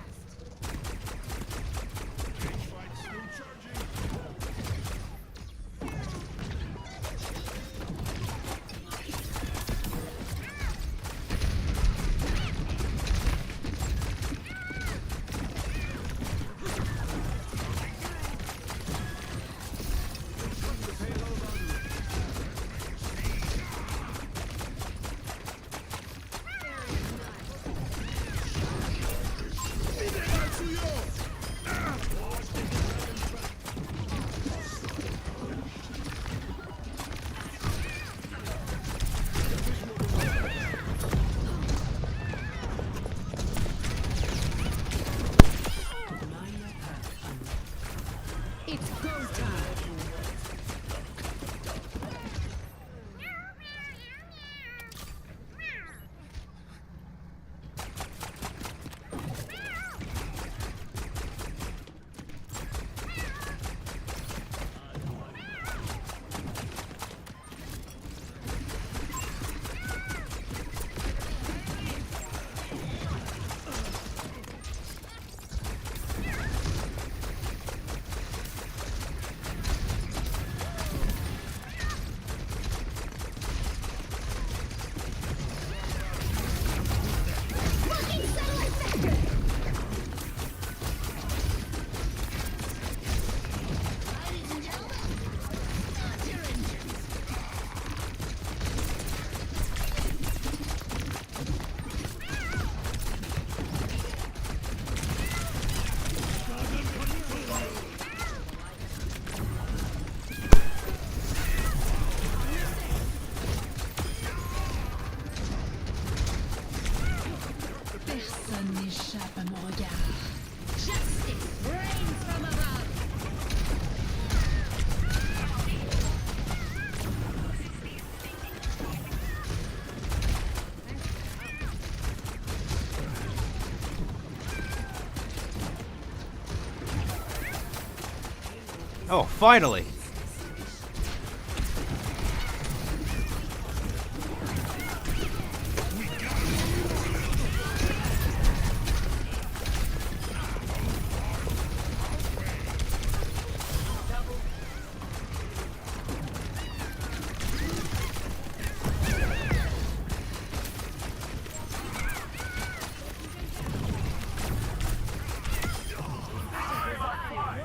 It's go time. Personne n'échappe à mon regard. Justice reigns from above. Oh, finally!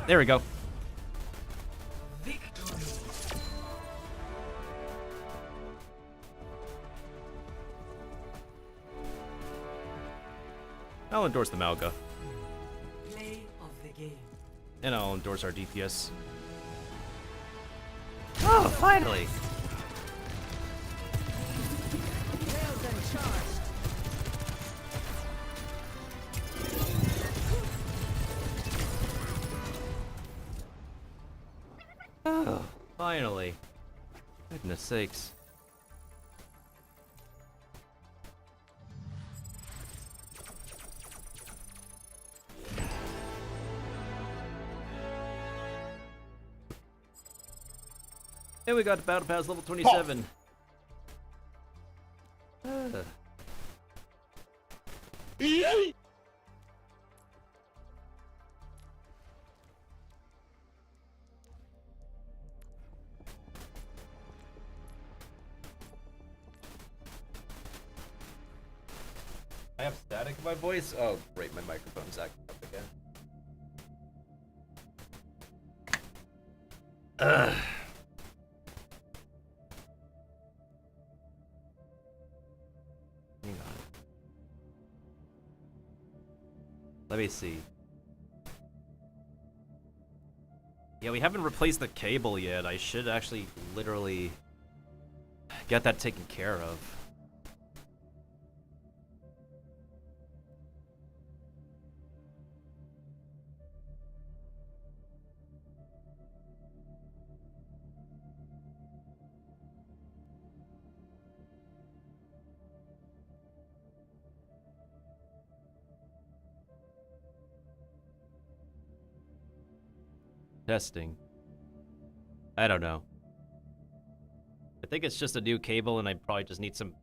There we go. I'll endorse the Malga. Play of the game. And I'll endorse our DPS. Oh, finally! Rails and charged. Oh, finally. Goodness sakes. And we got to Battle Pass level 27. I have static in my voice? Oh, great, my microphone's acting up again. Ugh. Hang on. Let me see. Yeah, we haven't replaced the cable yet. I should actually literally get that taken care of. Testing. I don't know. I think it's just a new cable and I probably just need some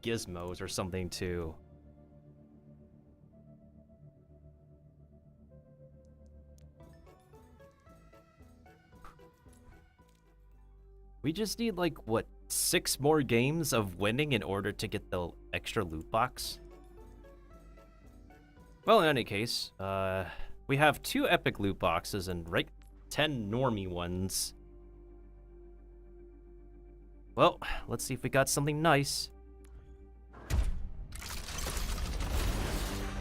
gizmos or something to... We just need like, what, 6 more games of winning in order to get the extra loot box? Well, in any case, we have 2 epic loot boxes and 10 normie ones. Well, let's see if we got something nice.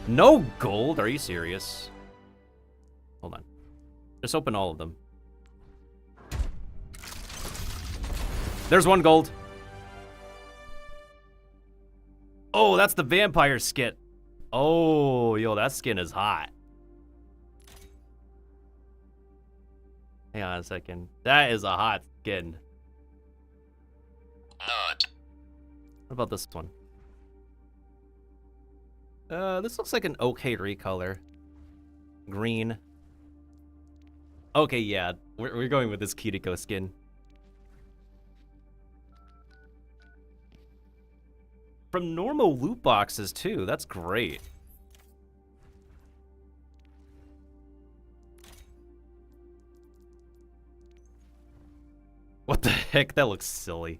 No gold? Are you serious? Hold on. Just open all of them. There's 1 gold. Oh, that's the vampire skin. Oh, yo, that skin is hot. Hang on a second. That is a hot skin. Not. What about this one? This looks like an okay recolor. Green. Okay, yeah. We're going with this Kiriko skin. From normal loot boxes, too. That's great. What the heck? That looks silly.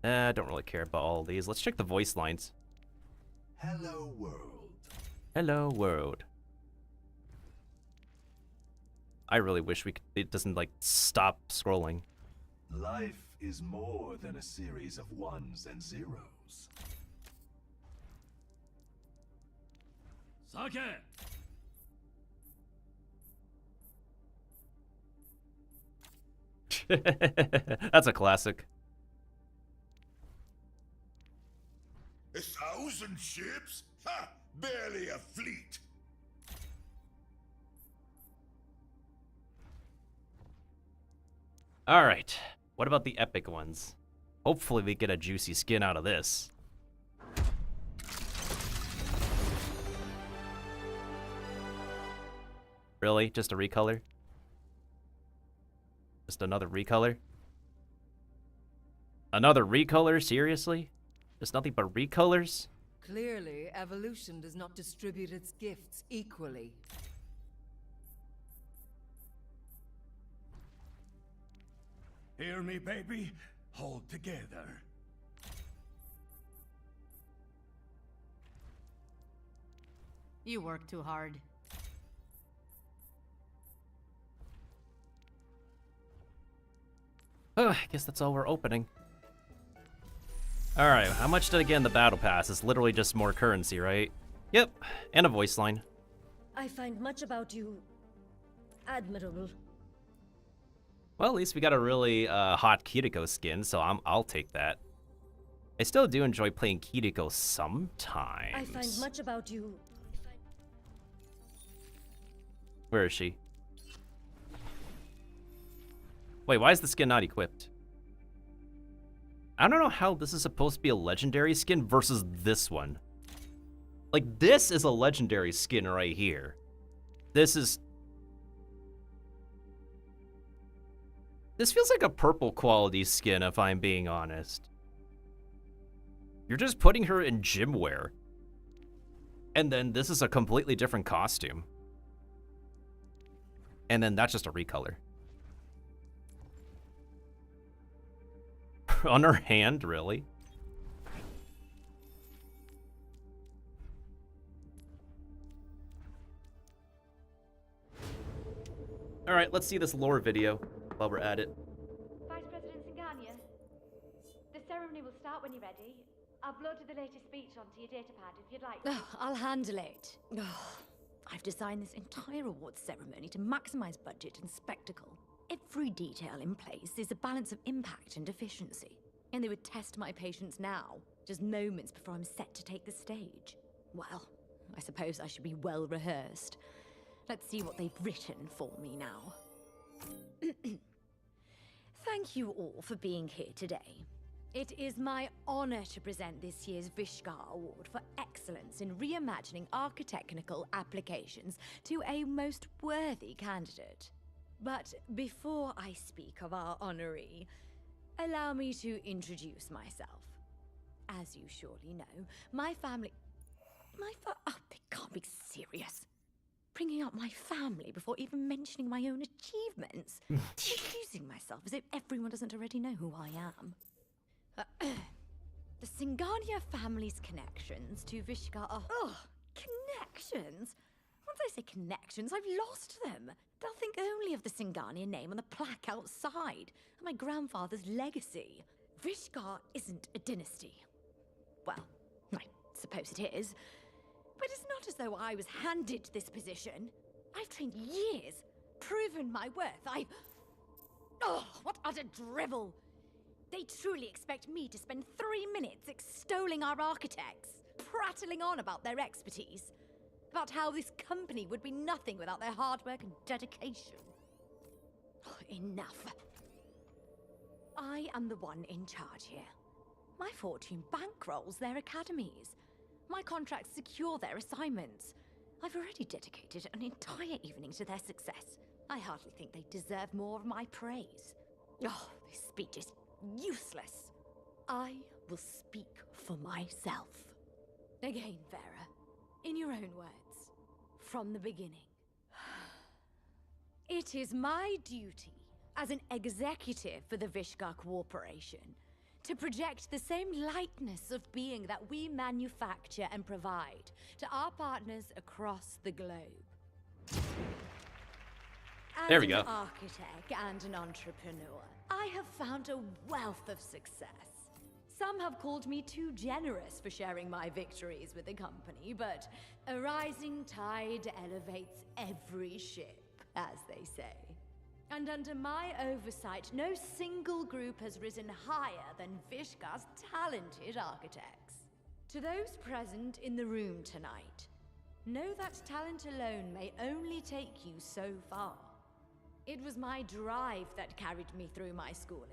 I don't really care about all of these. Let's check the voice lines. Hello, world. Hello, world. I really wish it doesn't, like, stop scrolling. Life is more than a series of ones and zeros. Sake! That's a classic. 1,000 ships? Ha! Barely a fleet. All right. What about the epic ones? Hopefully we get a juicy skin out of this. Really? Just a recolor? Just another recolor? Another recolor? Seriously? Just nothing but recolors? Clearly, evolution does not distribute its gifts equally. Hear me, baby? Hold together. You work too hard. I guess that's all we're opening. Alright, how much did I get in the battle pass? It's literally just more currency, right? Yep, and a voice line. I find much about you admirable. Well, at least we got a really hot Kiriko skin, so I'll take that. I still do enjoy playing Kiriko sometimes. I find much about you. Where is she? Wait, why is the skin not equipped? I don't know how this is supposed to be a legendary skin versus this one. Like, this is a legendary skin right here. This feels like a purple quality skin, if I'm being honest. You're just putting her in gym wear. And then this is a completely different costume. And then that's just a recolor. On her hand, really? Alright, let's see this lore video while we're at it. Vice President Singania, the ceremony ceremony will start when you're ready. I've uploaded the latest speech onto your datapad if you'd like. I'll handle it. I've designed this entire awards ceremony to maximize budget and spectacle. Every detail in place is a balance of impact and efficiency. And they would test my patience now, just moments before I'm set to take the stage. Well, I suppose I should be well rehearsed. Let's see what they've written for me now. Thank you all for being here today. It is my honor to present this year's Vishkar Award for excellence in reimagining architectonical applications to a most worthy candidate. But before I speak of our honoree, allow me to introduce myself. As you surely know, my family... Oh, they can't be serious. Bringing up my family before even mentioning my own achievements. Introducing myself as if everyone doesn't already know who I am. The Singania family's connections to Vishkar are... Connections? Once I say connections, I've lost them. They'll think only of the Singania name on the plaque outside, and my grandfather's legacy. Vishkar isn't a dynasty. Well, I suppose it is. But it's not as though I was handed this position. I've trained years, proven my worth. What utter drivel! They truly expect me to spend 3 minutes extolling our architects, prattling on about their expertise, about how this company would be nothing without their hard work and dedication. Enough. I am the one in charge here. My fortune bankrolls their academies. My contracts secure their assignments. I've already dedicated an entire evening to their success. I hardly think they deserve more of my praise. This speech is useless. I will speak for myself. Again, Vera, in your own words, from the beginning. It is my duty as an executive for the Vishkar Corporation to project the same lightness of being that we manufacture and provide to our partners across the globe. There we As go. an architect and an entrepreneur, I have found a wealth of success. Some have called me too generous for sharing my victories with the company, but a rising tide elevates every ship, as they say. And under my oversight, no single group has risen higher than Vishkar's talented architects. To those present in the room tonight, know that talent alone may only take you so far. It was my drive that carried me through my schooling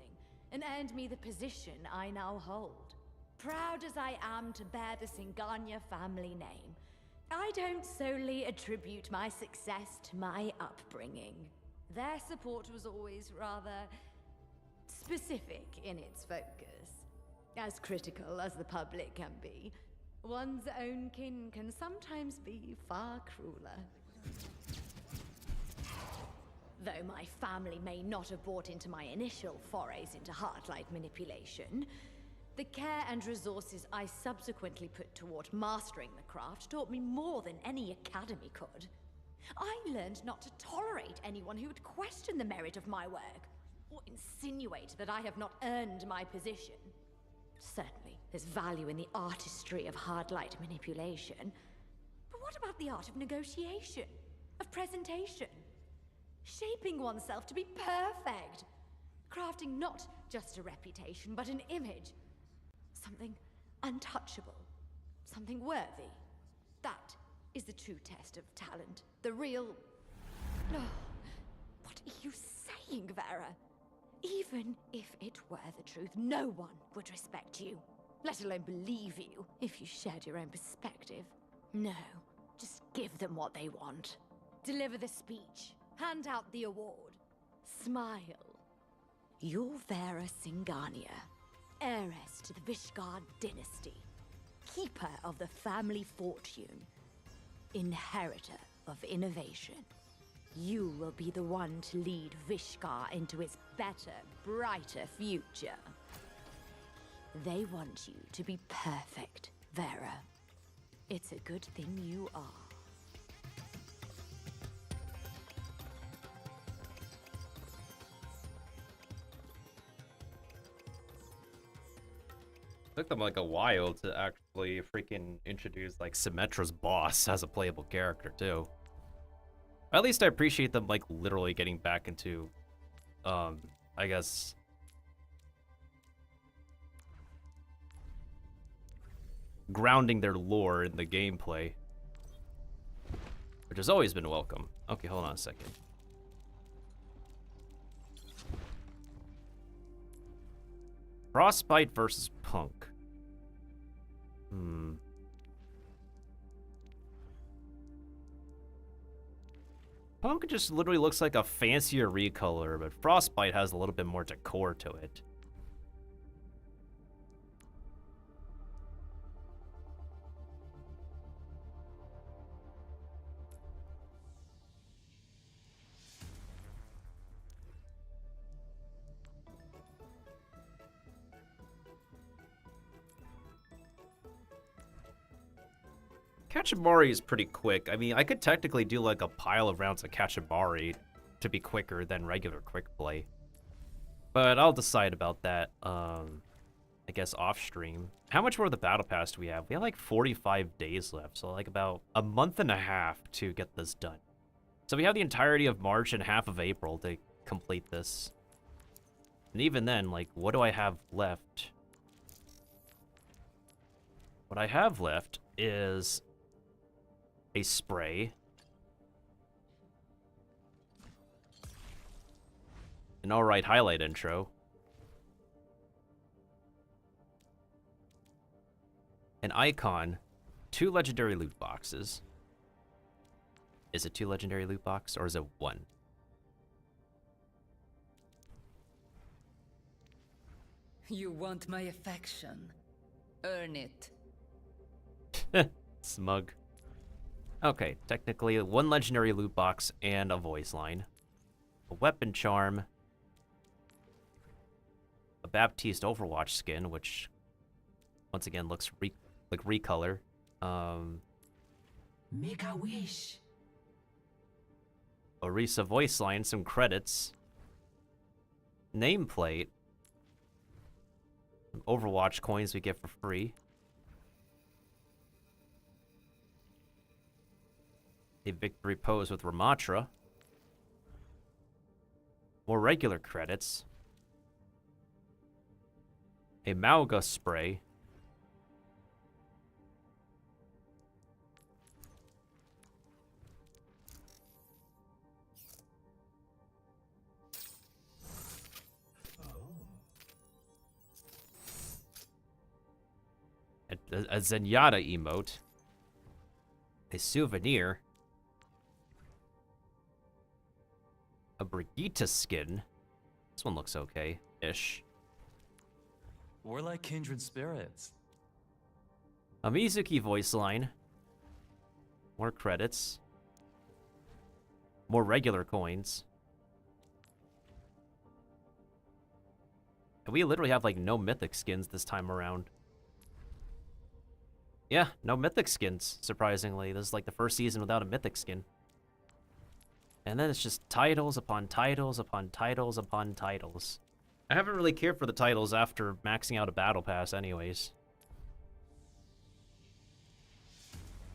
and earned me the position I now hold. Proud as I am to bear the Singania family name, I don't solely attribute my success to my upbringing. Their support was always rather specific in its focus. As critical as the public can be, one's own kin can sometimes be far crueler. Though my family may not have bought into my initial forays into heartlight manipulation, the care and resources I subsequently put toward mastering the craft taught me more than any academy could. I learned not to tolerate anyone who would question the merit of my work, or insinuate that I have not earned my position. Certainly, there's value in the artistry of hard-light manipulation. But what about the art of negotiation, of presentation? Shaping oneself to be perfect. Crafting not just a reputation, but an image. Something untouchable. Something worthy. That is the true test of talent. The real... What are you saying, Vera? Even if it were the truth, no one would respect you. Let alone believe you, if you shared your own perspective. No, just give them what they want. Deliver the speech. Hand out the award. Smile. You're Vera Singania, heiress to the Vishkar dynasty, keeper of the family fortune, inheritor of innovation. You will be the one to lead Vishkar into its better, brighter future. They want you to be perfect, Vera. It's a good thing you are. Took them like a while to actually freaking introduce like Symmetra's boss as a playable character too. At least I appreciate them like literally getting back into, I guess, grounding their lore in the gameplay, which has always been welcome. Okay, hold on a second. Frostbite versus Punk. Punk just literally looks like a fancier recolor, but Frostbite has a little bit more decor to it. Kachimari is pretty quick. I mean, I could technically do like a pile of rounds of Kachimari to be quicker than regular quick play. But I'll decide about that, I guess, off stream. How much more of the battle pass do we have? We have like 45 days left, so like about a month and a half to get this done. So we have the entirety of March and half of April to complete this. And even then, like, what do I have left? What I have left is a spray, an alright highlight intro, an icon, 2 legendary loot boxes. Is it 2 legendary loot boxes or is it 1? You want my affection. Earn it. Smug. Okay, technically 1 legendary loot box and a voice line. A weapon charm. A Baptiste Overwatch skin, which once again looks like recolor. Make a wish. Orisa voice line, some credits. Nameplate. Some Overwatch coins we get for free. A victory pose with Ramatra. More regular credits. A Mauga spray. A Zenyatta emote. A souvenir. A Brigitte skin. This one looks okay-ish. We're like kindred spirits. A Mizuki voice line. More credits. More regular coins. And we literally have like no mythic skins this time around. Yeah, no mythic skins, surprisingly. This is like the first season without a mythic skin. And then it's just titles upon titles upon titles upon titles. I haven't really cared for the titles after maxing out a battle pass anyways.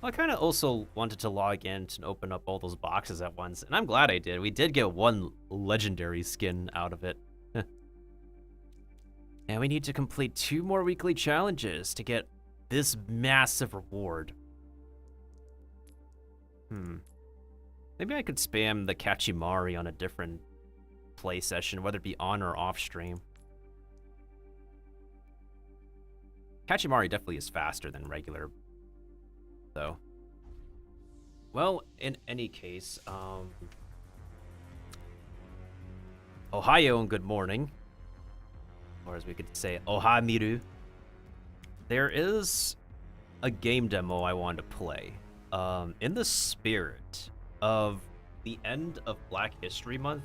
Well, I kind of also wanted to log in and open up all those boxes at once, and I'm glad I did. We did get 1 legendary skin out of it. And we need to complete 2 more weekly challenges to get this massive reward. Maybe I could spam the Kachimari on a different play session, whether it be on or off stream. Kachimari definitely is faster than regular, though. Well, in any case, Ohio and good morning. Or as we could say, Ohamiru. There is a game demo I wanted to play. In the spirit of the end of Black History Month,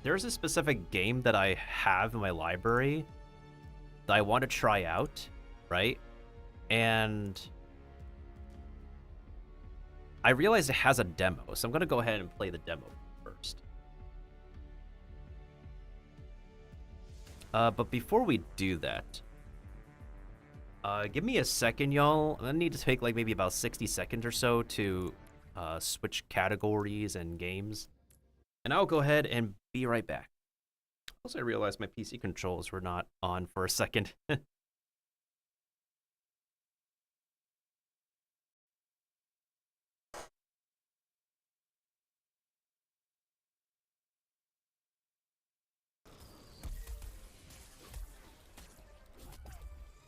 there's a specific game that I have in my library that I want to try out, right? And I realized it has a demo, so I'm going to go ahead and play the demo first. But before we do that, Give me a second, y'all. I need to take like maybe about 60 seconds or so to switch categories and games. And I'll go ahead and be right back. Also, I realized my PC controls were not on for a second.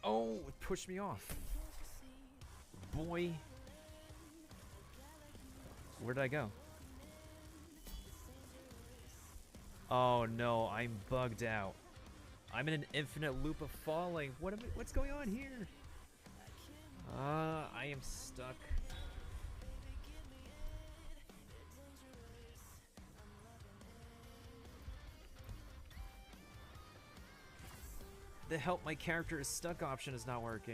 Oh, it pushed me off. Boy. Where did I go? Oh no, I'm bugged out. I'm in an infinite loop of falling. What's going on here? I am stuck. The help my character is stuck option is not working.